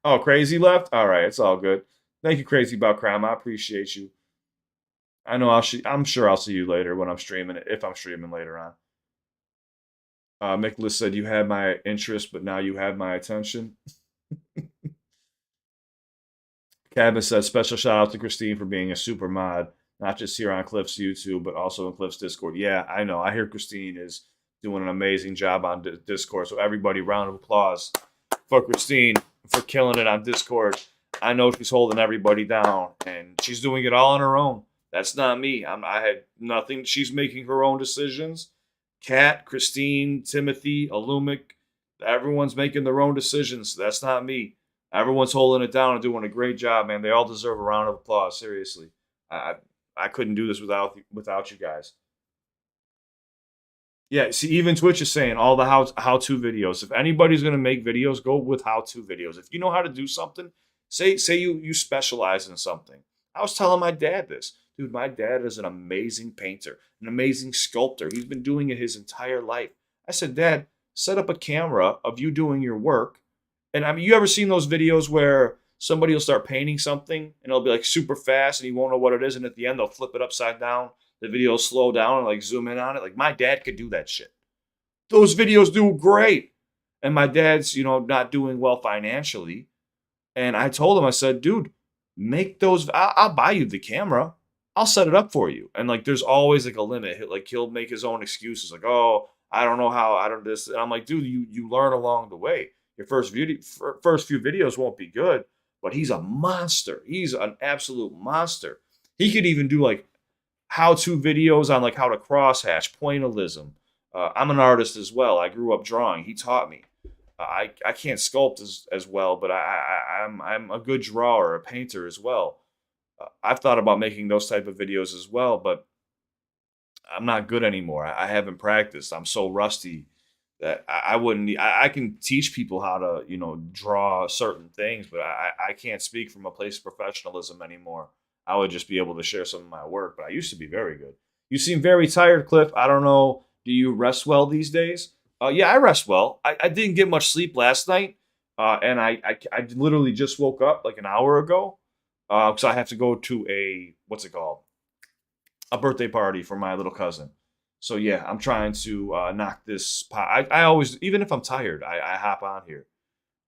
Oh, Crazy left? All right, it's all good. Thank you, Crazy About Crime. I appreciate you. I know I'm sure I'll see you later when I'm streaming it, if I'm streaming later on. Nicholas said, you had my interest, but now you have my attention. Cabin says, special shout out to Christine for being a super mod, not just here on Cliff's YouTube, but also in Cliff's Discord. Yeah, I know. I hear Christine is doing an amazing job on Discord. So everybody, round of applause for Christine for killing it on Discord. I know she's holding everybody down, and she's doing it all on her own. That's not me. I had nothing. She's making her own decisions. Kat, Christine, Timothy, Alumic, everyone's making their own decisions. That's not me. Everyone's holding it down and doing a great job, man. They all deserve a round of applause. Seriously, I I couldn't do this without you guys. Yeah, see, even Twitch is saying all the how to videos. If anybody's gonna make videos, go with how to videos. If you know how to do something, say you specialize in something. I was telling my dad this, dude. My dad is an amazing painter, an amazing sculptor. He's been doing it his entire life. I said, Dad, set up a camera of you doing your work. And I mean, you ever seen those videos where somebody will start painting something and it'll be like super fast and you won't know what it is, and at the end they'll flip it upside down, the video will slow down and like zoom in on it. Like my dad could do that shit. Those videos do great. And my dad's, not doing well financially. And I told him, I said, dude, make those. I'll buy you the camera. I'll set it up for you. And like, there's always like a limit. Like he'll make his own excuses. Like, oh, I don't know how. I don't this. And I'm like, dude, you learn along the way. Your first few videos won't be good, but he's a monster. He's an absolute monster. He could even do like how-to videos on like how to crosshatch, pointillism. I'm an artist as well. I grew up drawing. He taught me. I can't sculpt as well, but I'm a good drawer, a painter as well. I've thought about making those type of videos as well, but I'm not good anymore. I haven't practiced. I'm so rusty that I wouldn't. I can teach people how to draw certain things, but I can't speak from a place of professionalism anymore. I would just be able to share some of my work, but I used to be very good. You seem very tired, Cliff. I don't know. Do you rest well these days? Yeah, I rest well. I didn't get much sleep last night, and I literally just woke up like an hour ago because I have to go to a what's it called, a birthday party for my little cousin. So yeah, I'm trying to knock this. I always, even if I'm tired, I hop on here.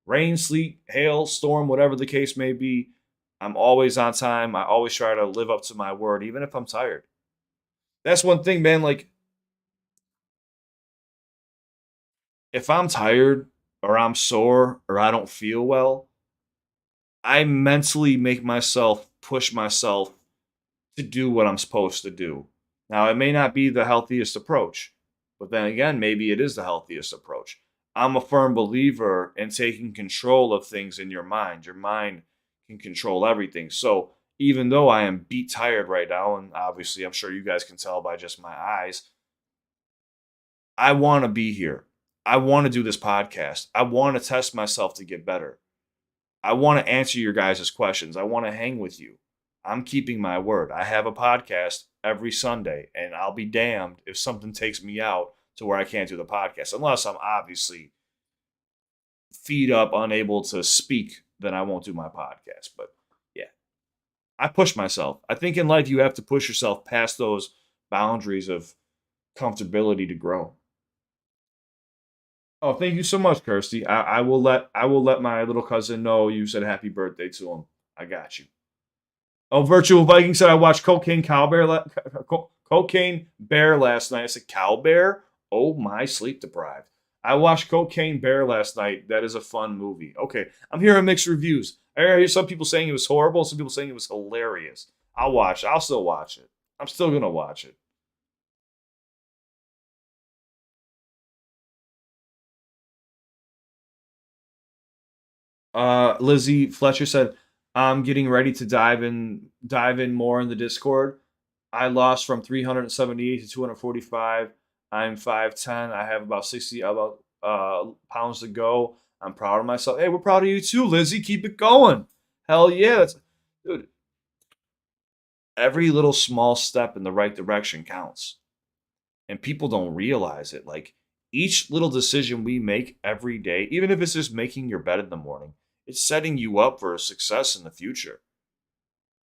Rain, sleet, hail, storm, whatever the case may be, I'm always on time. I always try to live up to my word, even if I'm tired. That's one thing, man. Like if I'm tired or I'm sore or I don't feel well, I mentally make myself push myself to do what I'm supposed to do. Now, it may not be the healthiest approach, but then again, maybe it is the healthiest approach. I'm a firm believer in taking control of things in your mind. Your mind can control everything. So, even though I am beat tired right now, and obviously I'm sure you guys can tell by just my eyes, I want to be here. I want to do this podcast. I want to test myself to get better. I want to answer your guys' questions. I want to hang with you. I'm keeping my word. I have a podcast every Sunday, and I'll be damned if something takes me out to where I can't do the podcast. Unless I'm obviously feed up, unable to speak, then I won't do my podcast. But yeah, I push myself. I think in life you have to push yourself past those boundaries of comfortability to grow. Oh, thank you so much, Kirsty. I will let my little cousin know you said happy birthday to him. I got you. Oh, Virtual Viking said I watched Cocaine Bear last night. I said Cow Bear. Oh my, sleep deprived. I watched Cocaine Bear last night. That is a fun movie. Okay, I'm hearing mixed reviews. I hear some people saying it was horrible. Some people saying it was hilarious. I'll watch. I'll still watch it. I'm still gonna watch it. Lizzie Fletcher said, "I'm getting ready to dive in more in the Discord. I lost from 378 to 245. I'm 5'10. I have about 60 about pounds to go. I'm proud of myself. Hey, we're proud of you too, Lizzie. Keep it going. Hell yeah, dude. Every little small step in the right direction counts. and people don't realize it. Like each little decision we make every day, even if it's just making your bed in the morning, it's setting you up for a success in the future.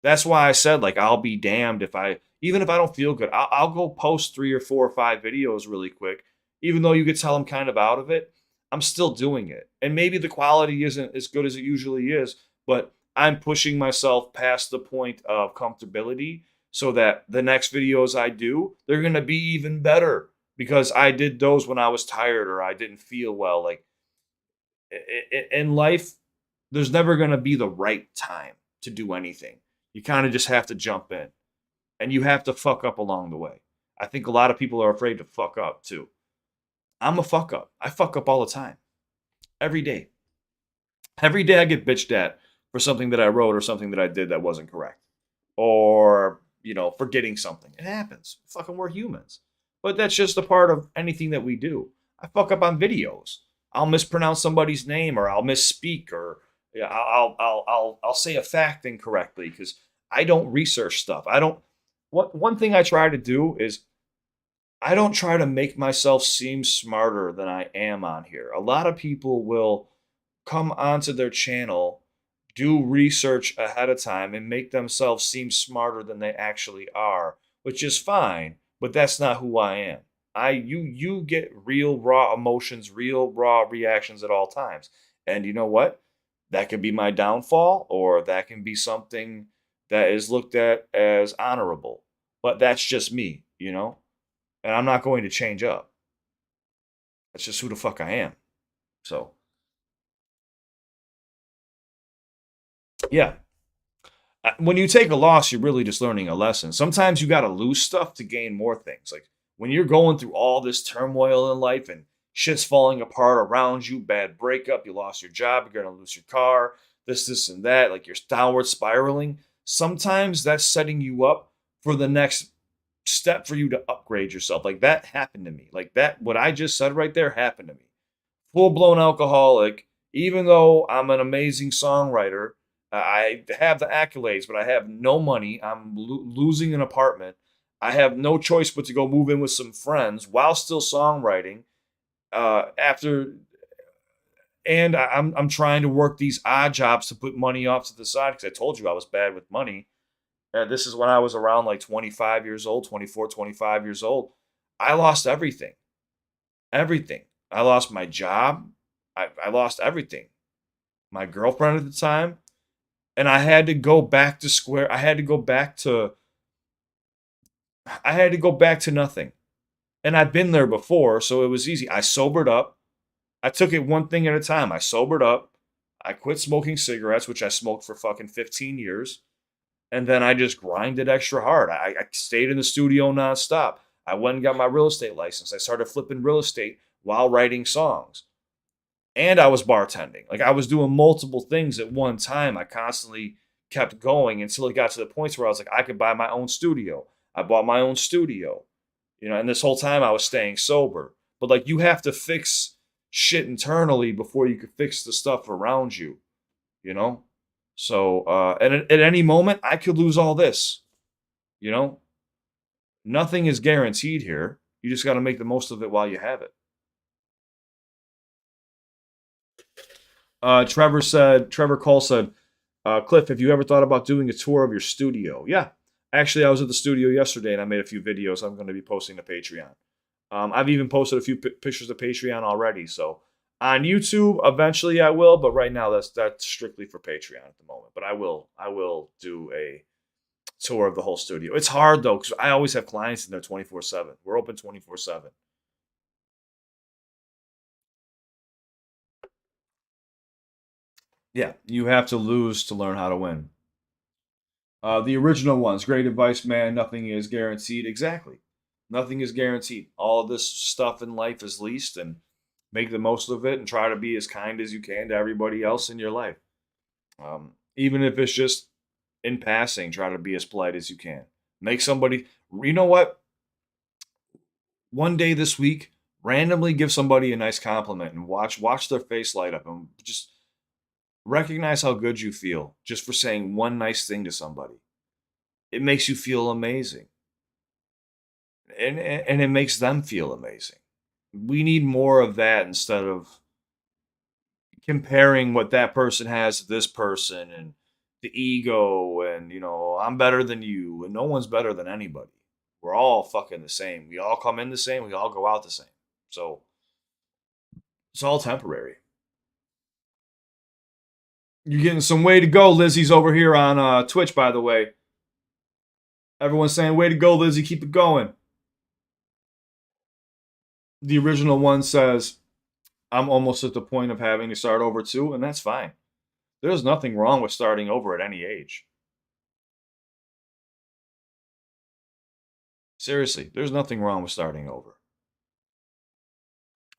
That's why I said, like, I'll be damned if even if I don't feel good, I'll go post 3 or 4 or 5 videos really quick. Even though you could tell I'm kind of out of it, I'm still doing it. And maybe the quality isn't as good as it usually is, but I'm pushing myself past the point of comfortability so that the next videos I do, they're going to be even better because I did those when I was tired or I didn't feel well. Like in life, there's never going to be the right time to do anything. You kind of just have to jump in and you have to fuck up along the way. I think a lot of people are afraid to fuck up too. I'm a fuck up. I fuck up all the time. Every day. Every day I get bitched at for something that I wrote or something that I did that wasn't correct. Or, forgetting something. It happens. Fucking we're humans. But that's just a part of anything that we do. I fuck up on videos. I'll mispronounce somebody's name or I'll misspeak or yeah, I'll say a fact incorrectly because I don't research stuff. I don't one thing I try to do is I don't try to make myself seem smarter than I am on here. A lot of people will come onto their channel, do research ahead of time, and make themselves seem smarter than they actually are, which is fine, but that's not who I am. You get real raw emotions, real raw reactions at all times. And you know what? That could be my downfall, or that can be something that is looked at as honorable. But that's just me. And I'm not going to change up. That's just who the fuck I am. So, yeah. When you take a loss, you're really just learning a lesson. Sometimes you got to lose stuff to gain more things. Like when you're going through all this turmoil in life and shit's falling apart around you, bad breakup, you lost your job, you're going to lose your car, this, and that, like you're downward spiraling. Sometimes that's setting you up for the next step for you to upgrade yourself. Like that happened to me. Like that, what I just said right there happened to me. Full blown alcoholic, even though I'm an amazing songwriter. I have the accolades, but I have no money. I'm losing an apartment. I have no choice but to go move in with some friends while still songwriting. After and I'm trying to work these odd jobs to put money off to the side because I told you I was bad with money. This is when I was around like 25 years old, 24, 25 years old. I lost everything. Everything. I lost my job. I lost everything. My girlfriend at the time. And I had to go back to square. I had to go back to nothing. And I've been there before, so it was easy. I sobered up. I took it one thing at a time. I sobered up. I quit smoking cigarettes, which I smoked for fucking 15 years. And then I just grinded extra hard. I stayed in the studio nonstop. I went and got my real estate license. I started flipping real estate while writing songs. And I was bartending. Like I was doing multiple things at one time. I constantly kept going until it got to the point where I was like, I could buy my own studio. I bought my own studio. And this whole time I was staying sober. But like you have to fix shit internally before you can fix the stuff around you, you know? So, and at any moment, I could lose all this. You know, nothing is guaranteed here. You just got to make the most of it while you have it. Trevor Cole said, Cliff, have you ever thought about doing a tour of your studio? Yeah. Actually, I was at the studio yesterday and I made a few videos I'm going to be posting to Patreon. I've even posted a few pictures to Patreon already. So on YouTube, eventually I will, but right now that's strictly for Patreon at the moment. But I will do a tour of the whole studio. It's hard though because I always have clients in there 24/7. We're open 24/7. Yeah, you have to lose to learn how to win. The original ones, great advice, man. Nothing is guaranteed. Exactly, nothing is guaranteed. All of this stuff in life is leased, and make the most of it, and try to be as kind as you can to everybody else in your life. Even if it's just in passing, try to be as polite as you can. Make somebody. You know what? One day this week, randomly give somebody a nice compliment and watch their face light up, and just recognize how good you feel just for saying one nice thing to somebody. It makes you feel amazing. and it makes them feel amazing. We need more of that instead of comparing what that person has to this person and the ego and I'm better than you and no one's better than anybody. We're all fucking the same. We all come in the same, we all go out the same. So it's all temporary. You're getting some way to go. Lizzie's over here on Twitch, by the way. Everyone's saying, way to go, Lizzie. Keep it going. The original one says, I'm almost at the point of having to start over too, and that's fine. There's nothing wrong with starting over at any age. Seriously, there's nothing wrong with starting over.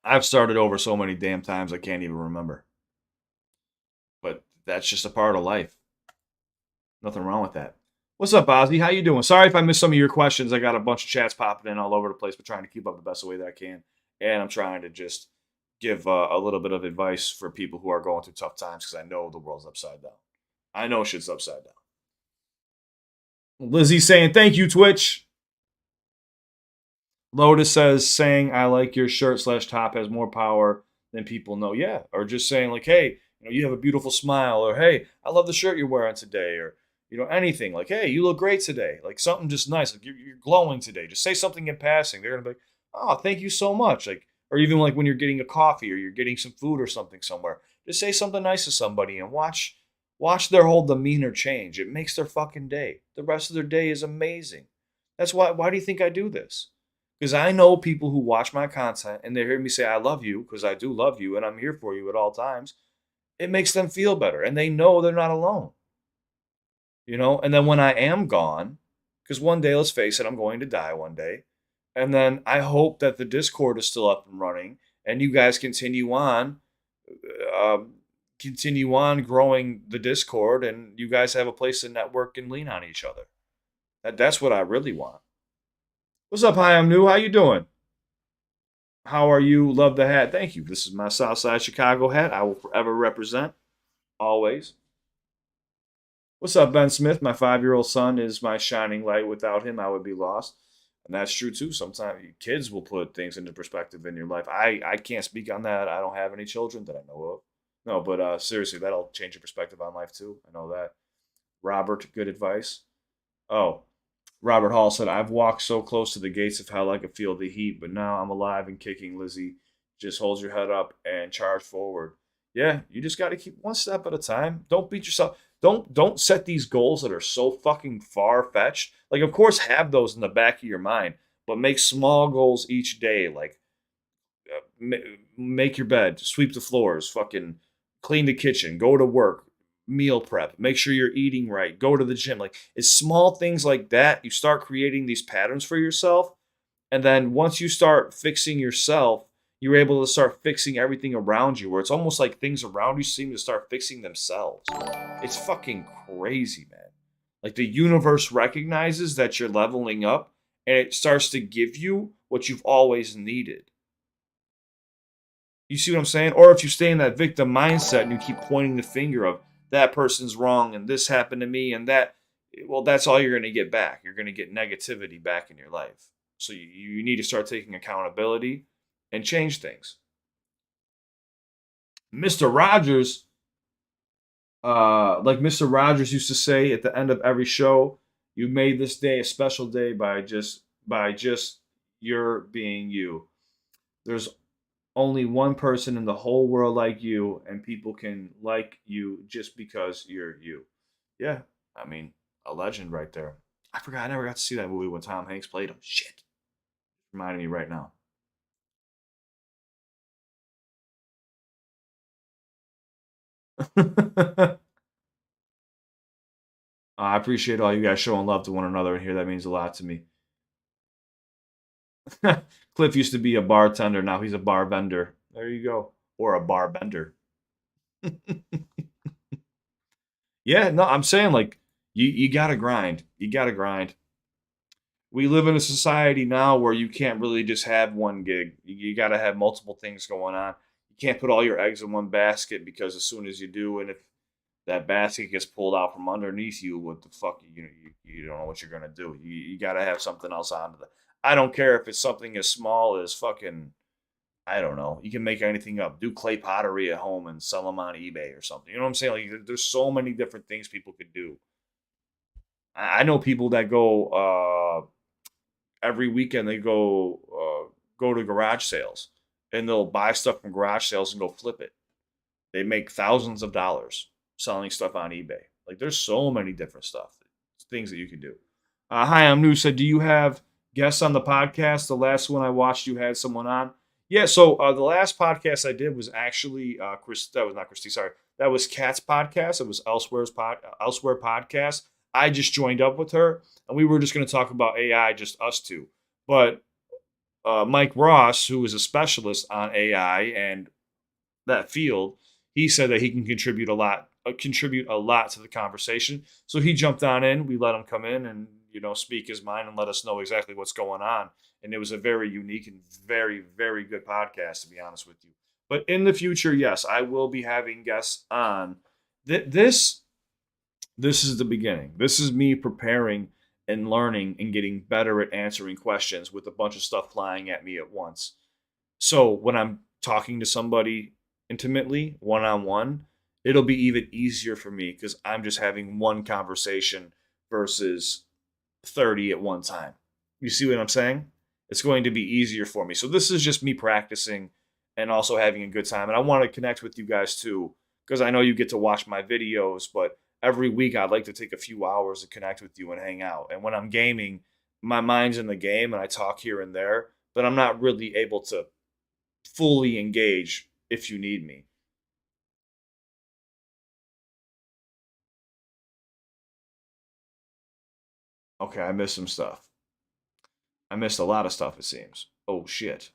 I've started over so many damn times I can't even remember. But that's just a part of life. Nothing wrong with that. What's up, Ozzy? How you doing? Sorry if I missed some of your questions. I got a bunch of chats popping in all over the place, but trying to keep up the best way that I can. And I'm trying to just give a little bit of advice for people who are going through tough times because I know the world's upside down. I know shit's upside down. Lizzie saying, thank you, Twitch. Lotus says, saying, I like your shirt / top has more power than people know. Yeah. Or just saying, like, hey, you have a beautiful smile. Or, hey, I love the shirt you're wearing today. Or, anything. Like, hey, you look great today. Like, something just nice. Like, you're glowing today. Just say something in passing. They're going to be like, oh, thank you so much. Like, or even like when you're getting a coffee or you're getting some food or something somewhere. Just say something nice to somebody and watch their whole demeanor change. It makes their fucking day. The rest of their day is amazing. That's why do you think I do this? Because I know people who watch my content and they hear me say, I love you, because I do love you and I'm here for you at all times. It makes them feel better and they know they're not alone. And then when I am gone, because one day, let's face it, I'm going to die one day. And then I hope that the Discord is still up and running and you guys uh, continue on growing the Discord and you guys have a place to network and lean on each other. That's what I really want. What's up? Hi, I'm new. How you doing? How are you? Love the hat. Thank you. This is my Southside Chicago hat. I will forever represent. Always. What's up, Ben Smith? My 5-year-old son is my shining light. Without him, I would be lost. And that's true too. Sometimes kids will put things into perspective in your life. I can't speak on that. I don't have any children that I know of. No, but seriously, that'll change your perspective on life too. I know that. Robert, good advice. Oh, Robert Hall said, I've walked so close to the gates of hell I could feel the heat, but now I'm alive and kicking, Lizzie. Just hold your head up and charge forward. Yeah, you just got to keep one step at a time. Don't beat yourself. Don't set these goals that are so fucking far fetched. Like, of course, have those in the back of your mind, but make small goals each day. Like, make your bed, sweep the floors, fucking clean the kitchen, go to work, meal prep, make sure you're eating right, go to the gym. Like, it's small things like that. You start creating these patterns for yourself. And then once you start fixing yourself, you're able to start fixing everything around you, where it's almost like things around you seem to start fixing themselves. It's fucking crazy, man. Like, the universe recognizes that you're leveling up and it starts to give you what you've always needed. You see what I'm saying? Or if you stay in that victim mindset and you keep pointing the finger of that person's wrong and this happened to me and that, well, that's all you're going to get back. You're going to get negativity back in your life. So you need to start taking accountability and change things. Mr. Rogers, like Mr. Rogers used to say at the end of every show, you made this day a special day by just your being you. There's only one person in the whole world like you, and people can like you just because you're you. Yeah, I mean, a legend right there. I forgot I never got to see that movie when Tom Hanks played him. Shit. Reminding me right now. I appreciate all you guys showing love to one another in here. That means a lot to me. Cliff used to be a bartender. Now he's a bar vendor. There you go. Or a bar bender. Yeah, no, I'm saying, like, you gotta grind. You gotta grind. We live in a society now where you can't really just have one gig. You gotta have multiple things going on. You can't put all your eggs in one basket, because as soon as you do, and if that basket gets pulled out from underneath you, what the fuck, you don't know what you're gonna do. You gotta have something else on. I don't care if it's something as small as fucking, I don't know. You can make anything up. Do clay pottery at home and sell them on eBay or something. You know what I'm saying? Like, there's so many different things people could do. I know people that go every weekend. They go to garage sales and they'll buy stuff from garage sales and go flip it. They make thousands of dollars selling stuff on eBay. Like, there's so many different things that you can do. Hi, I'm new. Said, do you have guests on the podcast? The last one I watched, you had someone on. Yeah. So the last podcast I did was actually Chris. That was not Christy. Sorry, that was Kat's podcast. It was Elsewhere podcast. I just joined up with her, and we were just going to talk about AI, just us two. But Mike Ross, who is a specialist on AI and that field, he said that he can contribute a lot to the conversation. So he jumped on in. We let him come in and speak his mind and let us know exactly what's going on. And it was a very unique and very, very good podcast, to be honest with you. But in the future, yes, I will be having guests on. This is the beginning. This is me preparing and learning and getting better at answering questions with a bunch of stuff flying at me at once. So when I'm talking to somebody intimately, one on one, it'll be even easier for me because I'm just having one conversation versus 30 at one time. You see what I'm saying? It's going to be easier for me. So this is just me practicing and also having a good time. And I want to connect with you guys too, because I know you get to watch my videos, but every week I'd like to take a few hours to connect with you and hang out. And when I'm gaming, my mind's in the game and I talk here and there, but I'm not really able to fully engage if you need me. Okay, I missed some stuff. I missed a lot of stuff, it seems. Oh, shit.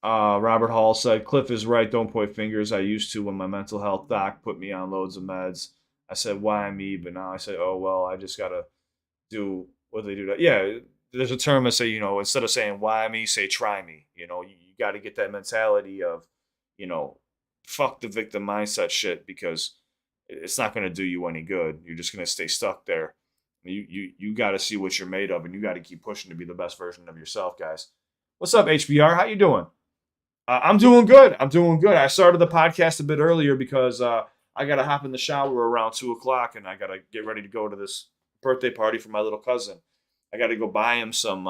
Robert Hall said, Cliff is right. Don't point fingers. I used to when my mental health doc put me on loads of meds. I said, why me? But now I say, oh, well, I just got to do what they do. Yeah, there's a term that say, instead of saying why me, say try me. You got to get that mentality of, you know, fuck the victim mindset shit because it's not going to do you any good. You're just going to stay stuck there. You got to see what you're made of, and you got to keep pushing to be the best version of yourself, guys. What's up, HBR? How you doing? I'm doing good. I'm doing good. I started the podcast a bit earlier because I got to hop in the shower around 2 o'clock, and I got to get ready to go to this birthday party for my little cousin. I got to go buy him some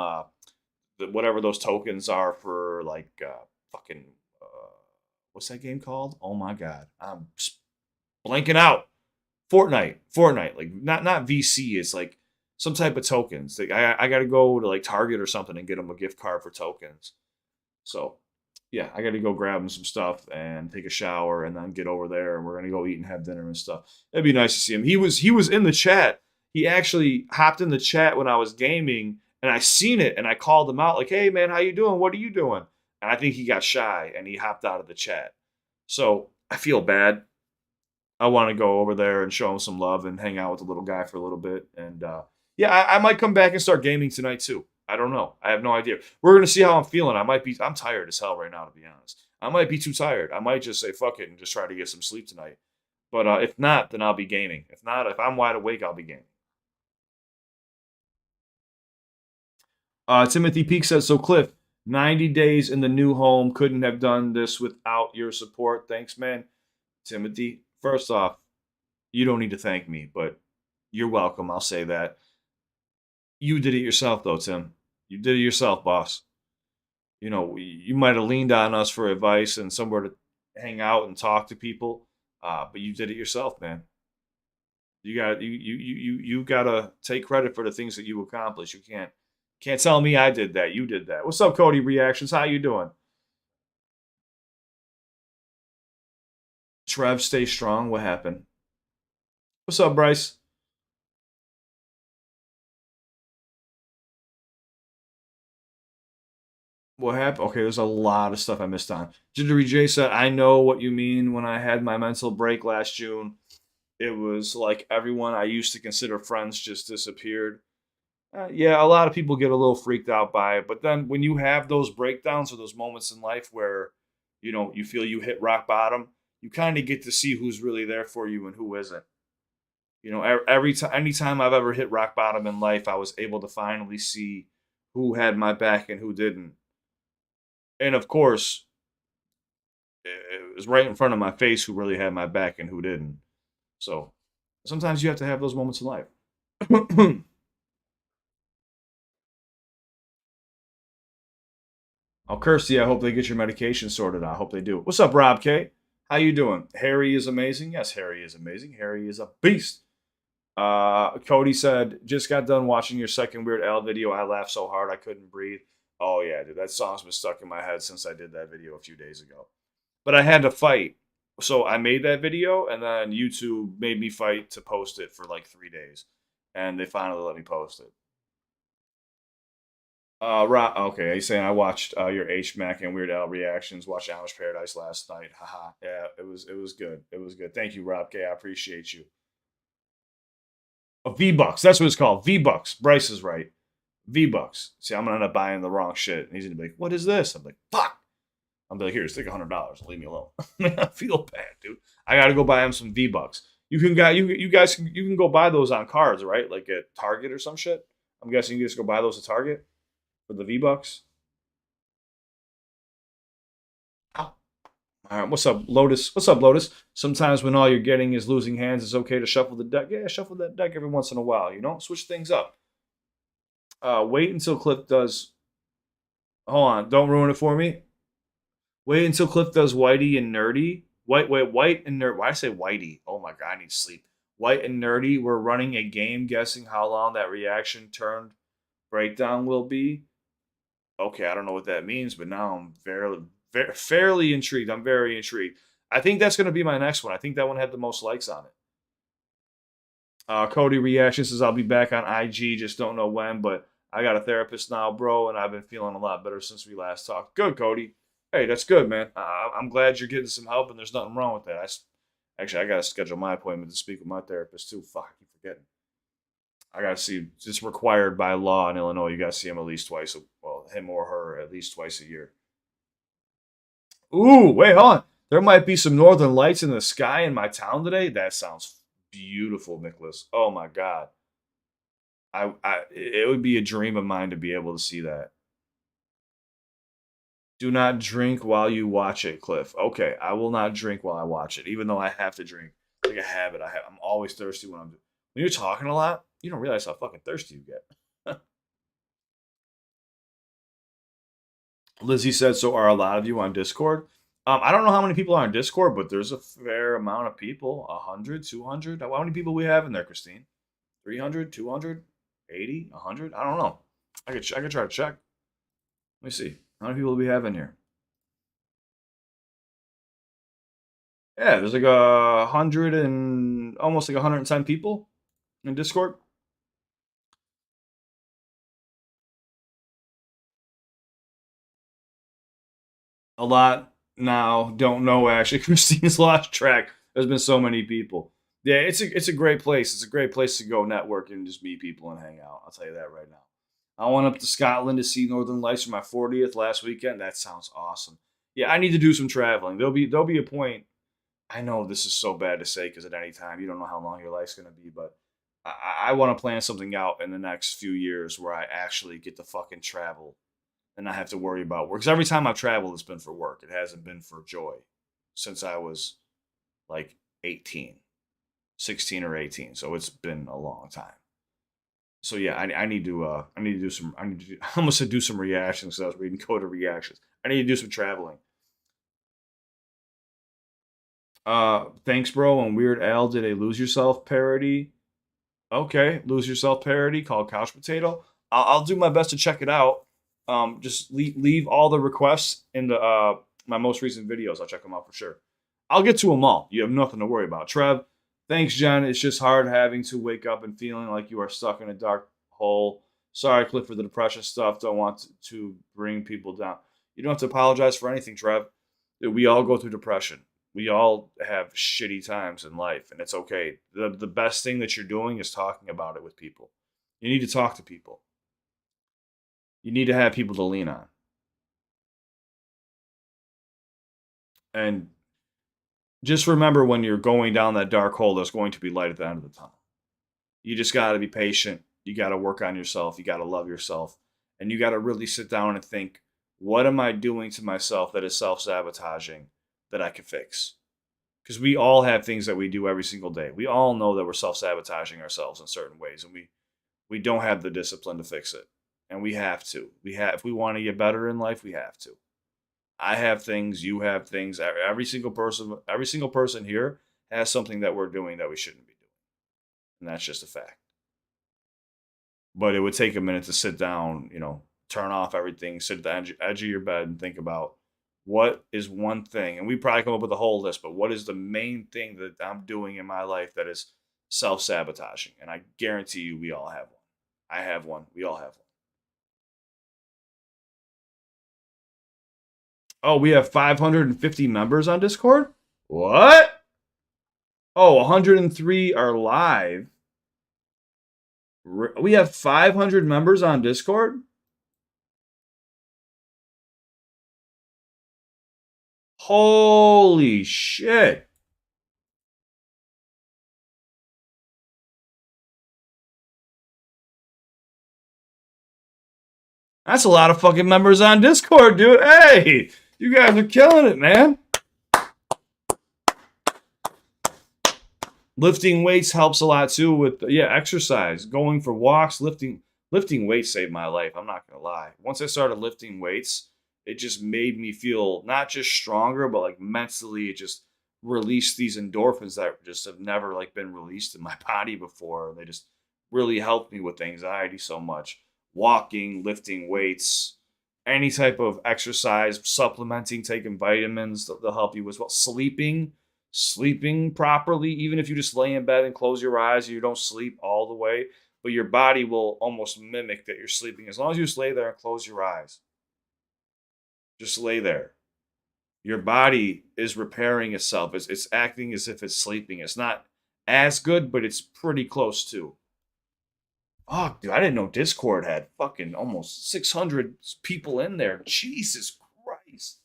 whatever those tokens are for like fucking what's that game called? Oh my god, I'm blanking out. Fortnite, like not VC. It's like some type of tokens. Like I got to go to like Target or something and get him a gift card for tokens. So yeah, I got to go grab him some stuff and take a shower and then get over there and we're gonna go eat and have dinner and stuff. It'd be nice to see him. He was in the chat. He actually hopped in the chat when I was gaming and I seen it and I called him out like, "Hey man, how you doing? What are you doing?" And I think he got shy and he hopped out of the chat. So I feel bad. I want to go over there and show him some love and hang out with the little guy for a little bit. And yeah, I might come back and start gaming tonight too. I don't know. I have no idea. We're gonna see how I'm feeling. I'm tired as hell right now, to be honest. I might be too tired. I might just say fuck it and just try to get some sleep tonight. But if not, then I'll be gaming. If not, if I'm wide awake, I'll be gaming. Timothy Peak says, so Cliff, 90 days in the new home. Couldn't have done this without your support. Thanks, man. Timothy, first off, you don't need to thank me, but you're welcome. I'll say that. You did it yourself, though, Tim. You did it yourself, boss. You might have leaned on us for advice and somewhere to hang out and talk to people, but you did it yourself, man. You gotta take credit for the things that you accomplished. You can't tell me I did that. You did that. What's up, Cody Reactions? How you doing? Trev, stay strong. What happened? What's up, Bryce? What happened? Okay, there's a lot of stuff I missed on. Jittery J said, I know what you mean. When I had my mental break last June, it was like everyone I used to consider friends just disappeared. Yeah, a lot of people get a little freaked out by it. But then when you have those breakdowns or those moments in life where, you feel you hit rock bottom, you kind of get to see who's really there for you and who isn't. Every time, anytime I've ever hit rock bottom in life, I was able to finally see who had my back and who didn't. And of course, it was right in front of my face who really had my back and who didn't. So sometimes you have to have those moments in life. Oh, Kirsty, I hope they get your medication sorted out. I hope they do. What's up, Rob K? How you doing? Harry is amazing. Yes, Harry is amazing. Harry is a beast. Cody said, just got done watching your second Weird Al video. I laughed so hard I couldn't breathe. Oh yeah, dude, that song's been stuck in my head since I did that video a few days ago. But I had to fight. So I made that video, and then YouTube made me fight to post it for like 3 days, and they finally let me post it. Right, okay. He's saying I watched your H Mac and Weird Al reactions. Watched Amish Paradise last night. Haha. Yeah, it was good. It was good. Thank you, Rob K. I appreciate you. Oh, V Bucks. That's what it's called. V Bucks. Bryce is right. V Bucks. See, I'm gonna end up buying the wrong shit, and he's gonna be like, "What is this?" I'm like, "Fuck." I'm like, "Here, just take $100. Leave me alone." I feel bad, dude. I gotta go buy him some V Bucks. You guys can go buy those on cards, right? Like at Target or some shit. I'm guessing you just go buy those at Target for the V Bucks. All right, what's up, Lotus? What's up, Lotus? Sometimes when all you're getting is losing hands, it's okay to shuffle the deck. Yeah, shuffle that deck every once in a while. Switch things up. Wait until Cliff does. Hold on, don't ruin it for me. Wait until Cliff does Whitey and Nerdy. White and Nerd. Why I say Whitey? Oh my god, I need sleep. White and Nerdy. We're running a game, guessing how long that reaction turned breakdown will be. Okay, I don't know what that means, but now I'm fairly intrigued. I'm very intrigued. I think that's going to be my next one. I think that one had the most likes on it. Cody reaction says I'll be back on IG, just don't know when, but I got a therapist now, bro, and I've been feeling a lot better since we last talked. Good, Cody. Hey, that's good, man. I'm glad you're getting some help, and there's nothing wrong with that. Actually, I gotta schedule my appointment to speak with my therapist too. Fuck, I keep forgetting. I gotta see. It's required by law in Illinois. You gotta see him at least twice. Well, him or her at least twice a year. Ooh, wait, hold on. There might be some northern lights in the sky in my town today. That sounds beautiful, Nicholas. Oh my god. It would be a dream of mine to be able to see that. Do not drink while you watch it, Cliff. Okay, I will not drink while I watch it, even though I have to drink. It's like a habit. I'm always thirsty when when you're talking a lot. You don't realize how fucking thirsty you get. Lizzie said, "So are a lot of you on Discord?" I don't know how many people are on Discord, but there's a fair amount of people. 100, 200. How many people we have in there, Christine? 300, 200, 80, 100? I don't know. I could try to check. Let me see. How many people do we have in here? Yeah, there's like 100 and almost like 110 people in Discord. A lot now. Don't know actually. Christine's lost track. There's been so many people. Yeah, it's a great place. It's a great place to go network and just meet people and hang out. I'll tell you that right now. I went up to Scotland to see Northern Lights for my 40th last weekend. That sounds awesome. Yeah, I need to do some traveling. There'll be a point. I know this is so bad to say because at any time you don't know how long your life's going to be, but I want to plan something out in the next few years where I actually get to fucking travel and not have to worry about work. Because every time I've traveled, it's been for work. It hasn't been for joy since I was like 18, 16 or 18. So it's been a long time. So yeah, I need to do some I need to do, I almost said do some reactions because I was reading code of reactions. I need to do some traveling. Thanks, bro. And Weird Al did a Lose Yourself parody. Okay, Lose Yourself parody called Couch Potato. I'll do my best to check it out. Just leave all the requests in the my most recent videos. I'll check them out for sure. I'll get to them all. You have nothing to worry about. Trev, thanks, Jen. It's just hard having to wake up and feeling like you are stuck in a dark hole. Sorry, Cliff, for the depression stuff. Don't want to bring people down. You don't have to apologize for anything, Trev. We all go through depression. We all have shitty times in life, and it's okay. The best thing that you're doing is talking about it with people. You need to talk to people. You need to have people to lean on. And just remember when you're going down that dark hole, there's going to be light at the end of the tunnel. You just got to be patient. You got to work on yourself. You got to love yourself. And you got to really sit down and think, what am I doing to myself that is self sabotaging that I can fix? Because we all have things that we do every single day. We all know that we're self sabotaging ourselves in certain ways, and we don't have the discipline to fix it. And we have to. We have if we want to get better in life, we have to. I have things, you have things. Every single person here has something that we're doing that we shouldn't be doing. And that's just a fact. But it would take a minute to sit down, turn off everything, sit at the edge of your bed and think about what is one thing. And we probably come up with a whole list, but what is the main thing that I'm doing in my life that is self sabotaging? And I guarantee you, we all have one. I have one. We all have one. Oh, we have 550 members on Discord? What? Oh, 103 are live. We have 500 members on Discord? Holy shit. That's a lot of fucking members on Discord, dude. Hey, you guys are killing it, man. Lifting weights helps a lot too with exercise. Going for walks, lifting weights saved my life. I'm not gonna lie. Once I started lifting weights, it just made me feel not just stronger, but like mentally, it just released these endorphins that just have never like been released in my body before. They just really helped me with anxiety so much. Walking, lifting weights, any type of exercise, supplementing, taking vitamins, they'll help you as well. Sleeping properly, even if you just lay in bed and close your eyes, you don't sleep all the way, but your body will almost mimic that you're sleeping as long as you just lay there and close your eyes. Just lay there. Your body is repairing itself. It's acting as if it's sleeping. It's not as good, but it's pretty close to. Oh, dude, I didn't know Discord had fucking almost 600 people in there. Jesus Christ.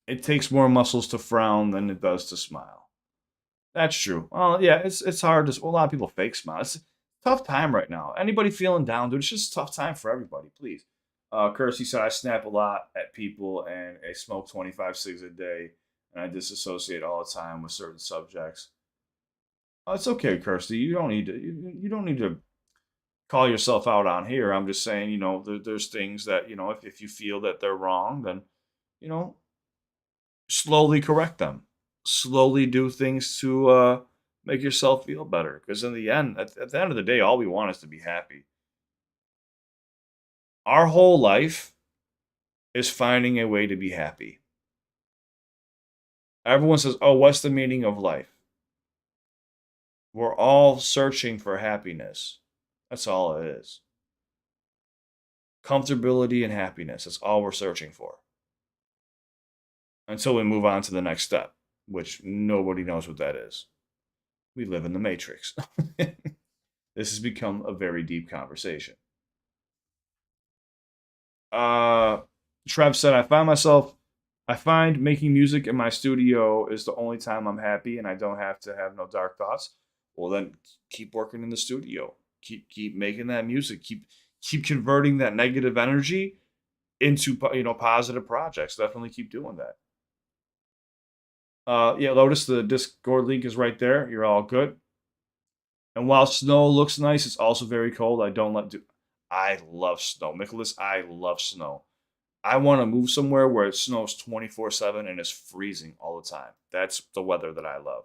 It takes more muscles to frown than it does to smile. That's true. Well, yeah, it's hard to. Well, a lot of people fake smile. It's a tough time right now. Anybody feeling down, dude? It's just a tough time for everybody. Please. Kirsty said I snap a lot at people and I smoke 25 cigs a day and I disassociate all the time with certain subjects. It's okay, Kirsty. You don't need to. You don't need to call yourself out on here. I'm just saying, there's things that if you feel that they're wrong, then you know slowly correct them. Slowly do things to make yourself feel better. Because in the end, at the end of the day, all we want is to be happy. Our whole life is finding a way to be happy. Everyone says, "Oh, what's the meaning of life?" We're all searching for happiness. That's all it is. Comfortability and happiness. That's all we're searching for. Until we move on to the next step, which nobody knows what that is. We live in the Matrix. This has become a very deep conversation. Trev said, I find making music in my studio is the only time I'm happy and I don't have to have no dark thoughts. Well, then keep working in the studio. Keep making that music. Keep converting that negative energy into positive projects. Definitely keep doing that. Lotus, the Discord link is right there. You're all good. And while snow looks nice, it's also very cold. I love snow. Nicholas, I love snow. I want to move somewhere where it snows 24/7 and it's freezing all the time. That's the weather that I love.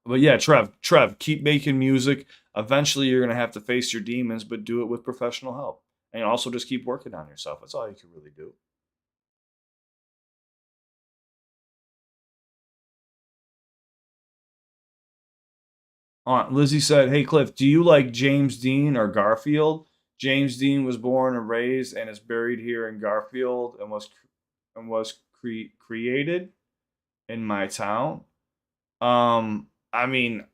But yeah, Trev, keep making music. Eventually, you're gonna have to face your demons, but do it with professional help. And also just keep working on yourself. That's all you can really do. Lizzie said, "Hey Cliff, do you like James Dean or Garfield? James Dean was born and raised and is buried here in Garfield and was created in my town. I mean,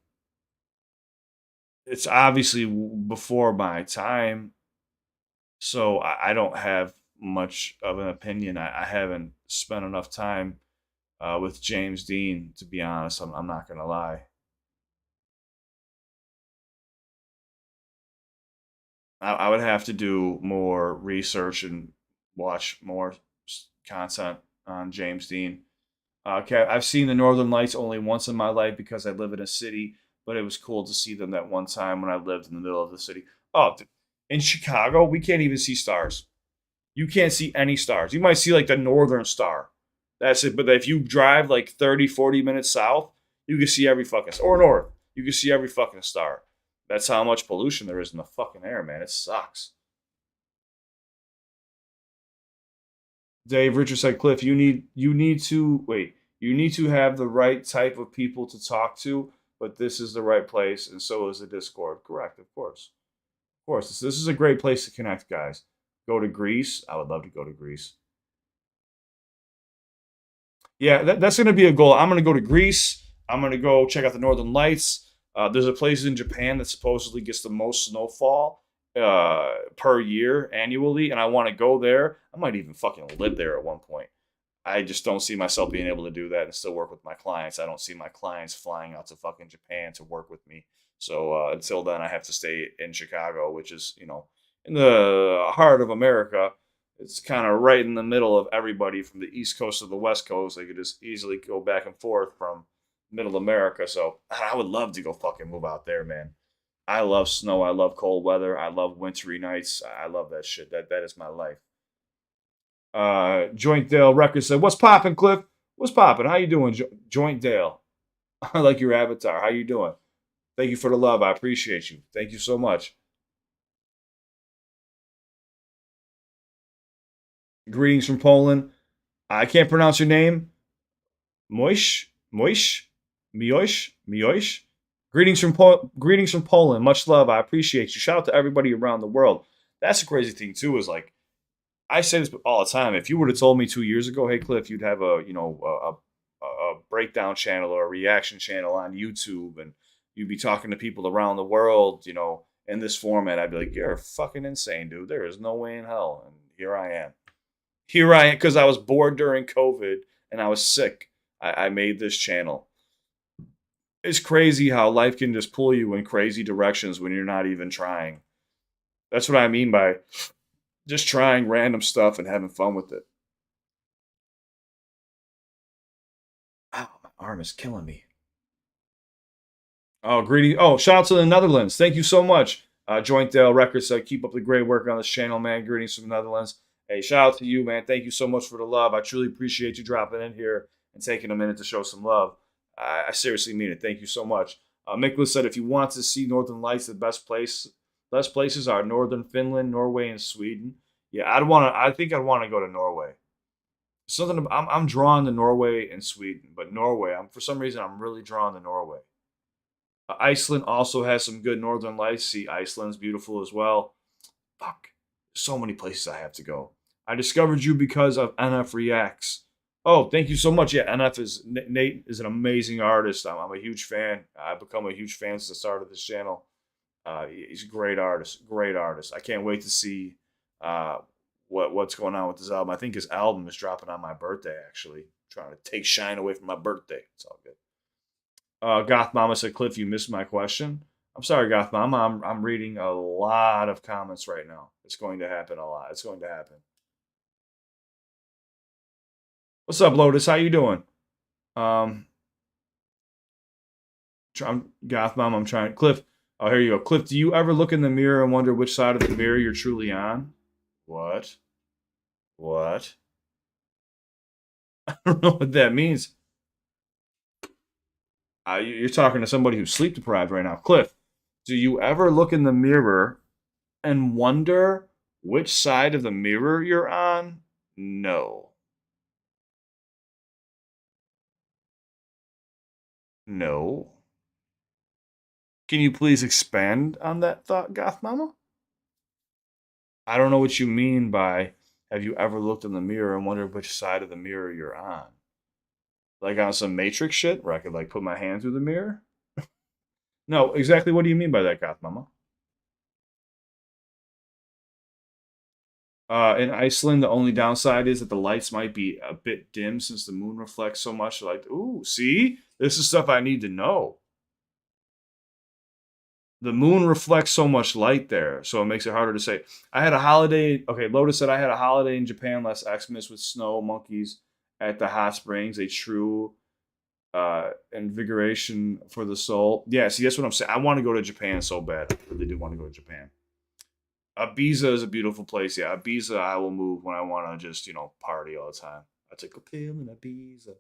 it's obviously before my time, so I don't have much of an opinion. I haven't spent enough time with James Dean. To be honest, I'm not gonna lie. I would have to do more research and watch more content on James Dean. Okay, I've seen the Northern Lights only once in my life because I live in a city, but it was cool to see them that one time when I lived in the middle of the city. Oh, in Chicago, we can't even see stars. You can't see any stars. You might see like the northern star. That's it. But if you drive like 30, 40 minutes south, you can see every fucking or north. You can see every fucking star. That's how much pollution there is in the fucking air, man. It sucks. Dave Richard said, Cliff, you need to wait. You need to have the right type of people to talk to, but this is the right place, and so is the Discord. Correct, of course. Of course. This is a great place to connect, guys. Go to Greece. I would love to go to Greece. Yeah, that's going to be a goal. I'm going to go to Greece. I'm going to go check out the Northern Lights. There's a place in Japan that supposedly gets the most snowfall per year annually, and I want to go there. I might even fucking live there at one point. I just don't see myself being able to do that and still work with my clients. I don't see my clients flying out to fucking Japan to work with me. So until then, I have to stay in Chicago, which is, in the heart of America. It's kind of right in the middle of everybody from the East Coast to the West Coast. They could just easily go back and forth from middle America. So I would love to go fucking move out there, man. I love snow. I love cold weather. I love wintry nights. I love that shit. That is my life. Joint Dale Records said, "What's poppin', Cliff? What's poppin'? How you doing, Joint Dale? I like your avatar. How you doing? Thank you for the love. I appreciate you. Thank you so much. Greetings from Poland. I can't pronounce your name. Moish, Moish, Mioish, Mioish. Greetings from Poland. Much love. I appreciate you. Shout out to everybody around the world. That's the crazy thing too. Is like I say this all the time. If you would have told me 2 years ago, hey Cliff, you'd have a breakdown channel or a reaction channel on YouTube, and you'd be talking to people around the world, in this format, I'd be like, you're fucking insane, dude. There is no way in hell. And here I am. Here I am because I was bored during COVID and I was sick. I made this channel. It's crazy how life can just pull you in crazy directions when you're not even trying. That's what I mean by just trying random stuff and having fun with it. Ow, my arm is killing me. Oh, greedy. Oh, shout out to the Netherlands. Thank you so much. Joint Dale Records said, keep up the great work on this channel, man. Greetings from the Netherlands. Hey, shout out to you, man. Thank you so much for the love. I truly appreciate you dropping in here and taking a minute to show some love. I seriously mean it. Thank you so much. Miklas said, if you want to see Northern Lights, the best places are Northern Finland, Norway, and Sweden. Yeah, I think I'd want to go to Norway. Something I'm drawn to Norway and Sweden, but Norway, for some reason I'm really drawn to Norway. Iceland also has some good northern lights. See, Iceland's beautiful as well. Fuck, so many places I have to go. I discovered you because of NF Reacts. Oh, thank you so much. Yeah, NF is Nate is an amazing artist. I'm a huge fan. I've become a huge fan since the start of this channel. He's a great artist. Great artist. I can't wait to see uh, what's going on with his album. I think his album is dropping on my birthday. Actually, trying to take shine away from my birthday. It's all good. Goth Mama said, Cliff, you missed my question. I'm sorry, Goth Mama. I'm reading a lot of comments right now. It's going to happen a lot. It's going to happen. What's up, Lotus? How you doing? Um, Goth Mama, I'm trying. Cliff, oh, here you go. Cliff, do you ever look in the mirror and wonder which side of the mirror you're truly on? What? What? I don't know what that means. You're talking to somebody who's sleep deprived right now. Cliff, do you ever look in the mirror and wonder which side of the mirror you're on? No. No. Can you please expand on that thought, Goth Mama? I don't know what you mean by have you ever looked in the mirror and wondered which side of the mirror you're on? Like on some Matrix shit where I could like put my hand through the mirror? No, exactly what do you mean by that, Goth Mama? In Iceland, the only downside is that the lights might be a bit dim since the moon reflects so much. Like, ooh, see, this is stuff I need to know. The moon reflects so much light there, so it makes it harder to say. I had a holiday. Okay, Lotus said I had a holiday in Japan last Xmas with snow monkeys at the hot springs. A true invigoration for the soul. Yeah, see, that's what I'm saying. I want to go to Japan so bad. I really do want to go to Japan. Ibiza is a beautiful place. Yeah, Ibiza, I will move when I want to just party all the time. I take a pill in Ibiza.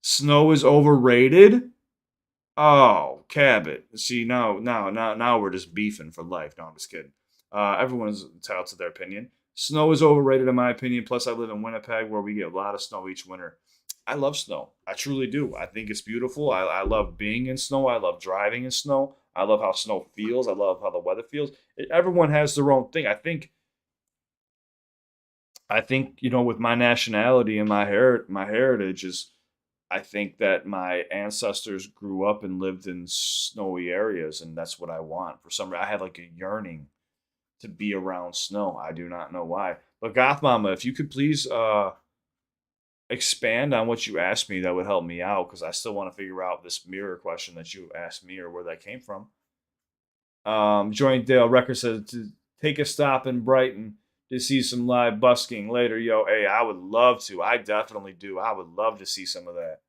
Snow is overrated. Oh, Cabot. See, now we're just beefing for life. No, I'm just kidding. Everyone is entitled to their opinion. Snow is overrated, in my opinion. Plus, I live in Winnipeg, where we get a lot of snow each winter. I love snow. I truly do. I think it's beautiful. I love being in snow. I love driving in snow. I love how snow feels. I love how the weather feels. Everyone has their own thing. I think with my nationality and my heritage is I think that my ancestors grew up and lived in snowy areas, and that's what I want. For some reason, I have like a yearning to be around snow. I do not know why. But Goth Mama, if you could please expand on what you asked me, that would help me out because I still want to figure out this mirror question that you asked me or where that came from. Joint Dale Record said to take a stop in Brighton to see some live busking later. Yo, hey, I would love to. I definitely do. I would love to see some of that.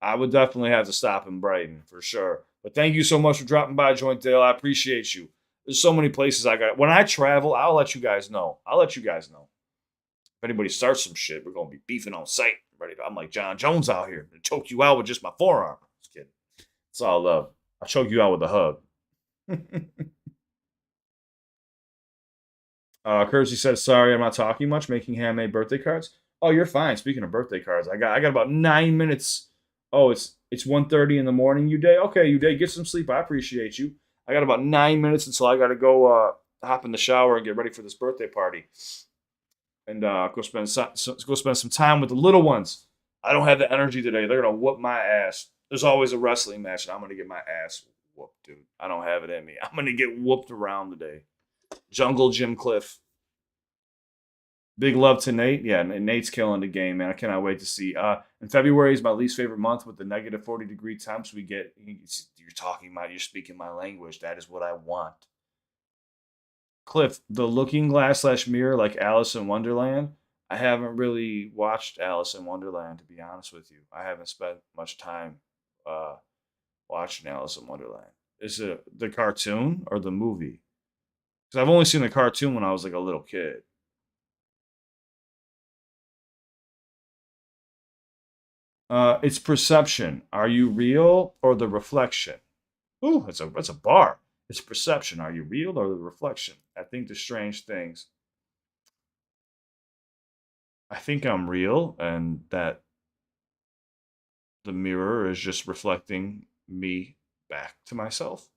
I would definitely have to stop in Brighton for sure. But thank you so much for dropping by, Joint Dale. I appreciate you. There's so many places I got. When I travel, I'll let you guys know. I'll let you guys know. If anybody starts some shit, we're gonna be beefing on site. Ready? I'm like John Jones out here. To choke you out with just my forearm. Just kidding. It's all love. I'll choke you out with a hug. Kersey says, "Sorry, I'm not talking much. Making handmade birthday cards. Oh, you're fine. Speaking of birthday cards, I got about 9 minutes. Oh, it's 1:30 in the morning. You day? Okay, you day. Get some sleep. I appreciate you. I got about 9 minutes until I got to go hop in the shower and get ready for this birthday party and go spend some time with the little ones. I don't have the energy today. They're gonna whoop my ass. There's always a wrestling match, and I'm gonna get my ass whooped, dude. I don't have it in me. I'm gonna get whooped around today. Jungle Jim Cliff. Big love to Nate. Yeah, Nate's killing the game, man. I cannot wait to see. And February is my least favorite month with the negative 40-degree temps we get. You're speaking my language. That is what I want. Cliff, the looking glass slash mirror like Alice in Wonderland. I haven't really watched Alice in Wonderland, to be honest with you. I haven't spent much time uh, watching Alice in Wonderland. Is it the cartoon or the movie? Because I've only seen the cartoon when I was like a little kid. It's perception. Are you real or the reflection? Ooh, that's a bar. It's perception. Are you real or the reflection? I think the strange things. I think I'm real, and that the mirror is just reflecting me back to myself.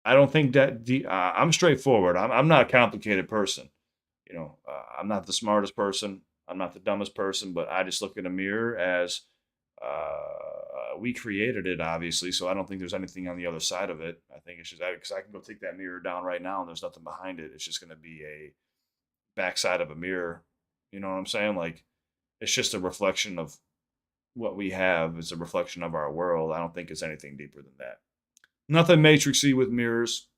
I don't think that I'm straightforward. I'm not a complicated person. I'm not the smartest person. I'm not the dumbest person, but I just look in a mirror as we created it, obviously. So I don't think there's anything on the other side of it. I think it's just because I can go take that mirror down right now and there's nothing behind it. It's just going to be a backside of a mirror. You know what I'm saying? Like it's just a reflection of what we have. It's a reflection of our world. I don't think it's anything deeper than that. Nothing matrixy with mirrors.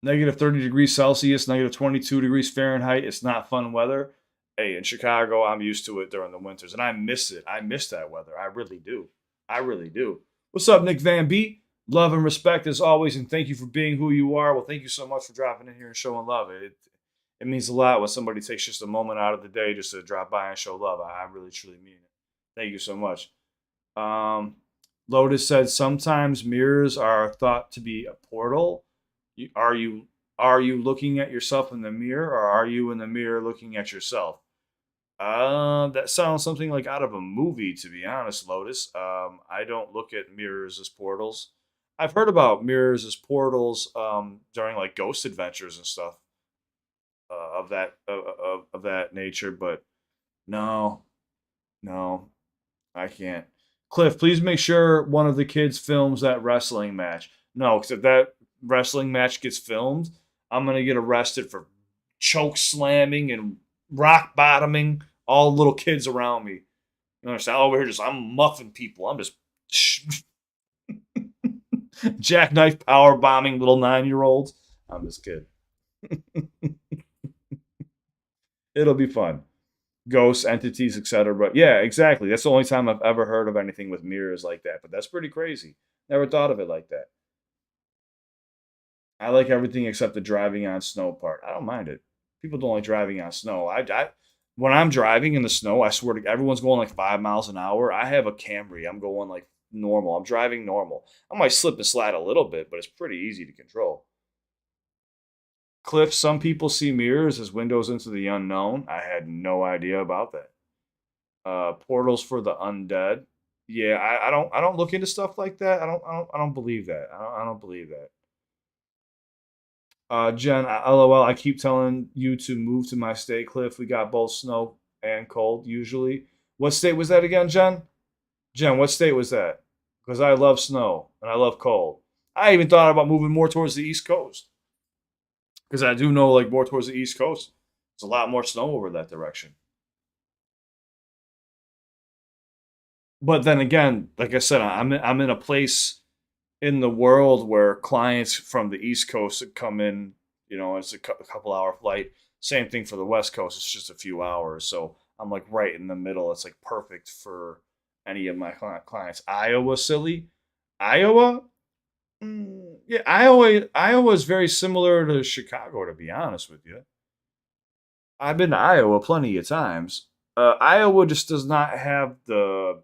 Negative 30 degrees Celsius, negative 22 degrees Fahrenheit. It's not fun weather. Hey, in Chicago, I'm used to it during the winters, and I miss it. I miss that weather. I really do. I really do. What's up, Nick Van B? Love and respect as always, and thank you for being who you are. Well, thank you so much for dropping in here and showing love. It means a lot when somebody takes just a moment out of the day just to drop by and show love. I really, truly mean it. Thank you so much. Um, Lotus said sometimes mirrors are thought to be a portal. You, are you are you looking at yourself in the mirror, or are you in the mirror looking at yourself? That sounds something like out of a movie, to be honest, Lotus. I don't look at mirrors as portals. I've heard about mirrors as portals during like ghost adventures and stuff of that nature, but no, no, I can't. Cliff, please make sure one of the kids films that wrestling match. No, except that. wrestling match gets filmed, I'm gonna get arrested for choke slamming and rock bottoming all little kids around me. You understand? Over here, just I'm muffing people. I'm just jackknife power bombing little 9 year olds. I'm just kidding. It'll be fun. Ghosts, entities, etc. But yeah, exactly. That's the only time I've ever heard of anything with mirrors like that. But that's pretty crazy. Never thought of it like that. I like everything except the driving on snow part. I don't mind it. People don't like driving on snow. When I'm driving in the snow, I swear to everyone's going like 5 miles an hour. I have a Camry. I'm going like normal. I'm driving normal. I might slip and slide a little bit, but it's pretty easy to control. Cliff, some people see mirrors as windows into the unknown. I had no idea about that. Portals for the undead. Yeah, I don't look into stuff like that. I don't believe that. I don't believe that. Jen, LOL. I keep telling you to move to my state, Cliff. We got both snow and cold usually. What state was that again, Jen? Jen, what state was that? Because I love snow and I love cold. I even thought about moving more towards the East Coast because I do know like more towards the East Coast. There's a lot more snow over that direction. But then again, like I said, I'm in a place in the world where clients from the East Coast come in. It's a couple hour flight. Same thing for the West Coast. It's just a few hours. So I'm like right in the middle. It's like perfect for any of my clients. Iowa, silly. Iowa? Yeah, Iowa is very similar to Chicago, to be honest with you. I've been to Iowa plenty of times. Iowa just does not have the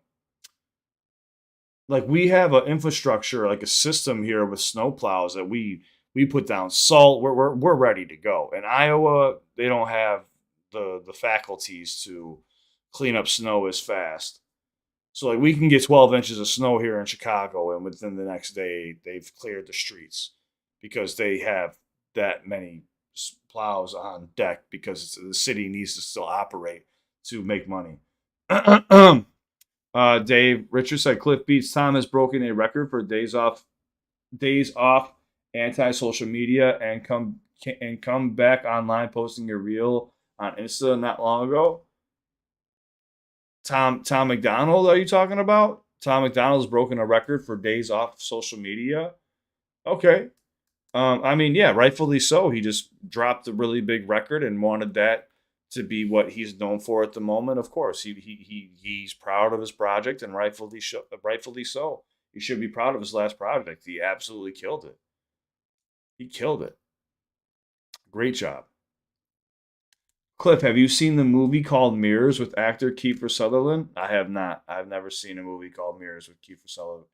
like we have an infrastructure like a system here with snowplows that we put down salt. We're ready to go. In Iowa, they don't have the faculties to clean up snow as fast. So like we can get 12 inches of snow here in Chicago, and within the next day they've cleared the streets because they have that many plows on deck because the city needs to still operate to make money. Dave Richard said CliffBeats Tom has broken a record for days off anti-social media and come back online posting a reel on Insta not long ago. Tom McDonald, are you talking about? Tom McDonald's broken a record for days off social media. Okay. I mean, yeah, rightfully so. He just dropped a really big record and wanted that to be what he's known for at the moment. Of course, he's proud of his project and rightfully so. He should be proud of his last project. He absolutely killed it. He killed it. Great job. Cliff, have you seen the movie called Mirrors with actor Kiefer Sutherland? I have not. I've never seen a movie called Mirrors with Kiefer Sutherland.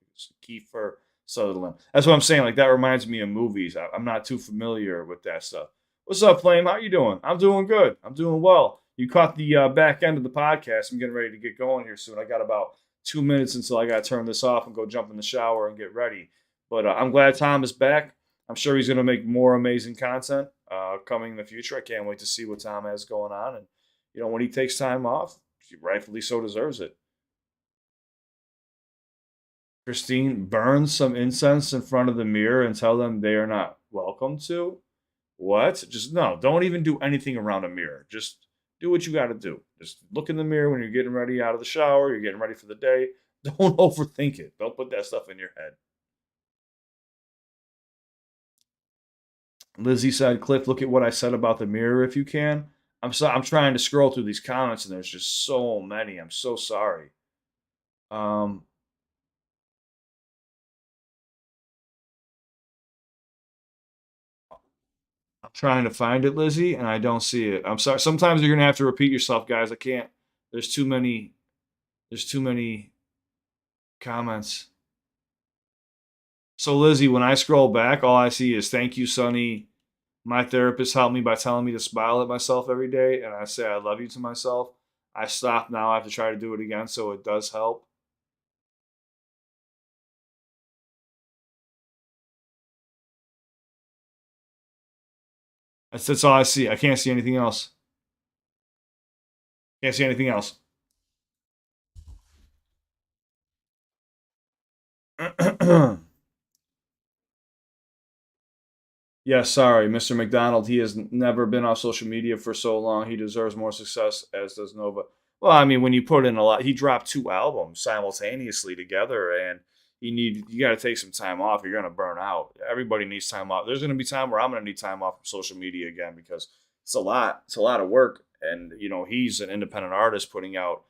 Kiefer Sutherland. That's what I'm saying. Like that reminds me of movies. I'm not too familiar with that stuff. What's up, Flame? How you doing? I'm doing good. I'm doing well. You caught the back end of the podcast. I'm getting ready to get going here soon. I got about 2 minutes until I got to turn this off and go jump in the shower and get ready. But I'm glad Tom is back. I'm sure he's going to make more amazing content coming in the future. I can't wait to see what Tom has going on. And, when he takes time off, he rightfully so deserves it. Christine, burn some incense in front of the mirror and tell them they are not welcome to. What? Just no, don't even do anything around a mirror. Just do what you got to do. Just look in the mirror when you're getting ready out of the shower, you're getting ready for the day. Don't overthink it. Don't put that stuff in your head. Lizzie said, "Cliff, look at what I said about the mirror if you can." I'm trying to scroll through these comments and there's just so many. I'm so sorry. Um, I'm trying to find it, Lizzie, and I don't see it. I'm sorry. Sometimes you're gonna have to repeat yourself, guys. I can't. There's too many. There's too many comments. So Lizzie, when I scroll back, all I see is "Thank you, Sonny. My therapist helped me by telling me to smile at myself every day, and I say I love you to myself. I stop now. I have to try to do it again, so it does help." That's all I see. I can't see anything else. Can't see anything else. Yeah, sorry, Mr. McDonald. He has never been off social media for so long. He deserves more success, as does Nova. Well, I mean, when you put in a lot, he dropped 2 albums simultaneously together, and you got to take some time off. You're gonna burn out. Everybody needs time off. There's gonna be time where I'm gonna need time off from social media again because it's a lot. It's a lot of work, and he's an independent artist putting out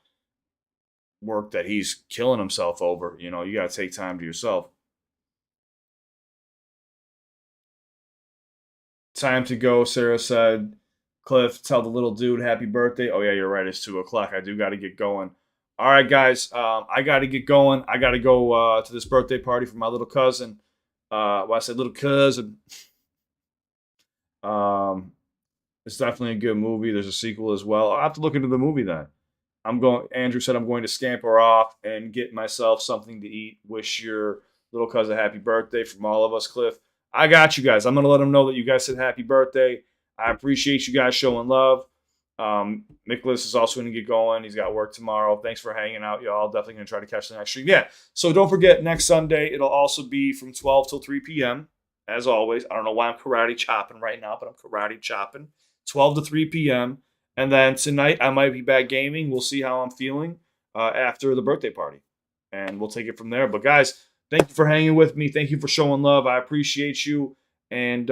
work that he's killing himself over. You got to take time to yourself. Time to go, Sarah said. Cliff, tell the little dude happy birthday. Oh, yeah, you're right. It's 2 o'clock. I do got to get going. All right, guys. I got to get going. I got to go to this birthday party for my little cousin. Well, I said little cousin. Um, it's definitely a good movie. There's a sequel as well. I'll have to look into the movie then. Andrew said I'm going to scamper off and get myself something to eat. Wish your little cousin happy birthday from all of us, Cliff. I got you guys. I'm going to let them know that you guys said happy birthday. I appreciate you guys showing love. Nicholas is also going to get going. He's got work tomorrow. Thanks for hanging out, y'all. Definitely going to try to catch the next stream. Yeah. So don't forget, next Sunday, it'll also be from 12 till 3 p.m. As always. I don't know why I'm karate chopping right now, but I'm karate chopping. 12 to 3 p.m. And then tonight I might be back gaming. We'll see how I'm feeling after the birthday party. And we'll take it from there. But guys, thank you for hanging with me. Thank you for showing love. I appreciate you. And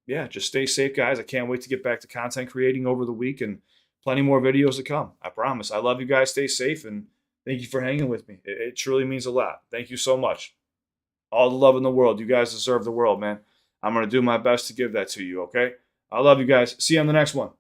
yeah, just stay safe, guys. I can't wait to get back to content creating over the week and plenty more videos to come. I promise. I love you guys. Stay safe. And thank you for hanging with me. It truly means a lot. Thank you so much. All the love in the world. You guys deserve the world, man. I'm going to do my best to give that to you, okay? I love you guys. See you on the next one.